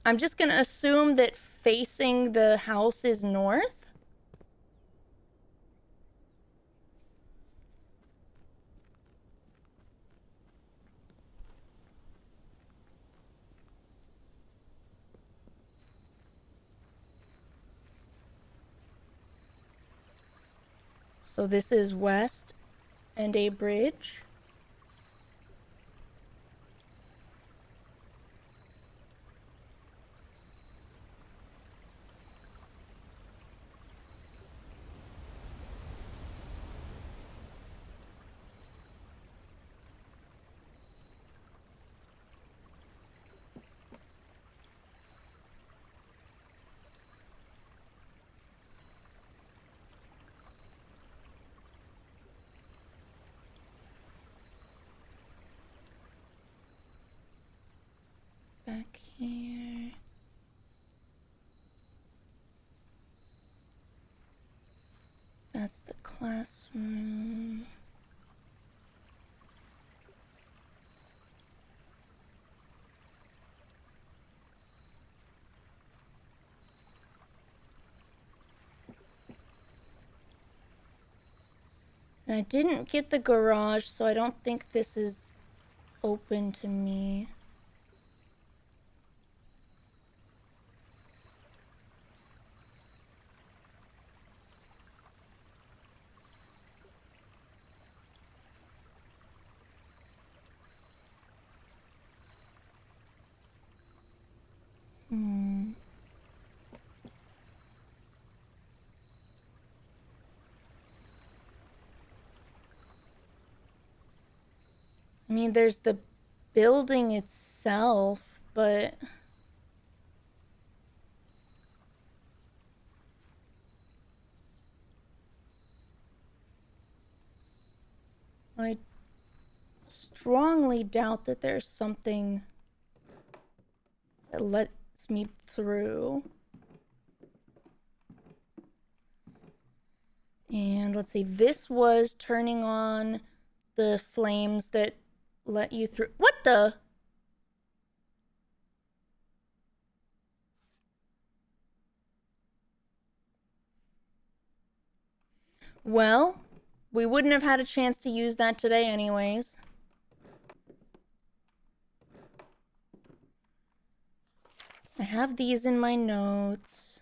I'm just gonna assume that facing the house is north. So this is west and a bridge. Back here. That's the classroom. And I didn't get the garage, so I don't think this is open to me. I mean, there's the building itself, but I strongly doubt that there's something that lets me through. And let's see, this was turning on the flames that let you through. What the? Well, we wouldn't have had a chance to use that today anyways. I have these in my notes.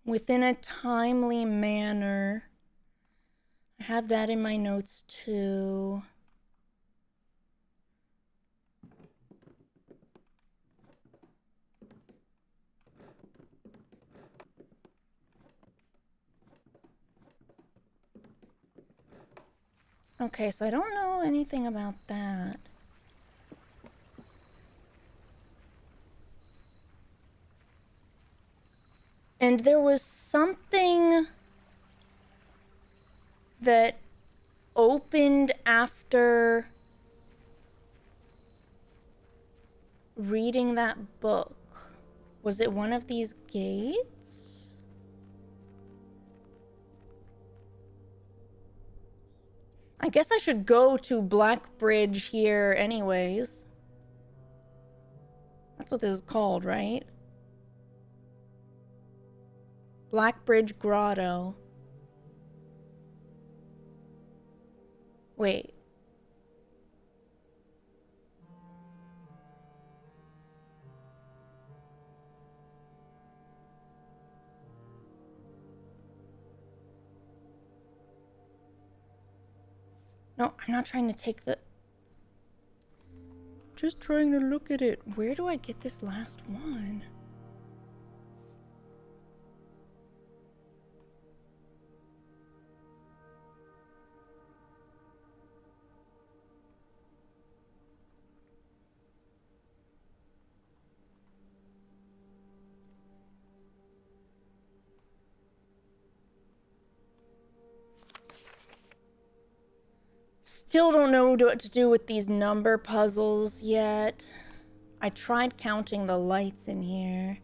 Within a timely manner. I have that in my notes too. Okay, so I don't know anything about that. And there was something that opened after reading that book. Was it one of these gates? I guess I should go to Black Bridge here anyways. That's what this is called, right? Black Bridge Grotto. Wait. No, I'm not trying to take the... Just trying to look at it. Where do I get this last one? Still don't know what to do with these number puzzles yet. I tried counting the lights in here.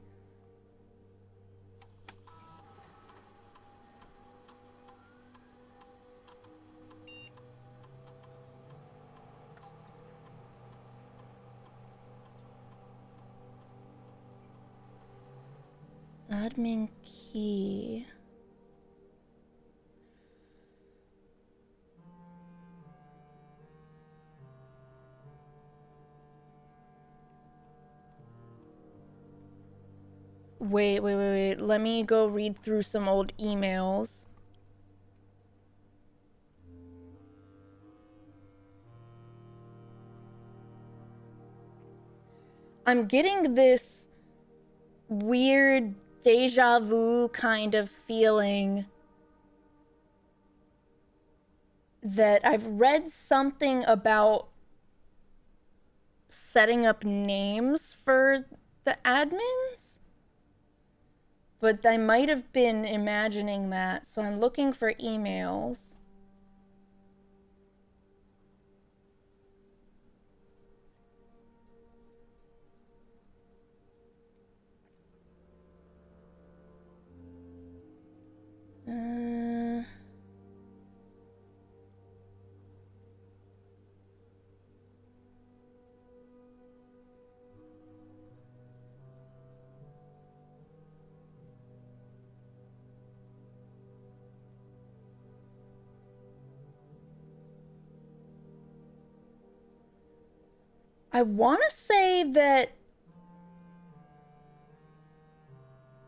Admin key. Wait. Let me go read through some old emails. I'm getting this weird deja vu kind of feeling that I've read something about setting up names for the admins, but I might have been imagining that, so I'm looking for emails. I want to say that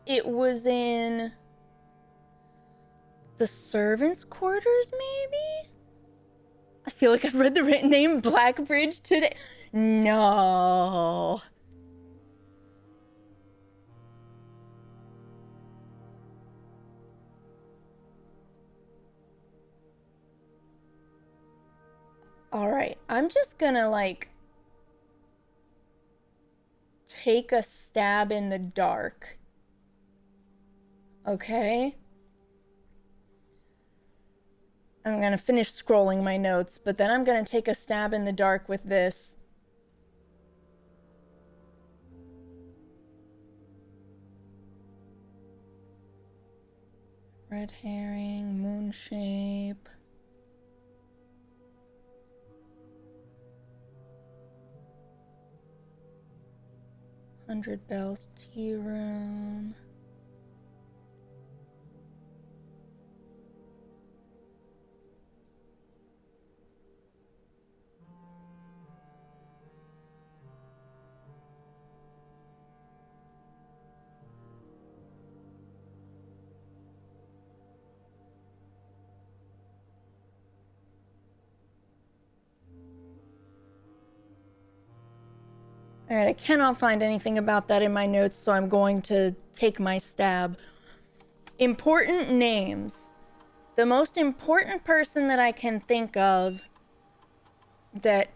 it was in the servants' quarters, maybe? I feel like I've read the name Blackbridge today. No. All right, I'm just gonna like take a stab in the dark. Okay? I'm gonna finish scrolling my notes, but then I'm gonna take a stab in the dark with this. Red herring, moon shape. Hundred Bells Tea Room. All right, I cannot find anything about that in my notes, so I'm going to take my stab. Important names. The most important person that I can think of that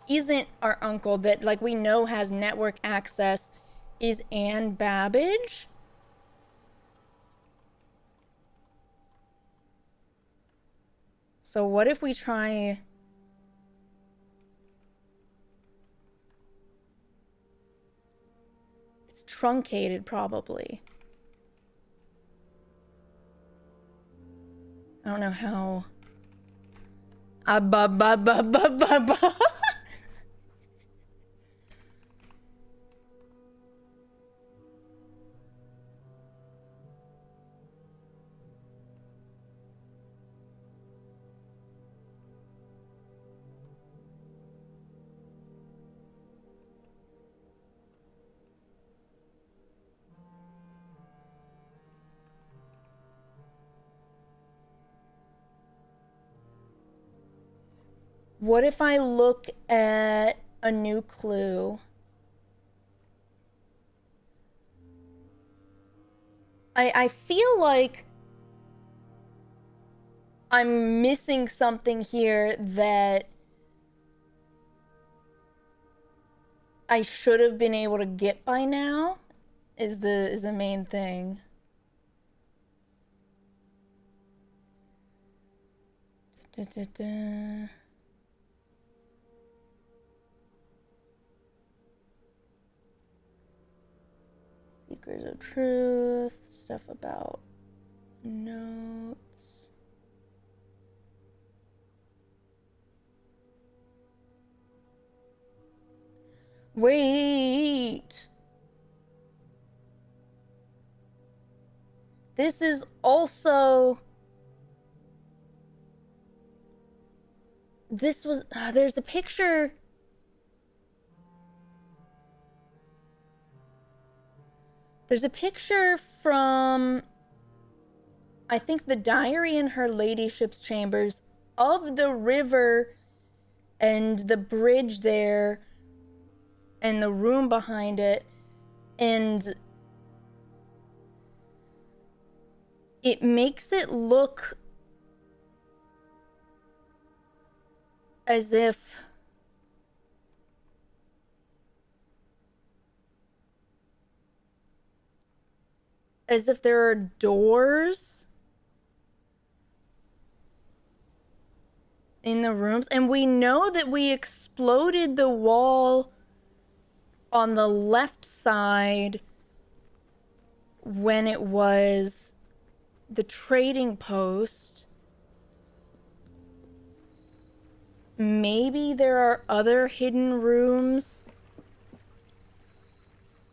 isn't our uncle, that like we know has network access, is Anne Babbage. So what if we try... It's truncated, probably. I don't know how... What if I look at a new clue? I feel like I'm missing something here that I should have been able to get by now, is the main thing. Da, da, da. Seekers of truth, stuff about notes. Wait! This is also... This was... there's a picture... There's a picture from... I think the diary in her ladyship's chambers of the river and the bridge there and the room behind it, and it makes it look as if there are doors in the rooms, and we know that we exploded the wall on the left side when it was the trading post. Maybe there are other hidden rooms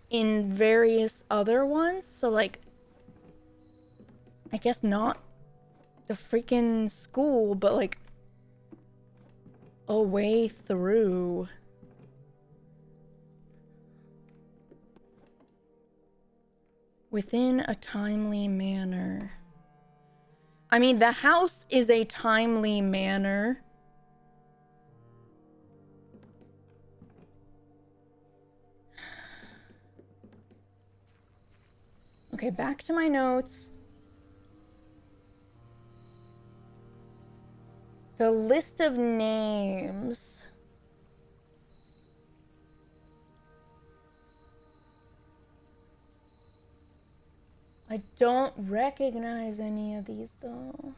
in various other ones, so like, I guess not the freaking school, but like a way through. Within a timely manner. I mean, the house is a timely manner. Okay, back to my notes. The list of names. I don't recognize any of these though.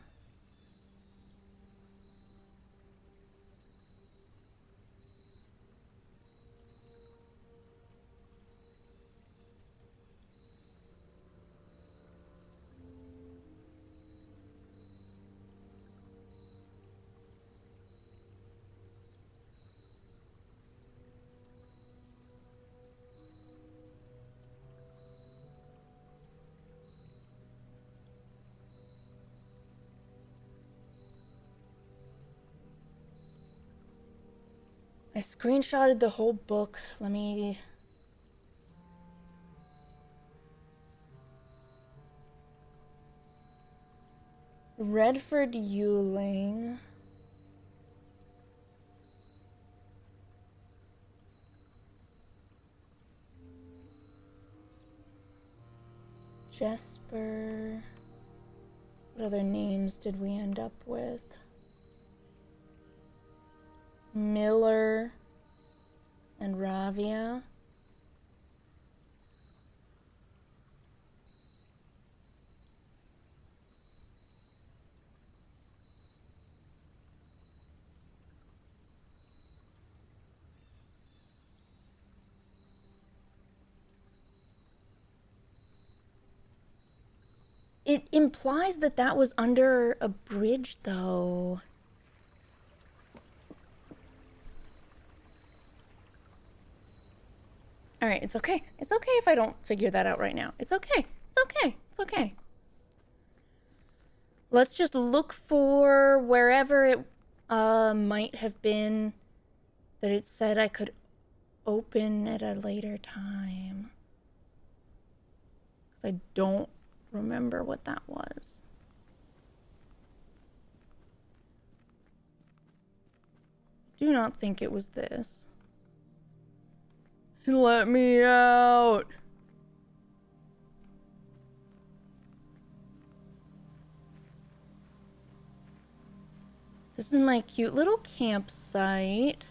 I screenshotted the whole book. Let me... Redford Ewing. Jesper. What other names did we end up with? Miller and Ravia. It implies that that was under a bridge, though. All right, it's okay. It's okay if I don't figure that out right now. It's okay. It's okay. It's okay. Let's just look for wherever it might have been that it said I could open at a later time. I don't remember what that was. do not think it was this. Let me out. This is my cute little campsite.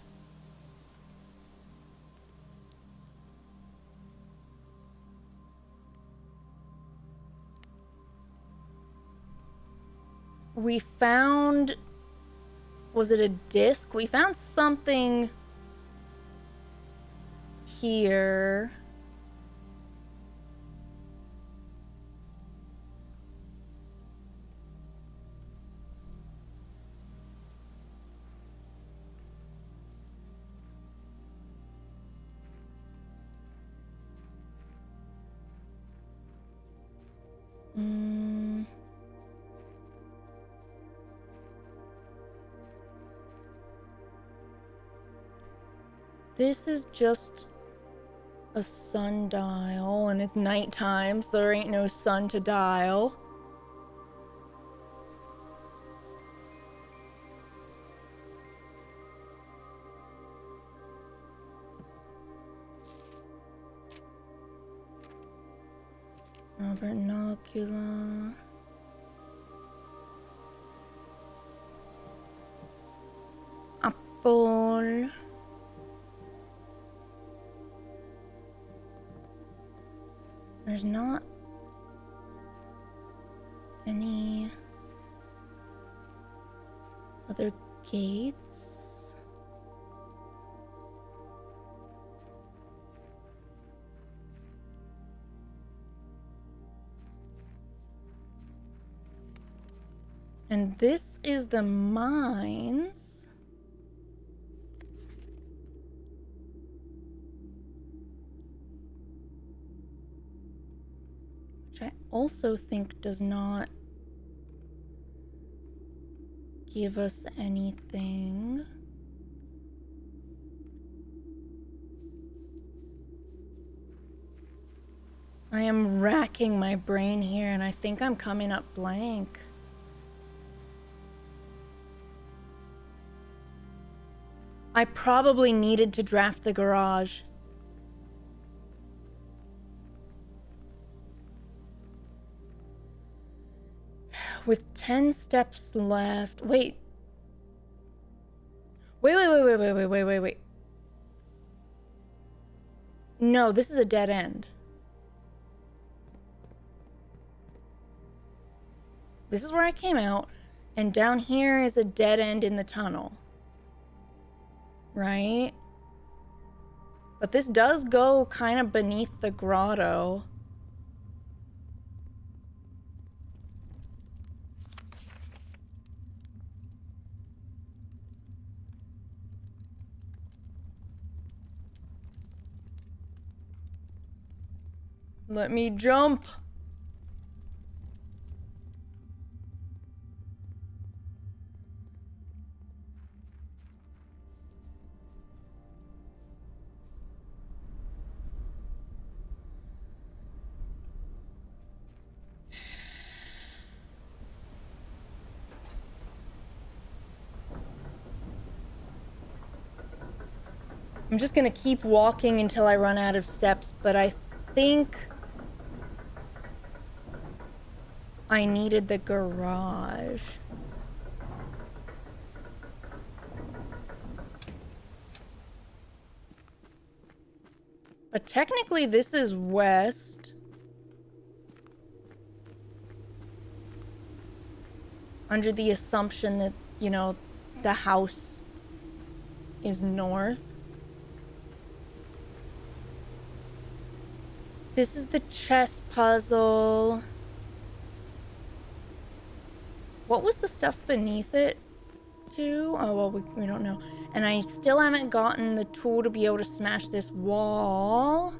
We found... Was it a disc? We found something here. This is just a sundial, and it's nighttime, so there ain't no sun to dial. Binocular. Apple. There's not any other gates. And this is the mines. Which I also think does not give us anything. I am racking my brain here, and I think I'm coming up blank. I probably needed to draft the garage. With 10 steps left. Wait. Wait. No, this is a dead end. This is where I came out, and down here is a dead end in the tunnel. Right? But this does go kind of beneath the grotto. Let me jump. I'm just gonna keep walking until I run out of steps, but I think I needed the garage. But technically this is west. Under the assumption that, you know, the house is north. This is the chess puzzle. What was the stuff beneath it, too? Oh, well, we don't know. And I still haven't gotten the tool to be able to smash this wall.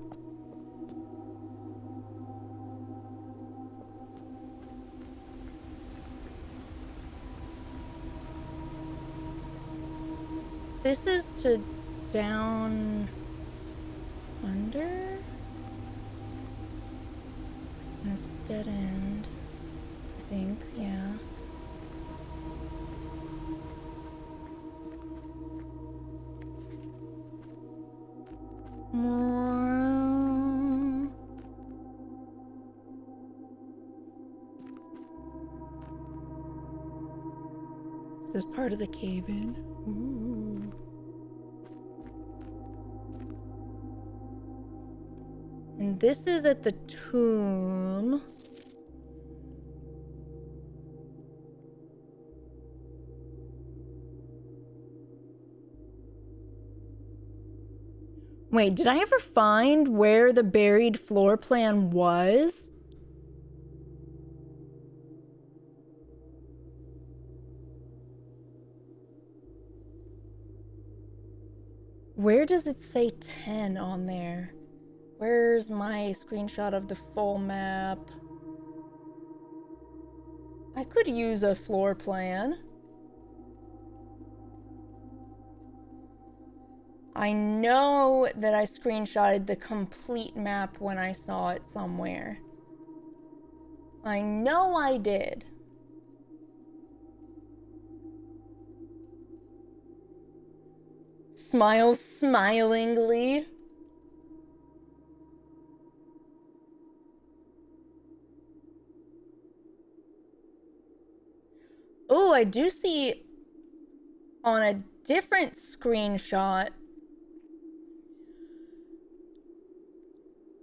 This is to down under? And this is dead end, I think, yeah. Is this part of the cave-in? Ooh. And this is at the tomb. Wait, did I ever find where the buried floor plan was? Where does it say 10 on there? Where's my screenshot of the full map? I could use a floor plan. I know that I screenshotted the complete map when I saw it somewhere. I know I did. Smiles smilingly. Oh, I do see on a different screenshot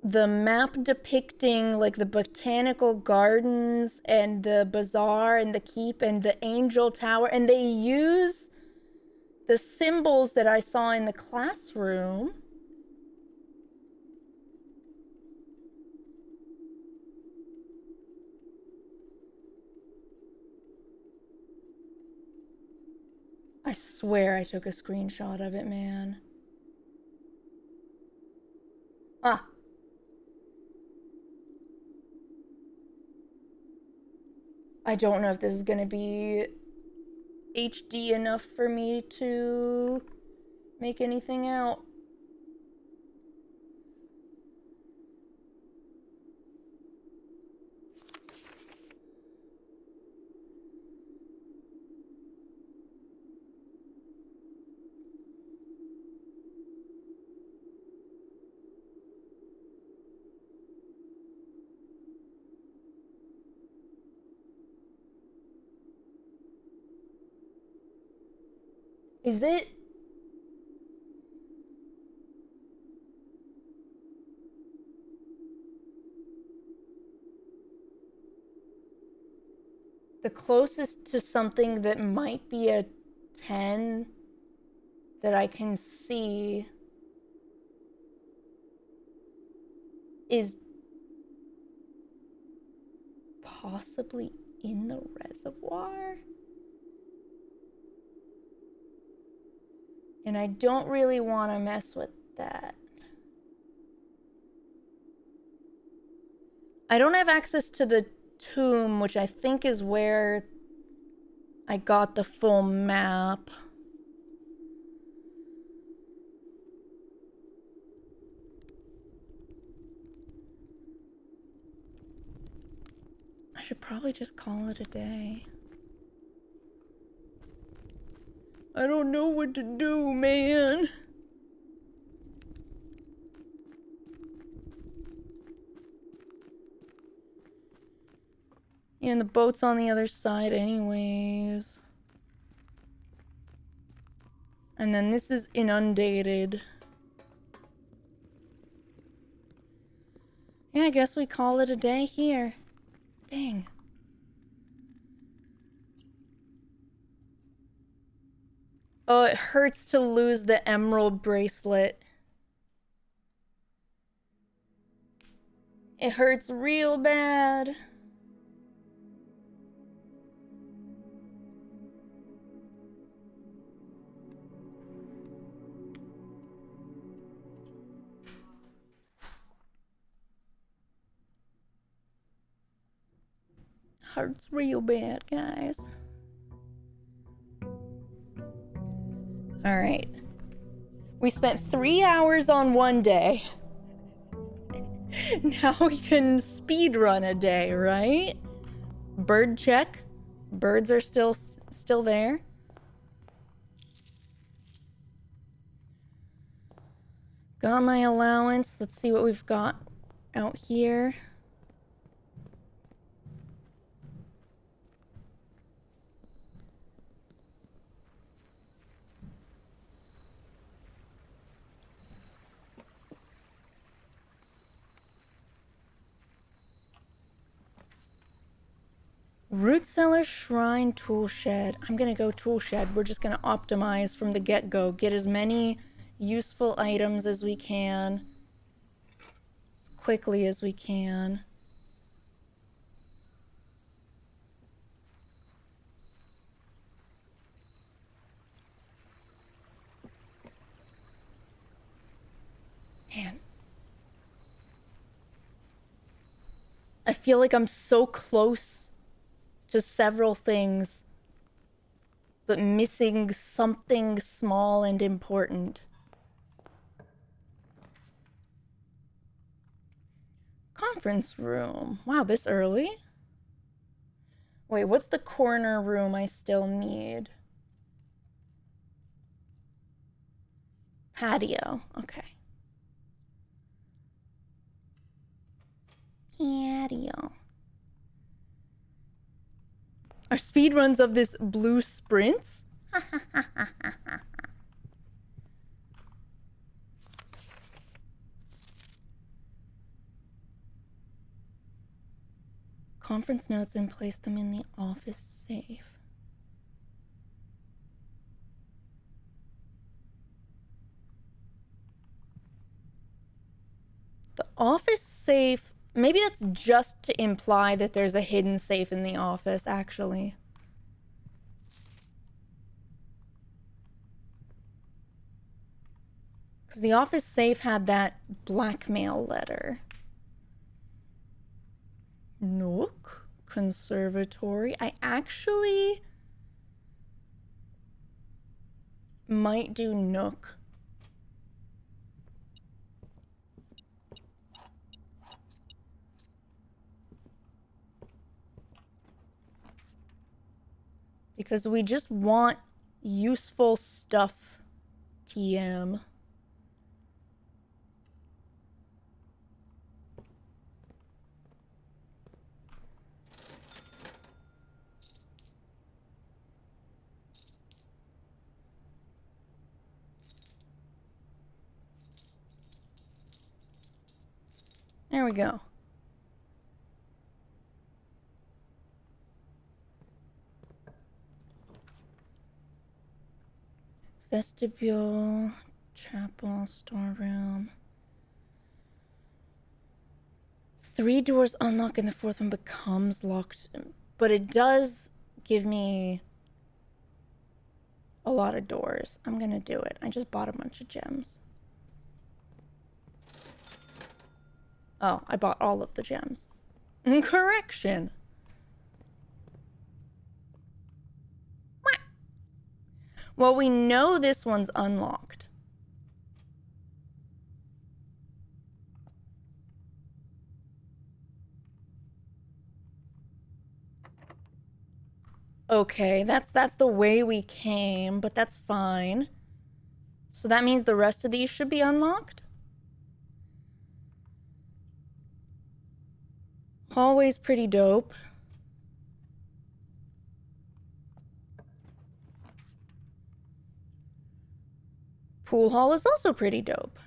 the map depicting like the botanical gardens and the bazaar and the keep and the angel tower, and they use the symbols that I saw in the classroom. I swear I took a screenshot of it, man. Ah. I don't know if this is gonna be HD enough for me to make anything out. Is it? The closest to something that might be a 10 that I can see is possibly in the reservoir. And I don't really want to mess with that. I don't have access to the tomb, which I think is where I got the full map. I should probably just call it a day. I don't know what to do, man. And the boat's on the other side anyways. And then this is inundated. Yeah, I guess we call it a day here. Dang. Oh, it hurts to lose the emerald bracelet. It hurts real bad. Hurts real bad, guys. All right. We spent 3 hours on one day. Now we can speed run a day, right? Bird check. Birds are still there. Got my allowance. Let's see what we've got out here. Root cellar, shrine, tool shed. I'm gonna go tool shed. We're just gonna optimize from the get-go. Get as many useful items as we can. As quickly as we can. Man. I feel like I'm so close to several things, but missing something small and important. Conference room. Wow, this early? Wait, what's the corner room I still need? Patio. Okay. Patio. Are speedruns of this blue sprints? Conference notes and place them in the office safe. The office safe, maybe that's just to imply that there's a hidden safe in the office, actually. Because the office safe had that blackmail letter. Nook, conservatory. I actually might do Nook. Because we just want useful stuff, TM. There we go. Vestibule, chapel, storeroom. 3 doors unlock and the 4th one becomes locked. But it does give me a lot of doors. I'm gonna do it. I just bought a bunch of gems. Oh, I bought all of the gems. Correction. Well, we know this one's unlocked. Okay, that's the way we came, but that's fine. So that means the rest of these should be unlocked? Hallway's pretty dope. Pool hall is also pretty dope.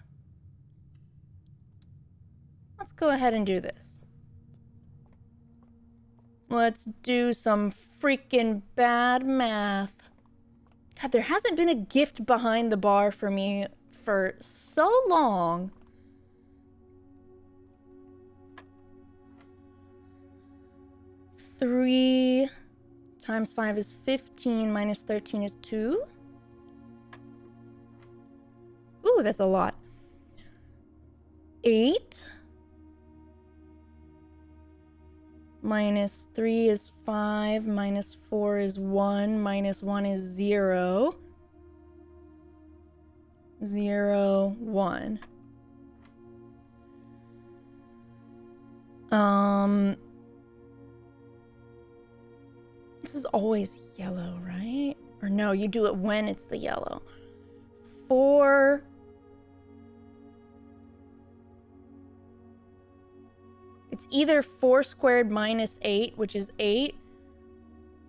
Let's go ahead and do this. Let's do some freaking bad math. God, there hasn't been a gift behind the bar for me for so long. Three times 5 is 15, minus 13 is 2. Ooh, that's a lot. 8 minus 3 is 5, minus 4 is 1, minus 1 is 0. 0, 1. This is always yellow, right? Or no, you do it when it's the yellow. 4 It's either 4 squared minus 8, which is 8,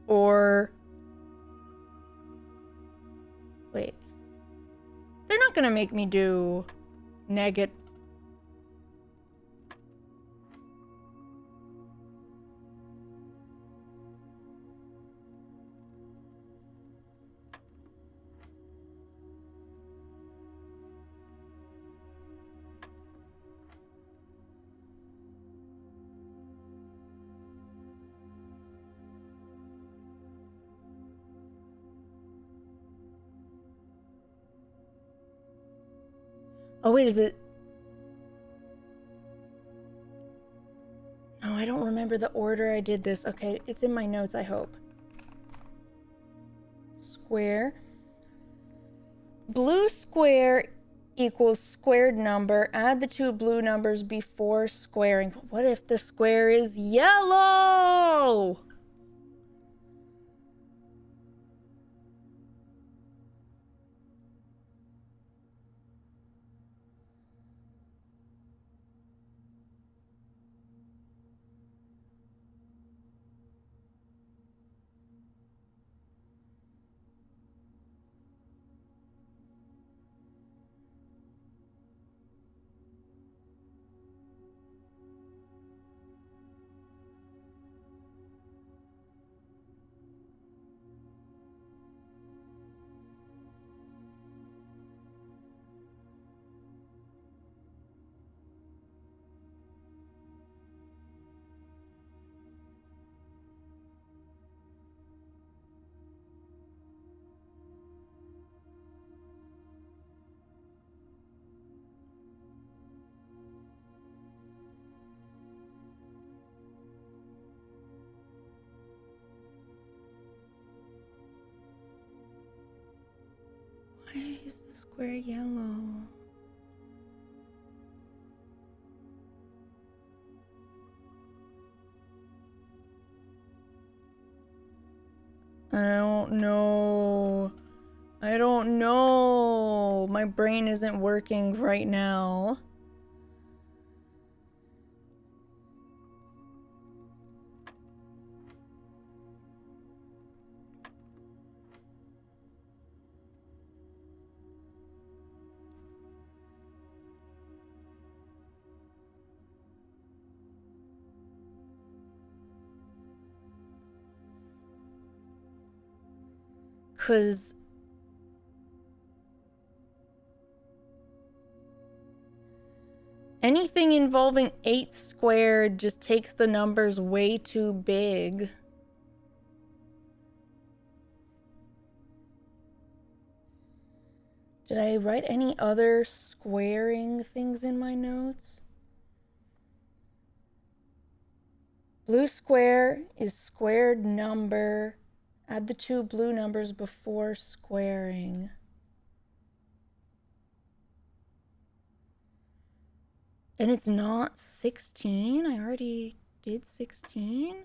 or... Wait. They're not gonna make me do negative... Oh, wait, is it... No, I don't remember the order I did this. Okay, it's in my notes, I hope. Square. Blue square equals squared number. Add the 2 blue numbers before squaring. But what if the square is yellow? Why is the square yellow? I don't know. I don't know. My brain isn't working right now. Cause anything involving 8 squared just takes the numbers way too big. Did I write any other squaring things in my notes? Blue square is squared number. Add the 2 blue numbers before squaring. And it's not 16? I already did 16?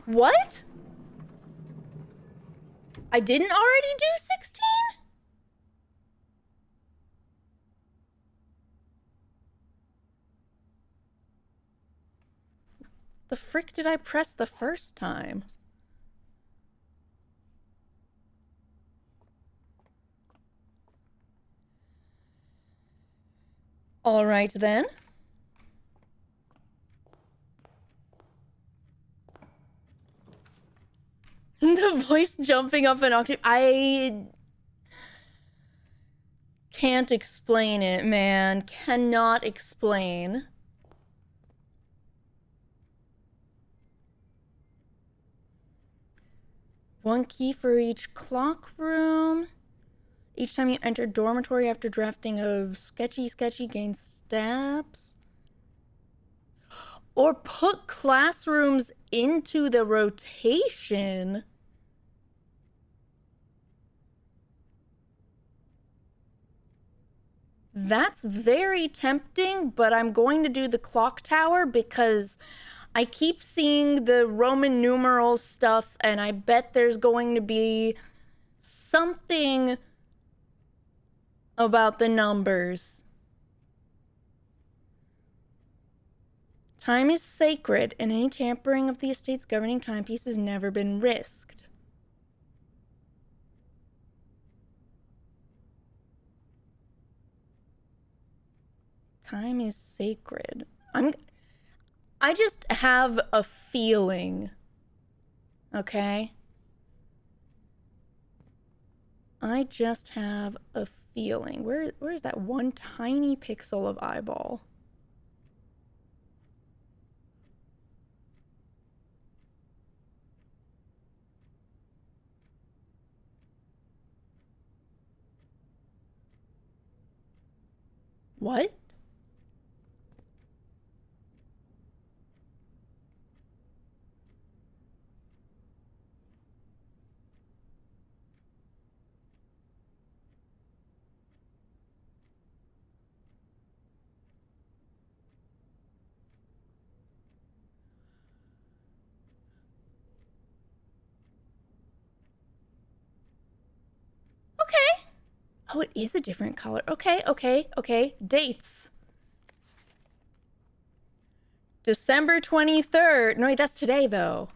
What? I didn't already do 16? The frick did I press the first time? All right, then. The voice jumping up an octave. I can't explain it, man. Cannot explain. One key for each clock room. Each time you enter dormitory after drafting a sketchy gain steps. Or put classrooms into the rotation. That's very tempting, but I'm going to do the clock tower because I keep seeing the Roman numeral stuff, and I bet there's going to be something about the numbers. Time is sacred, and any tampering of the estate's governing timepiece has never been risked. Time is sacred. I just have a feeling. Okay? I just have a feeling. Where's that one tiny pixel of eyeball? What? Okay. Oh, it is a different color. Okay. Dates. December 23rd. No, wait, that's today, though.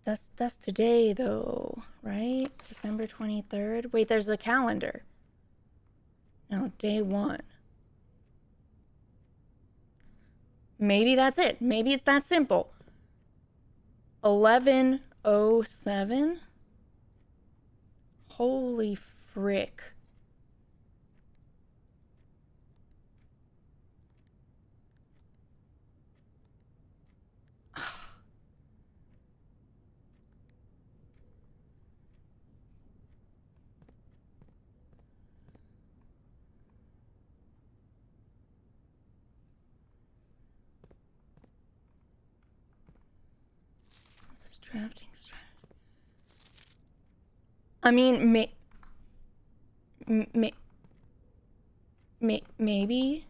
That's today, though, right? December 23rd. Wait, there's a calendar. No, day 1. Maybe that's it. Maybe it's that simple. 11:07. Holy frick. This is drafting strategy. I mean, maybe.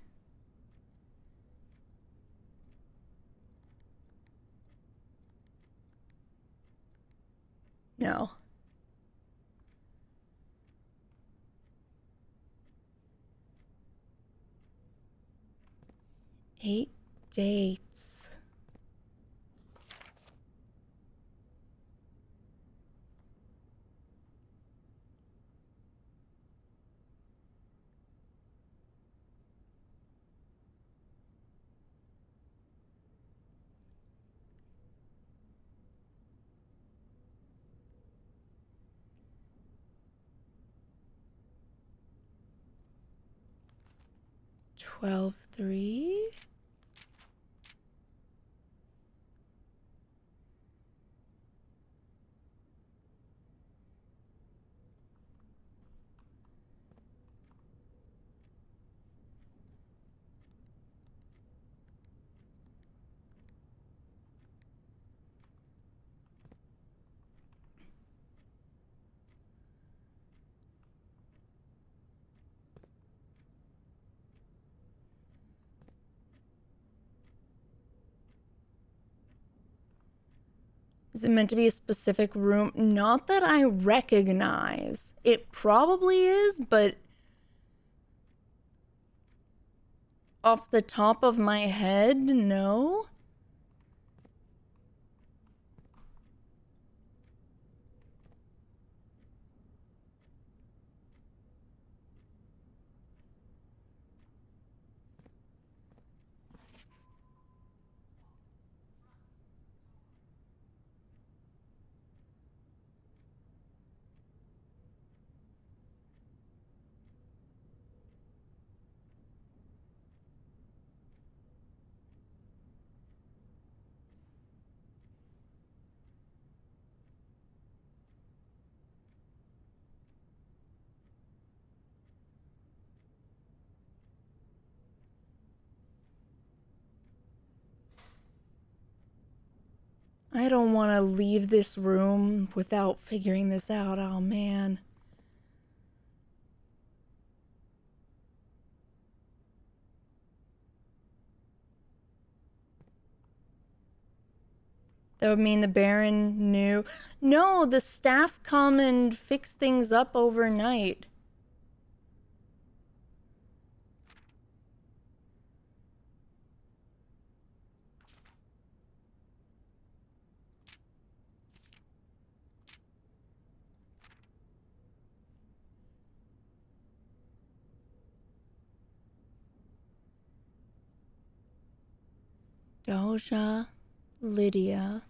No. Eight dates. Twelve three. Is it meant to be a specific room? Not that I recognize. It probably is, but off the top of my head, no. I don't want to leave this room without figuring this out. Oh, man. That would mean the Baron knew. No, the staff come and fix things up overnight. Doja, Lydia.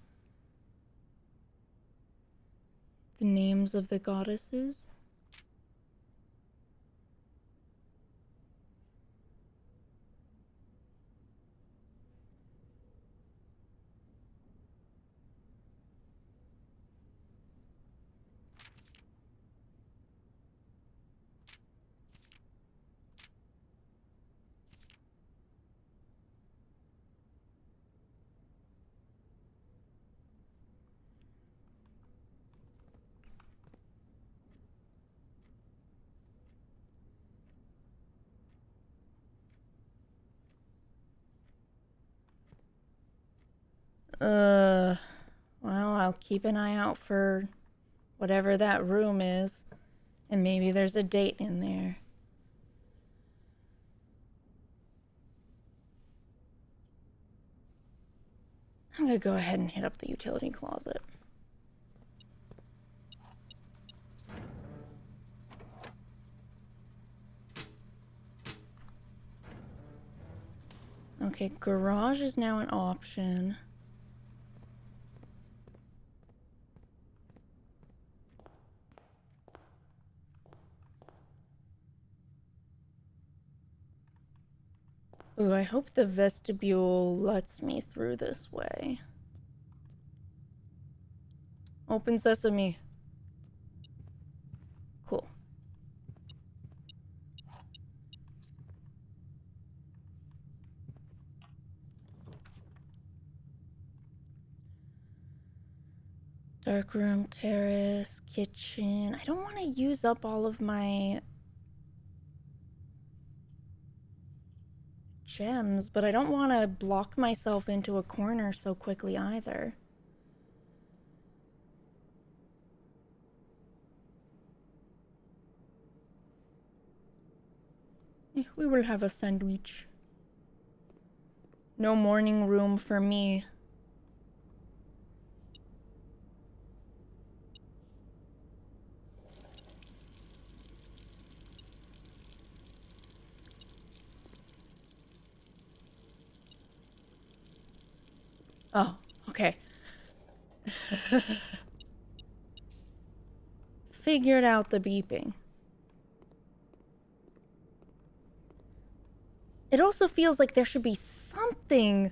The names of the goddesses. Well, I'll keep an eye out for whatever that room is. And maybe there's a date in there. I'm gonna go ahead and hit up the utility closet. Okay, garage is now an option. Ooh, I hope the vestibule lets me through this way. Open sesame. Cool. Dark room, terrace, kitchen. I don't want to use up all of my gems, but I don't want to block myself into a corner so quickly either. We will have a sandwich. No morning room for me. Oh, okay. Figured out the beeping. It also feels like there should be something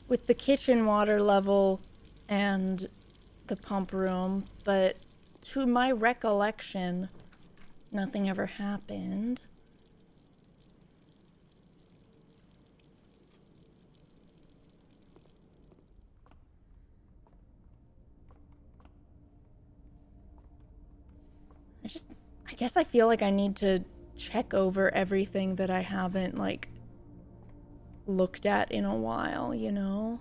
with the kitchen water level and the pump room, but to my recollection, nothing ever happened. I guess I feel like I need to check over everything that I haven't, like, looked at in a while, you know?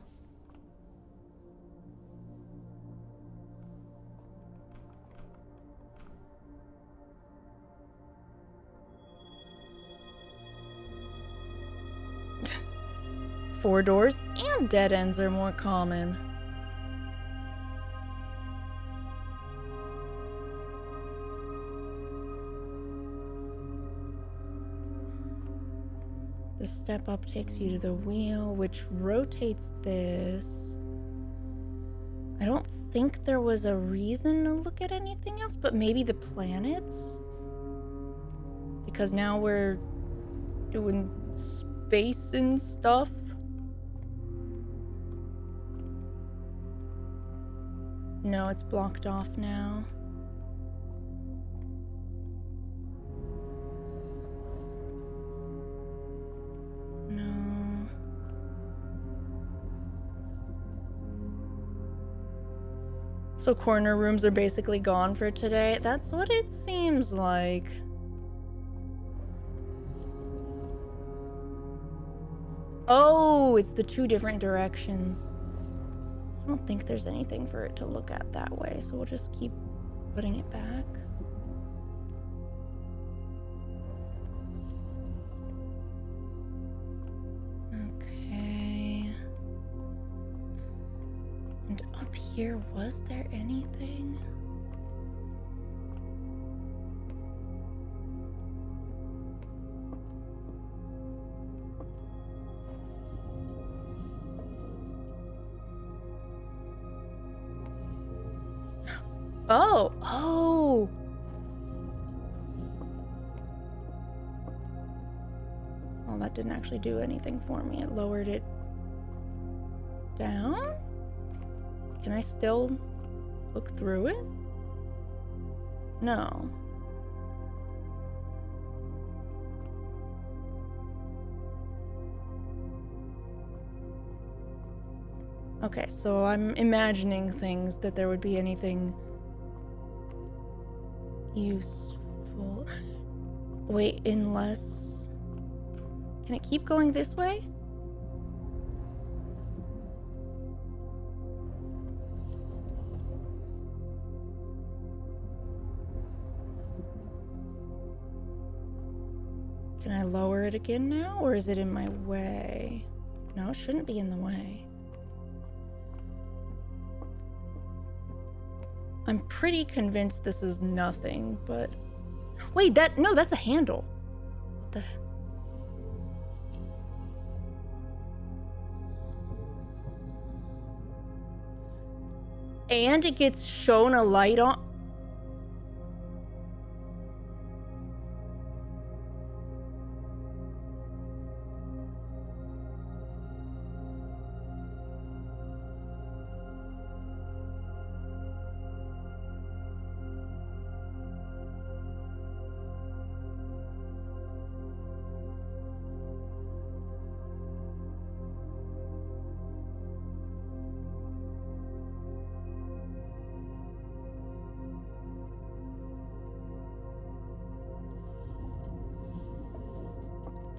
Four doors and dead ends are more common. The step up takes you to the wheel, which rotates this. I don't think there was a reason to look at anything else, but maybe the planets? Because now we're doing space and stuff. No, it's blocked off now. No. So corner rooms are basically gone for today? That's what it seems like. Oh, it's the two different directions. I don't think there's anything for it to look at that way, so we'll just keep putting it back. Okay. And up here, was there anything? Oh! Well, that didn't actually do anything for me. It lowered it down? Can I still look through it? No. Okay, so I'm imagining things that there would be anything useful. Wait, unless... Can it keep going this way? Can I lower it again now, or is it in my way? No, it shouldn't be in the way. I'm pretty convinced this is nothing, but... Wait, that's a handle. What the... And it gets shown a light on...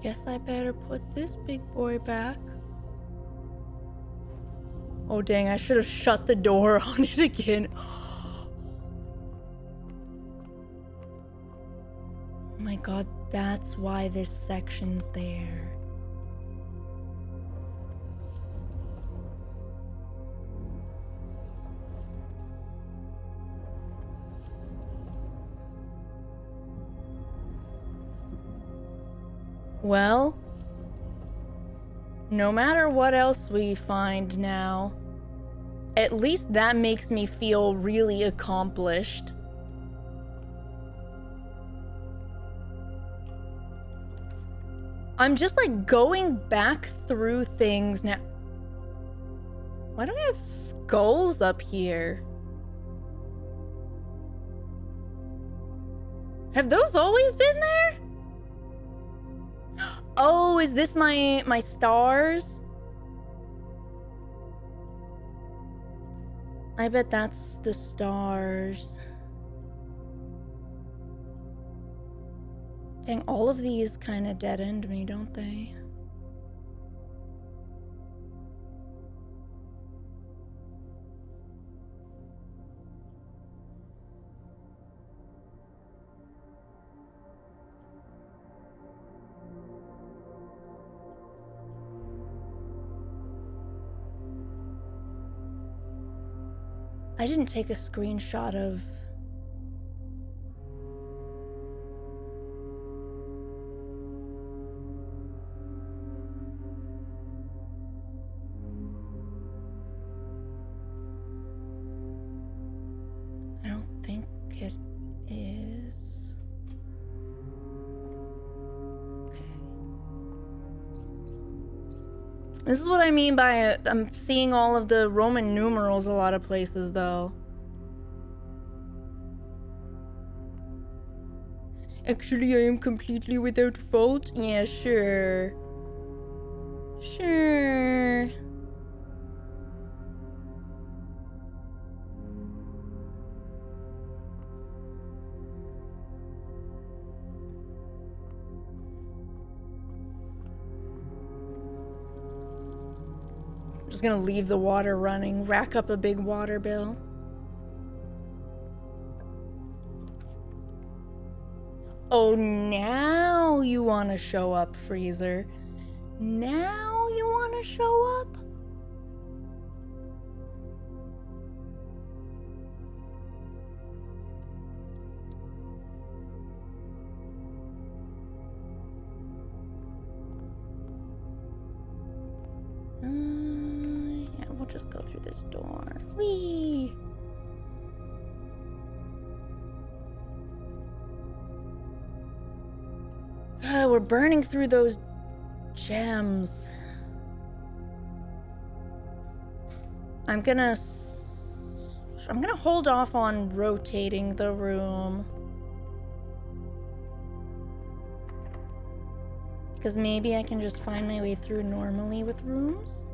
Guess I better put this big boy back. Oh dang, I should have shut the door on it again. Oh my god, that's why this section's there. Well, no matter what else we find now, at least that makes me feel really accomplished. I'm just like going back through things now. Why do I have skulls up here? Have those always been there? Oh, is this my stars? I bet that's the stars. Dang, all of these kind of dead-end me, don't they? I didn't take a screenshot of... I don't think it is. Okay. This is what I mean by I'm seeing all of the Roman numerals a lot of places, though. Actually, I am completely without fault? Yeah, sure. Sure. Just gonna leave the water running, rack up a big water bill. Oh, now you want to show up, Freezer. Now you want to show up? Yeah, we'll just go through this door. Whee! We're burning through those gems. I'm gonna hold off on rotating the room. Because maybe I can just find my way through normally with rooms.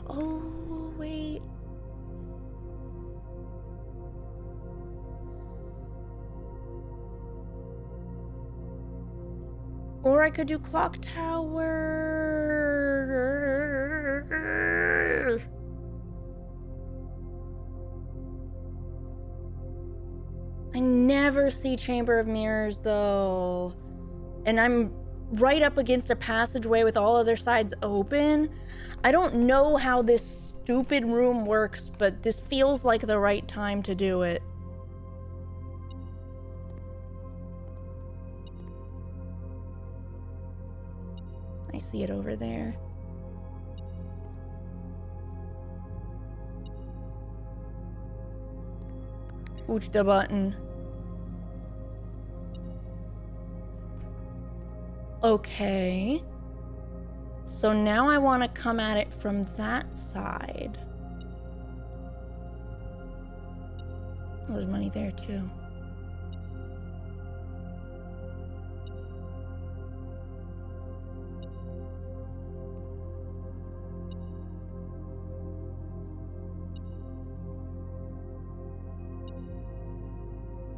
Oh, wait. Or I could do clock tower. I never see Chamber of Mirrors though. And I'm right up against a passageway with all other sides open. I don't know how this stupid room works, but this feels like the right time to do it. I see it over there. Push the button. Okay. So now I want to come at it from that side. Oh, there's money there too.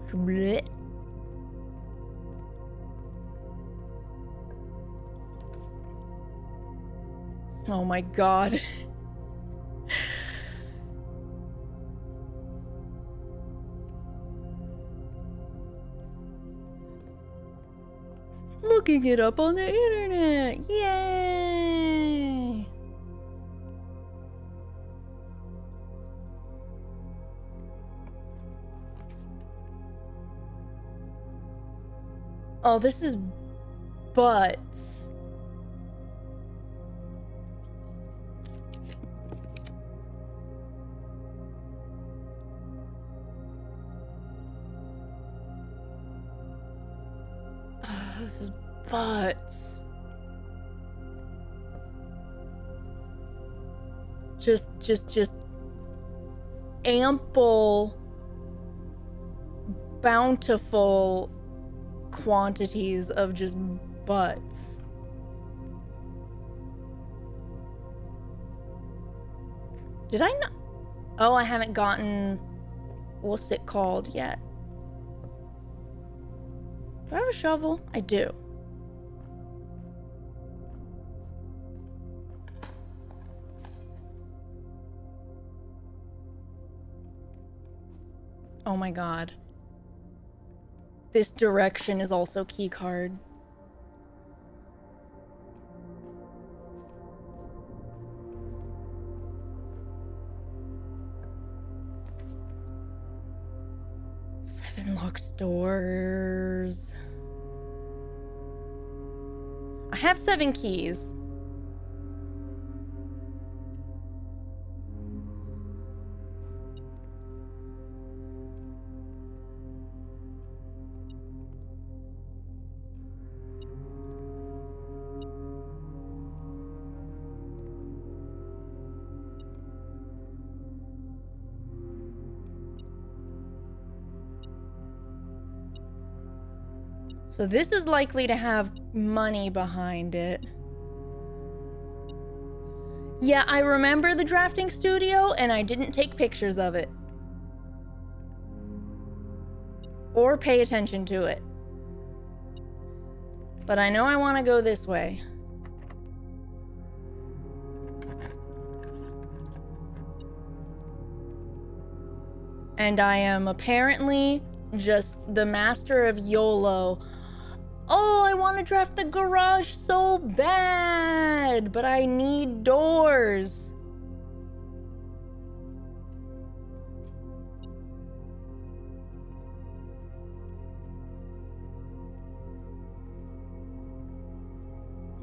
Blech. Oh my god. Looking it up on the internet. Yay! Oh, this is butts. This is butts. Just ample, bountiful quantities of just butts. Did I not? Oh, I haven't gotten, what's it called yet? Do I have a shovel? I do. Oh my god. This direction is also keycard. Seven locked doors. I have 7 keys. So this is likely to have money behind it. Yeah, I remember the drafting studio and I didn't take pictures of it. Or pay attention to it. But I know I want to go this way. And I am apparently just the master of YOLO. Oh, I want to draft the garage so bad, but I need doors.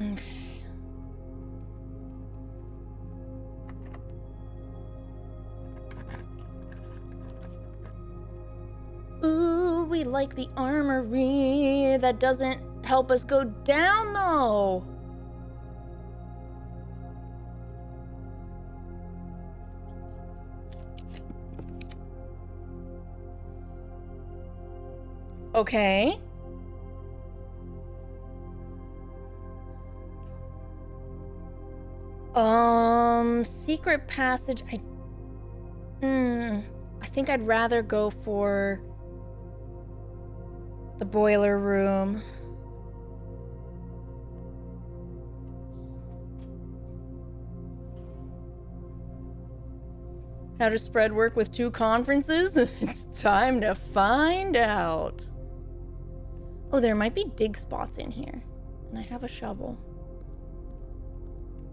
Okay. Ooh, we like the armory. That doesn't help us go down, though. Okay. Secret passage. I think I'd rather go for the boiler room. How does spread work with 2 conferences? It's time to find out. Oh, there might be dig spots in here. And I have a shovel.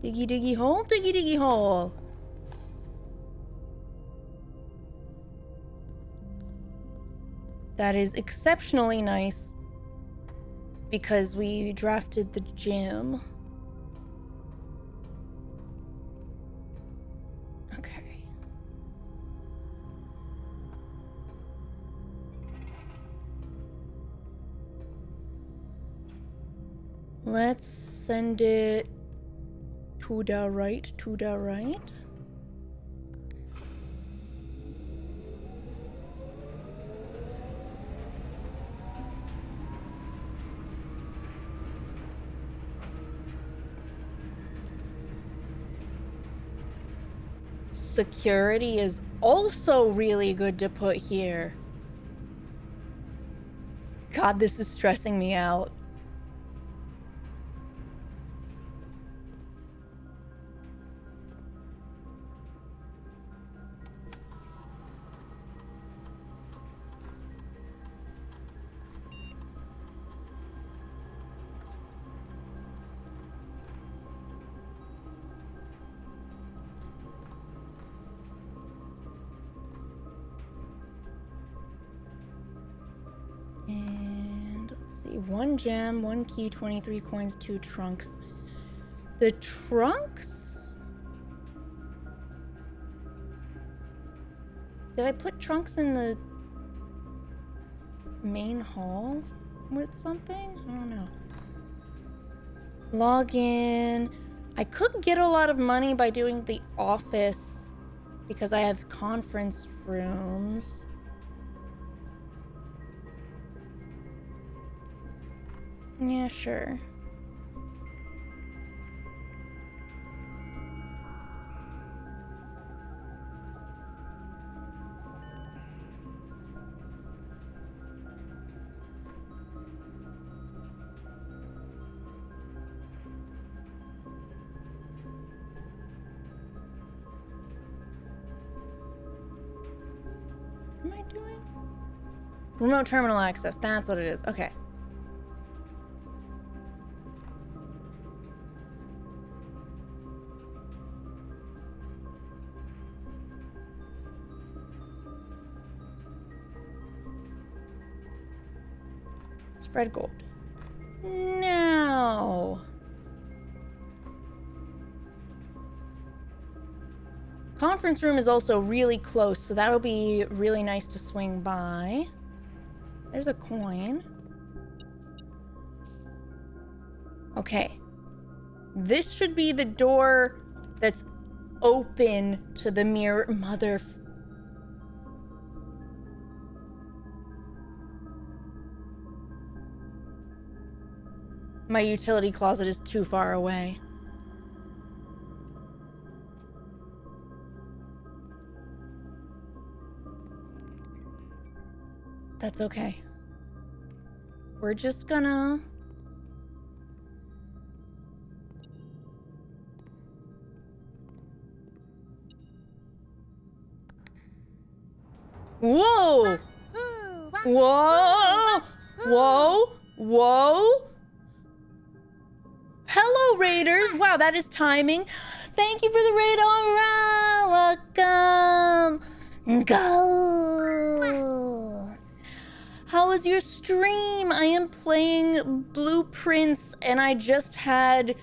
Diggy diggy hole, diggy diggy hole. That is exceptionally nice because we drafted the gym. Okay. Let's send it to the right, to the right. Security is also really good to put here. God, this is stressing me out. And let's see, 1 gem, 1 key, 23 coins, 2 trunks. The trunks? Did I put trunks in the main hall with something? I don't know. Login. I could get a lot of money by doing the office because I have conference rooms. Yeah, sure. What am I doing? Remote terminal access. That's what it is. Okay. Spread gold. No. Conference room is also really close, so that'll be really nice to swing by. There's a coin. Okay. This should be the door that's open to the mirror. Mother. My utility closet is too far away. That's okay. We're just gonna... Whoa! Whoa! Whoa! Whoa! Hello, Raiders! Wow, that is timing. Thank you for the raid. All right, welcome. Go. How was your stream? I am playing Blueprints, and I just had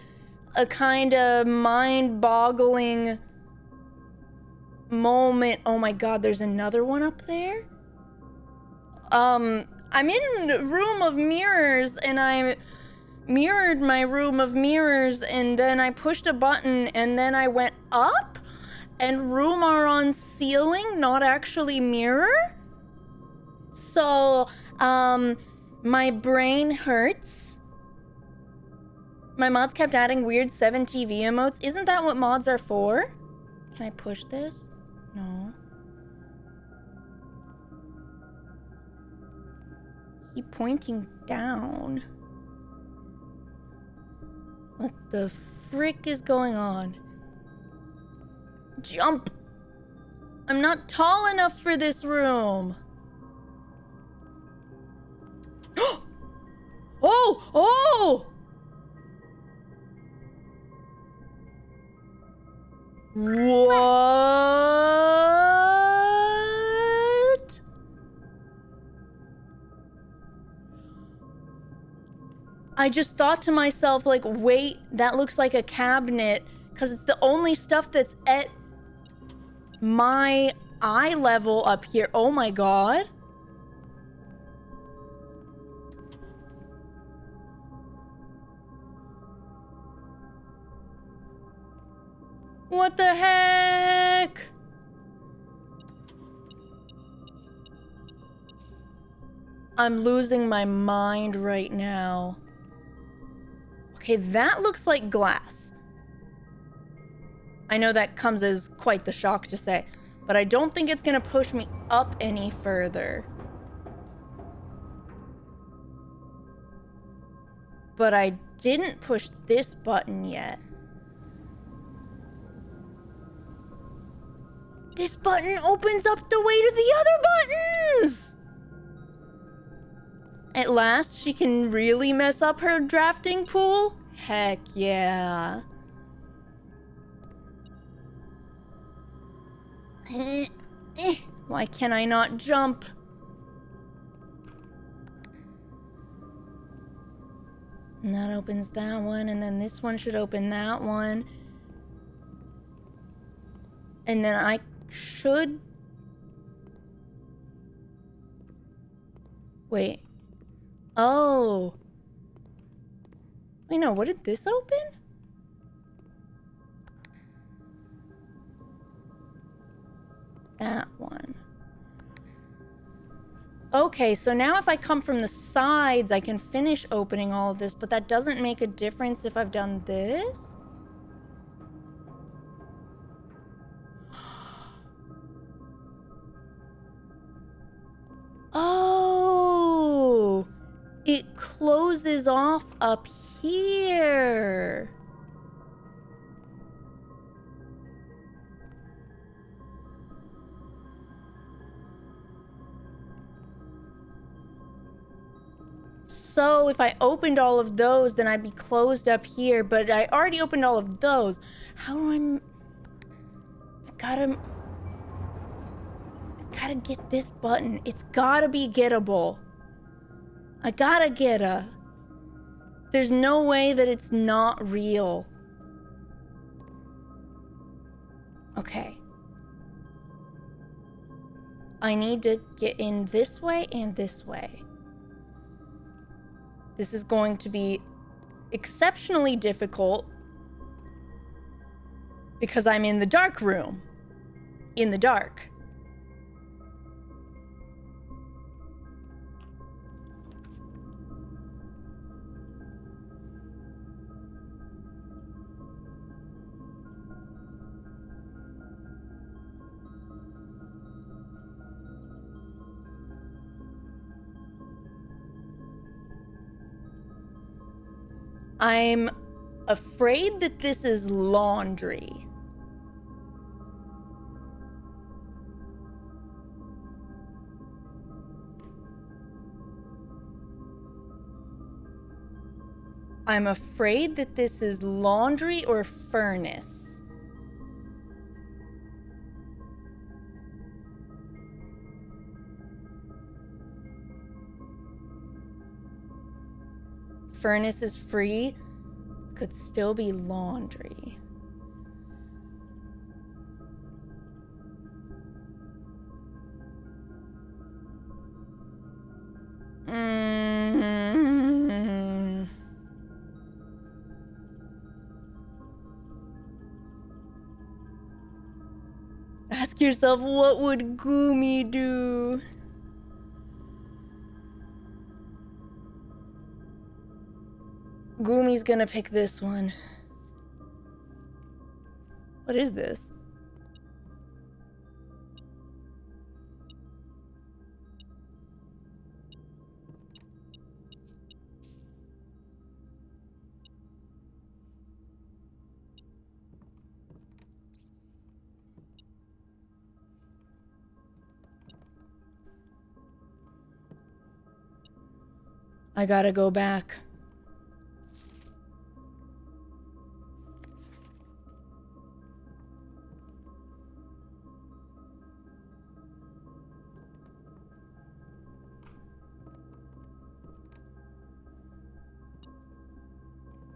a kind of mind-boggling moment. Oh my god, there's another one up there? I'm in a room of mirrors, and I mirrored my room of mirrors, and then I pushed a button, and then I went up, and room are on ceiling, not actually mirror. So, my brain hurts. My mods kept adding weird 7 TV emotes. Isn't that what mods are for? Can I push this? No. Keep pointing down. What the frick is going on? Jump! I'm not tall enough for this room. Oh! Oh! What? I just thought to myself, like, wait, that looks like a cabinet, because it's the only stuff that's at my eye level up here. Oh my god. What the heck? I'm losing my mind right now. Okay, that looks like glass. I know that comes as quite the shock to say, but I don't think it's gonna push me up any further. But I didn't push this button yet. This button opens up the way to the other buttons! At last, she can really mess up her drafting pool? Heck yeah. Why can I not jump? And that opens that one, and then this one should open that one. And then I should... Wait. Oh. Wait, no, what did this open? That one. Okay, so now if I come from the sides, I can finish opening all of this, but that doesn't make a difference if I've done this? Oh, it closes off up here. So if I opened all of those, then I'd be closed up here, but I already opened all of those. How do I gotta get this button. It's gotta be gettable. I gotta get a. There's no way that it's not real. Okay. I need to get in this way and this way. This is going to be exceptionally difficult because I'm in the dark room. In the dark. I'm afraid that this is laundry. I'm afraid that this is laundry or furnace. Furnace is free. Could still be laundry. Ask yourself, what would Goomy do? Goomy's gonna pick this one. What is this? I gotta go back.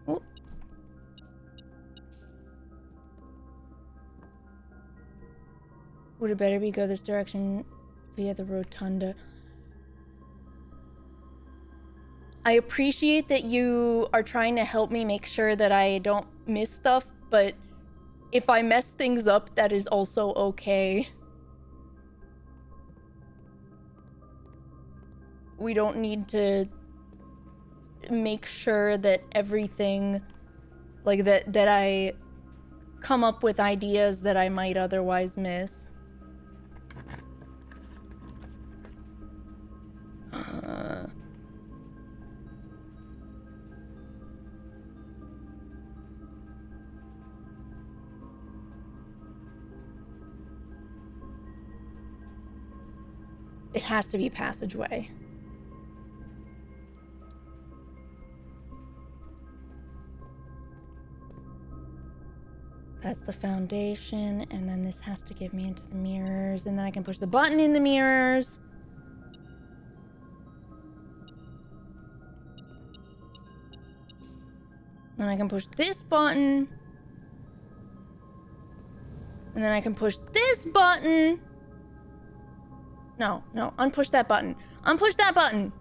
Oh. Would it better be go this direction via the rotunda? I appreciate that you are trying to help me make sure that I don't miss stuff, but if I mess things up, that is also okay. We don't need to make sure that everything, like that I come up with ideas that I might otherwise miss. It has to be passageway. That's the foundation, and then this has to get me into the mirrors, and then I can push the button in the mirrors. Then I can push this button. And then I can push this button. No, unpush that button. Unpush that button.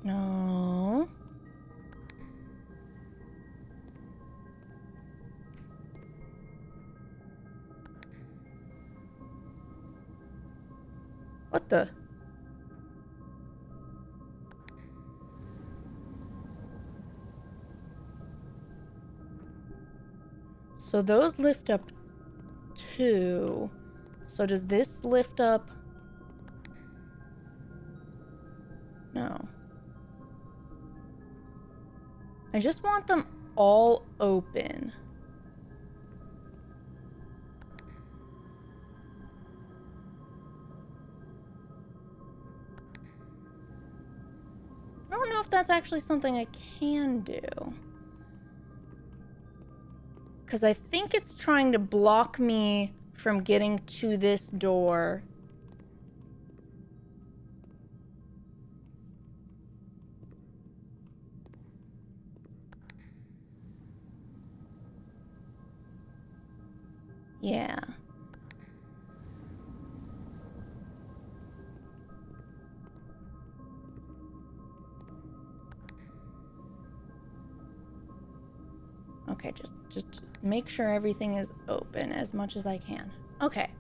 No. What the? So those lift up too. So does this lift up? No. I just want them all open. I don't know if that's actually something I can do. Because I think it's trying to block me from getting to this door. Yeah. Okay, just make sure everything is open as much as I can. Okay.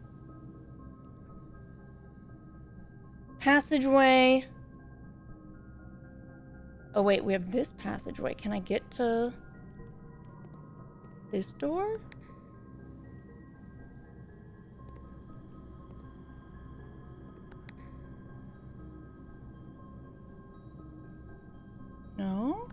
Passageway. Oh wait, we have this passageway. Can I get to this door? No?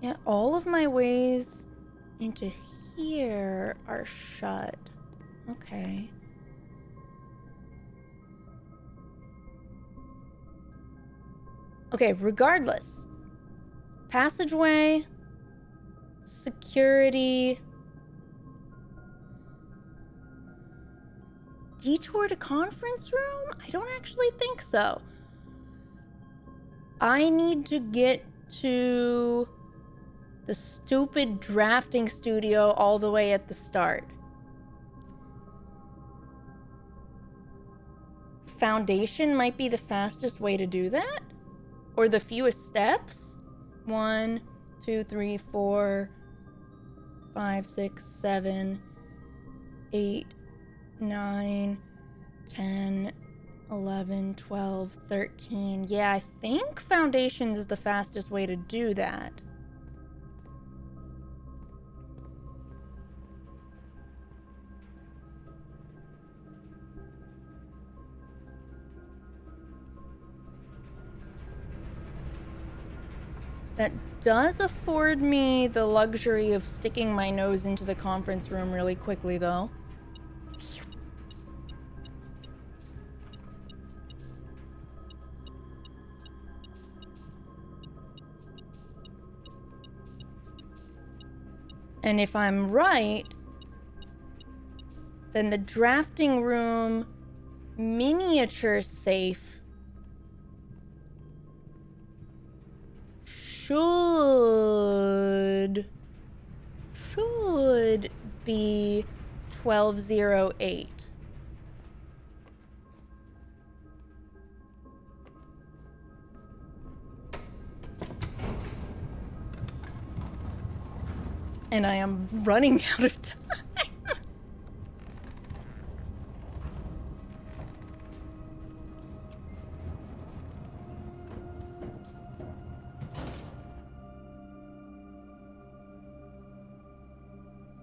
Yeah, all of my ways into here are shut. Okay. Okay, regardless. Passageway, security, detour to conference room? I don't actually think so. I need to get to the stupid drafting studio all the way at the start. Foundation might be the fastest way to do that? Or the fewest steps? 1, 2, 3, 4, 5, 6, 7, 8, 9, 10, 11, 12, 13. Yeah, I think Foundation is the fastest way to do that. That does afford me the luxury of sticking my nose into the conference room really quickly, though. And if I'm right, then the drafting room miniature safe should be 1208. And I am running out of time.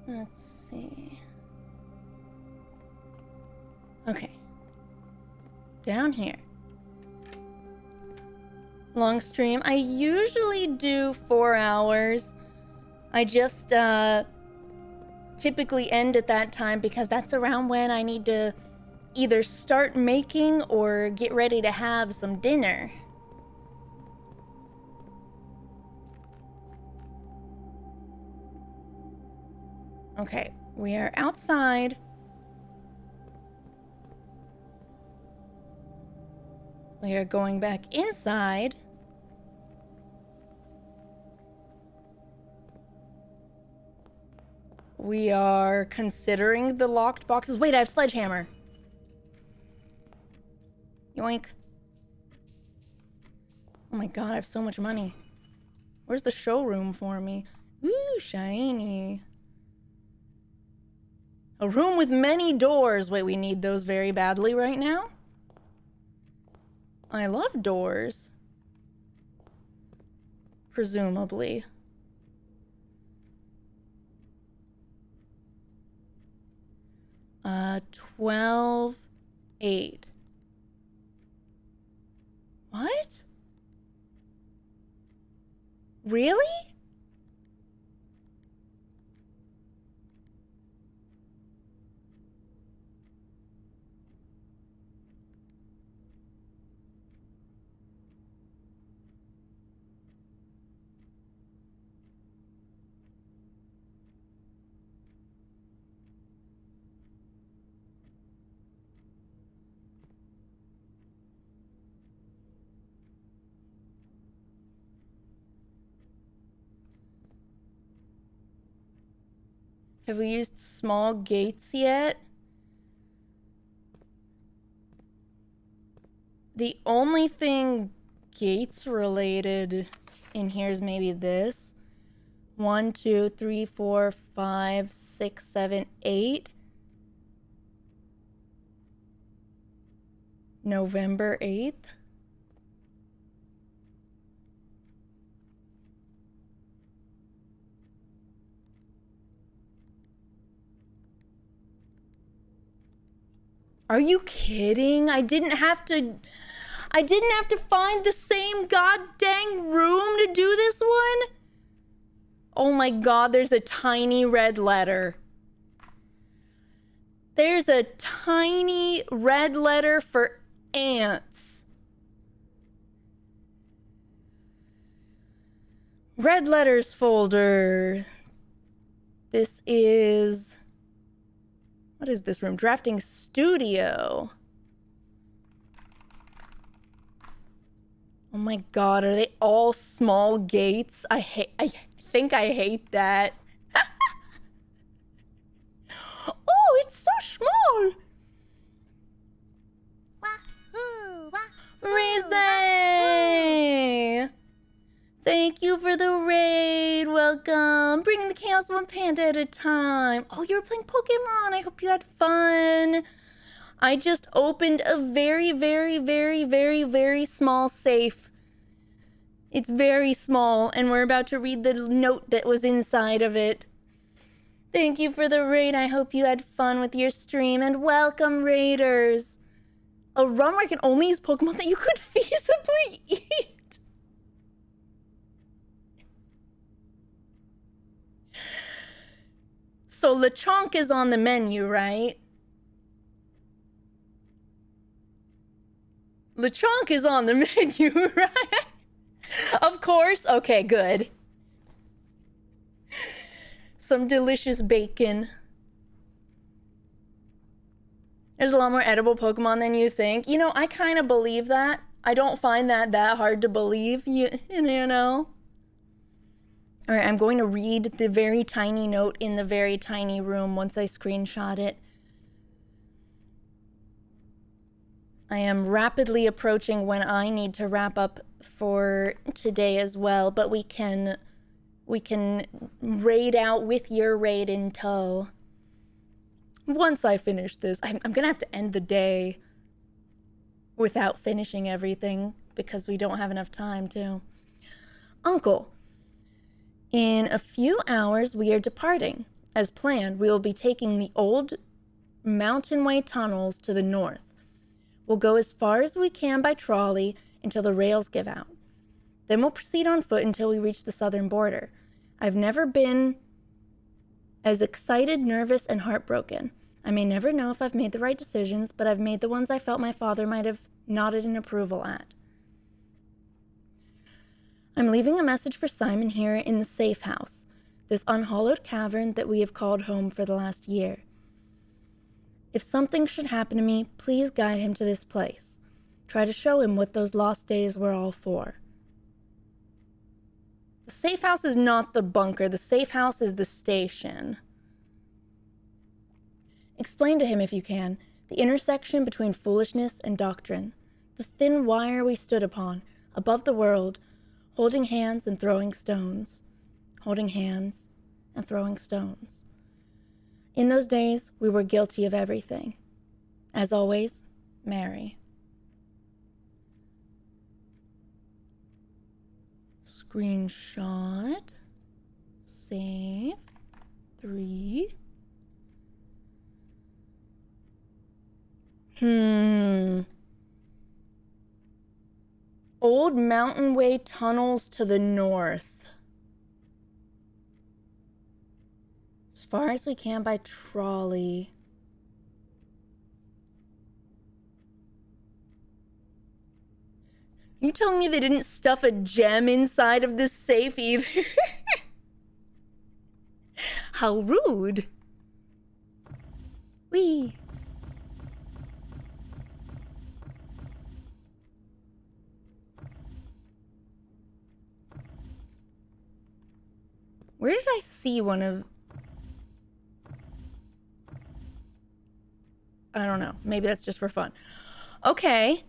Let's see. Okay. Down here. Long stream. I usually do 4 hours. I just typically end at that time because that's around when I need to either start making or get ready to have some dinner. Okay, we are outside. We are going back inside. We are considering the locked boxes. Wait, I have sledgehammer. Yoink. Oh my god, I have so much money. Where's the showroom for me? Ooh, shiny. A room with many doors. Wait, we need those very badly right now? I love doors. Presumably. Uh, 12-8. What? Really? Have we used small gates yet? The only thing gates related in here is maybe this. 1, 2, 3, 4, 5, 6, 7, 8. November 8th. Are you kidding? I didn't have to find the same goddamn room to do this one? Oh my god, there's a tiny red letter. There's a tiny red letter for ants. Red letters folder. This is... What is this room? Drafting studio. Oh my god, are they all small gates? I think I hate that. Oh, it's so small. Wahoo! Wahoo! Rizzy! Thank you for the raid. Welcome. Bringing the chaos one panda at a time. Oh, you were playing Pokemon. I hope you had fun. I just opened a very, very, very, very, very small safe. It's very small, and we're about to read the note that was inside of it. Thank you for the raid. I hope you had fun with your stream, and welcome, raiders. A run where I can only use Pokemon that you could feasibly eat. So Lechonk is on the menu, right? Lechonk is on the menu, right? Of course. Okay, good. Some delicious bacon. There's a lot more edible Pokemon than you think. You know, I kind of believe that. I don't find that hard to believe, you know? All right, I'm going to read the very tiny note in the very tiny room once I screenshot it. I am rapidly approaching when I need to wrap up for today as well, but we can raid out with your raid in tow. Once I finish this, I'm gonna have to end the day without finishing everything because we don't have enough time to. Uncle, in a few hours we are departing. As planned, we will be taking the old Mountain Way tunnels to the north. We'll go as far as we can by trolley until the rails give out. Then we'll proceed on foot until we reach the southern border. I've never been as excited, nervous, and heartbroken. I may never know if I've made the right decisions, but I've made the ones I felt my father might have nodded in approval at. I'm leaving a message for Simon here in the safe house, this unhallowed cavern that we have called home for the last year. If something should happen to me, please guide him to this place. Try to show him what those lost days were all for. The safe house is not the bunker. The safe house is the station. Explain to him, if you can, the intersection between foolishness and doctrine, the thin wire we stood upon, above the world, holding hands and throwing stones. Holding hands and throwing stones. In those days, we were guilty of everything. As always, Mary. Screenshot. Save. 3. Old Mountain Way tunnels to the north. As far as we can by trolley. You telling me they didn't stuff a gem inside of this safe either? How rude. Whee. Where did I see one of... I don't know. Maybe that's just for fun. Okay.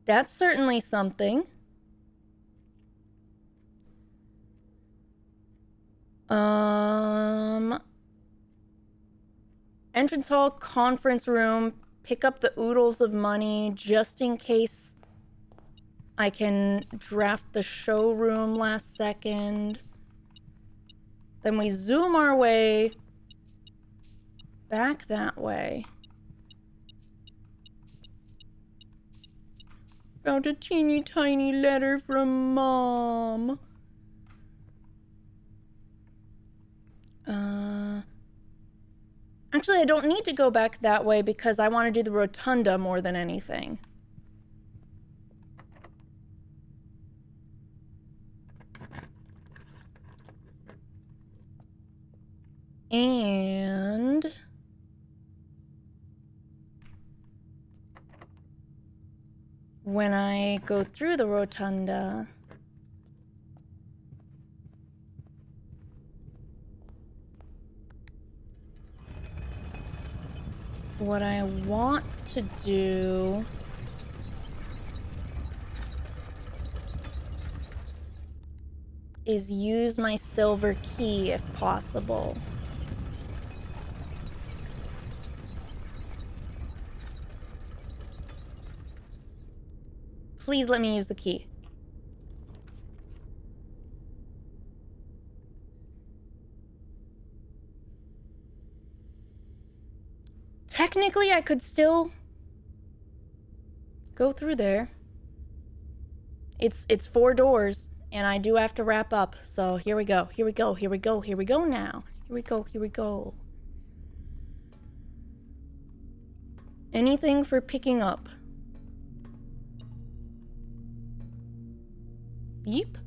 That's certainly something. Entrance hall, conference room, pick up the oodles of money just in case I can draft the showroom last second. Then we zoom our way back that way. Found a teeny tiny letter from Mom. Actually, I don't need to go back that way because I want to do the rotunda more than anything. And when I go through the rotunda, what I want to do is use my silver key if possible. Please let me use the key. Technically, I could still go through there. It's 4 doors, and I do have to wrap up. So here we go. Here we go. Here we go. Here we go now. Here we go. Here we go. Anything for picking up. Beep.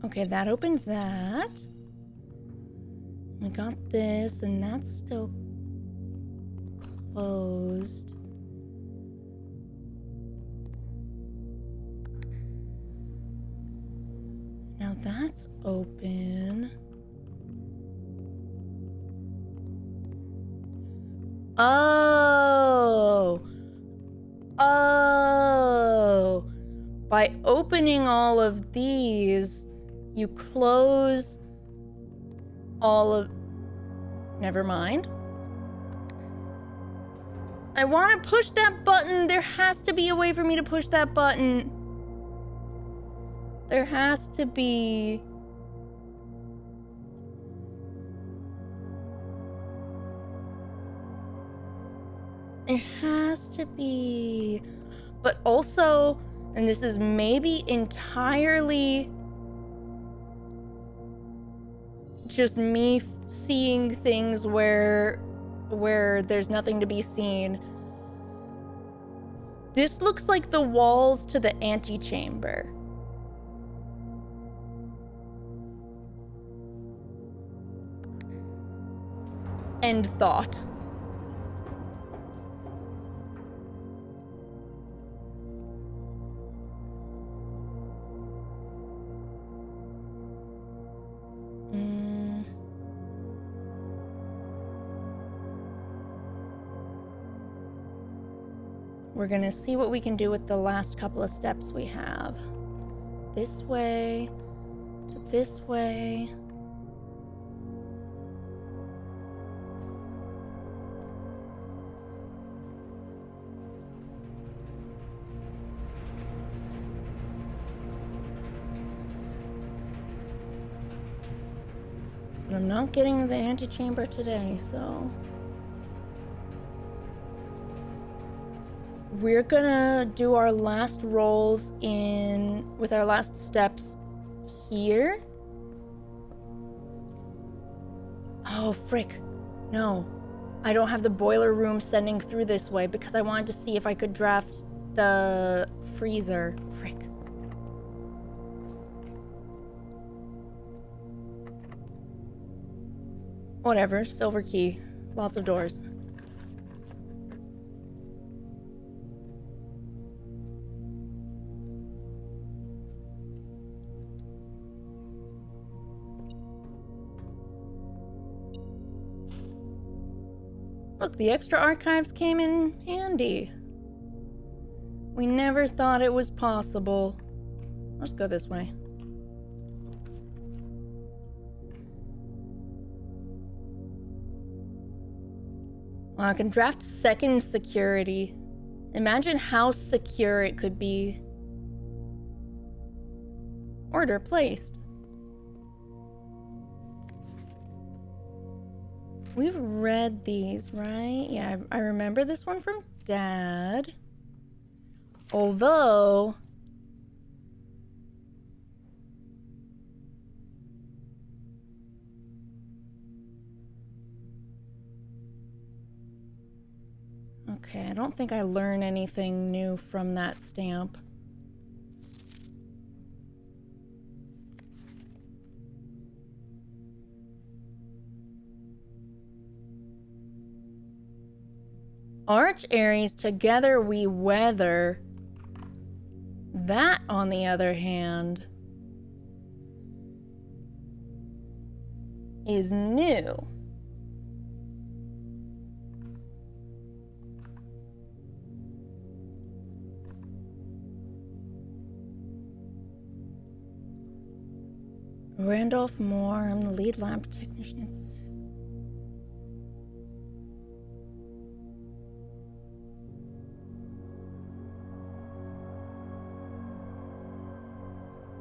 Okay, that opened that. We got this, and that's still closed. Now that's open. Oh! Oh! By opening all of these, you close all of... Never mind. I want to push that button. There has to be a way for me to push that button. There has to be. It has to be. But also, and this is maybe entirely just me seeing things where there's nothing to be seen. This looks like the walls to the antechamber. End thought. We're gonna see what we can do with the last couple of steps we have. This way, to this way. But I'm not getting the antechamber today, so... We're gonna do our last rolls with our last steps here. Oh, frick. No. I don't have the boiler room sending through this way because I wanted to see if I could draft the freezer. Frick. Whatever. Silver key. Lots of doors. Look, the extra archives came in handy. We never thought it was possible. Let's go this way. Wow, I can draft second security. Imagine how secure it could be. Order placed. We've read these, right? Yeah, I remember this one from Dad. Although... Okay, I don't think I learn anything new from that stamp. Arch Aries, together we weather. That, on the other hand, is new. Randolph Moore, I'm the lead lab technician.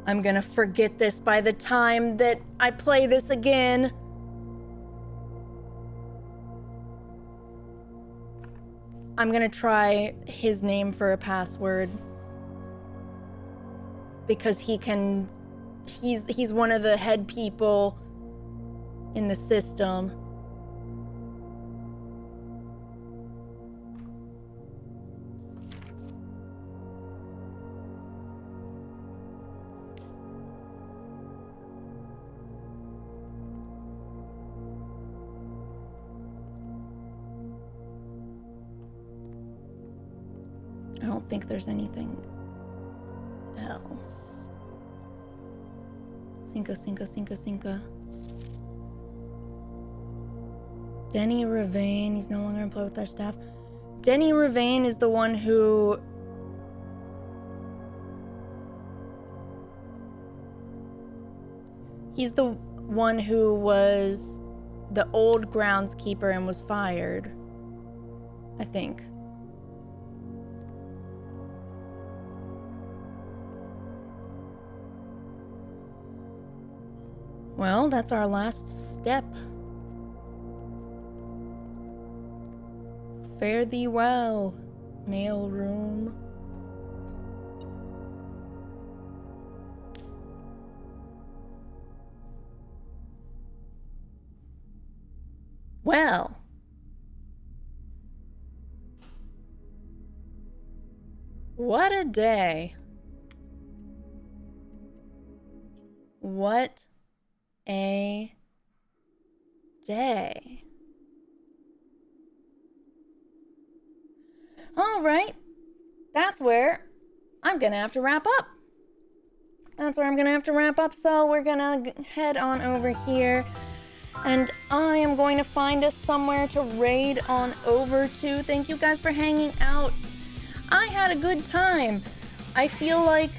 I'm gonna forget this by the time that I play this again. I'm gonna try his name for a password. Because he's one of the head people in the system. I don't think there's anything else. Cinca. Denny Ravane, he's no longer employed with our staff. Denny Ravane is the one who... He's the one who was the old groundskeeper and was fired, I think. Well, that's our last step. Fare thee well, mail room. Well. What a day. What a day. All right, that's where I'm gonna have to wrap up. So we're gonna head on over here, and I am going to find us somewhere to raid on over to. Thank you guys for hanging out. I had a good time. I feel like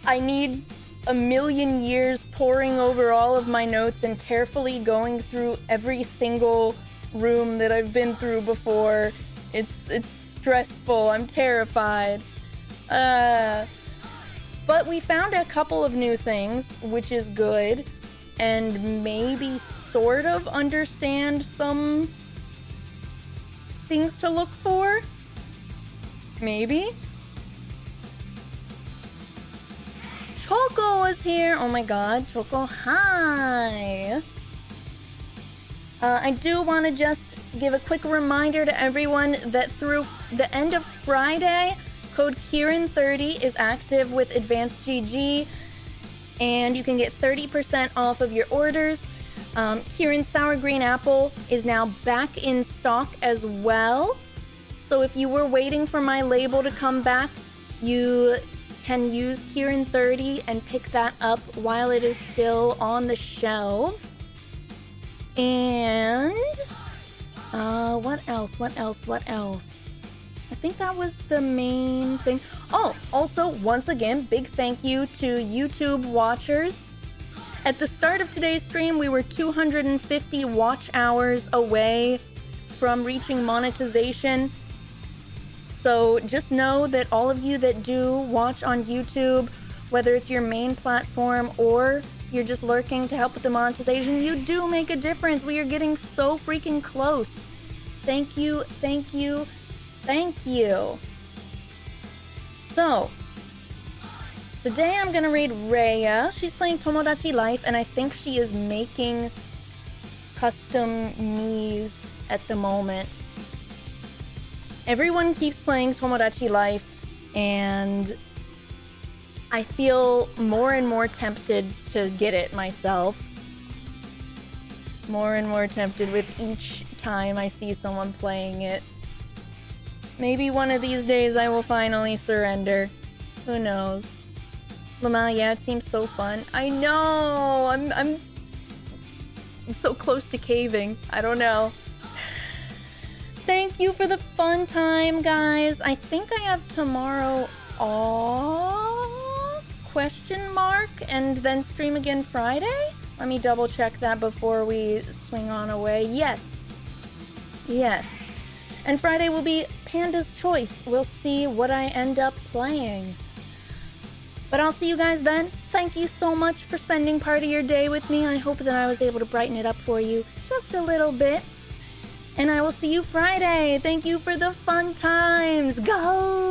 I need a million years poring over all of my notes and carefully going through every single room that I've been through before. It's stressful. I'm terrified. But we found a couple of new things, which is good, and maybe sort of understand some things to look for. Maybe. Choco is here. Oh my god, Choco, hi. I do want to just give a quick reminder to everyone that through the end of Friday, code Khiren30 is active with Advanced GG, and you can get 30% off of your orders. Khiren Sour Green Apple is now back in stock as well. So if you were waiting for my label to come back, you can use Khiren30 and pick that up while it is still on the shelves. And what else? I think that was the main thing. Oh, also, once again, big thank you to YouTube watchers. At the start of today's stream, we were 250 watch hours away from reaching monetization. So just know that all of you that do watch on YouTube, whether it's your main platform or you're just lurking to help with the monetization, you do make a difference. We are getting so freaking close. Thank you, thank you, thank you. So, today I'm gonna read Rhea. She's playing Tomodachi Life, and I think she is making custom knees at the moment. Everyone keeps playing Tomodachi Life, and I feel more and more tempted to get it myself. More and more tempted with each time I see someone playing it. Maybe one of these days I will finally surrender. Who knows? Lama, yeah, it seems so fun. I know! I'm so close to caving. I don't know. Thank you for the fun time, guys. I think I have tomorrow off? Question mark? And then stream again Friday? Let me double check that before we swing on away. Yes. Yes. And Friday will be Panda's choice. We'll see what I end up playing. But I'll see you guys then. Thank you so much for spending part of your day with me. I hope that I was able to brighten it up for you just a little bit. And I will see you Friday. Thank you for the fun times. Go!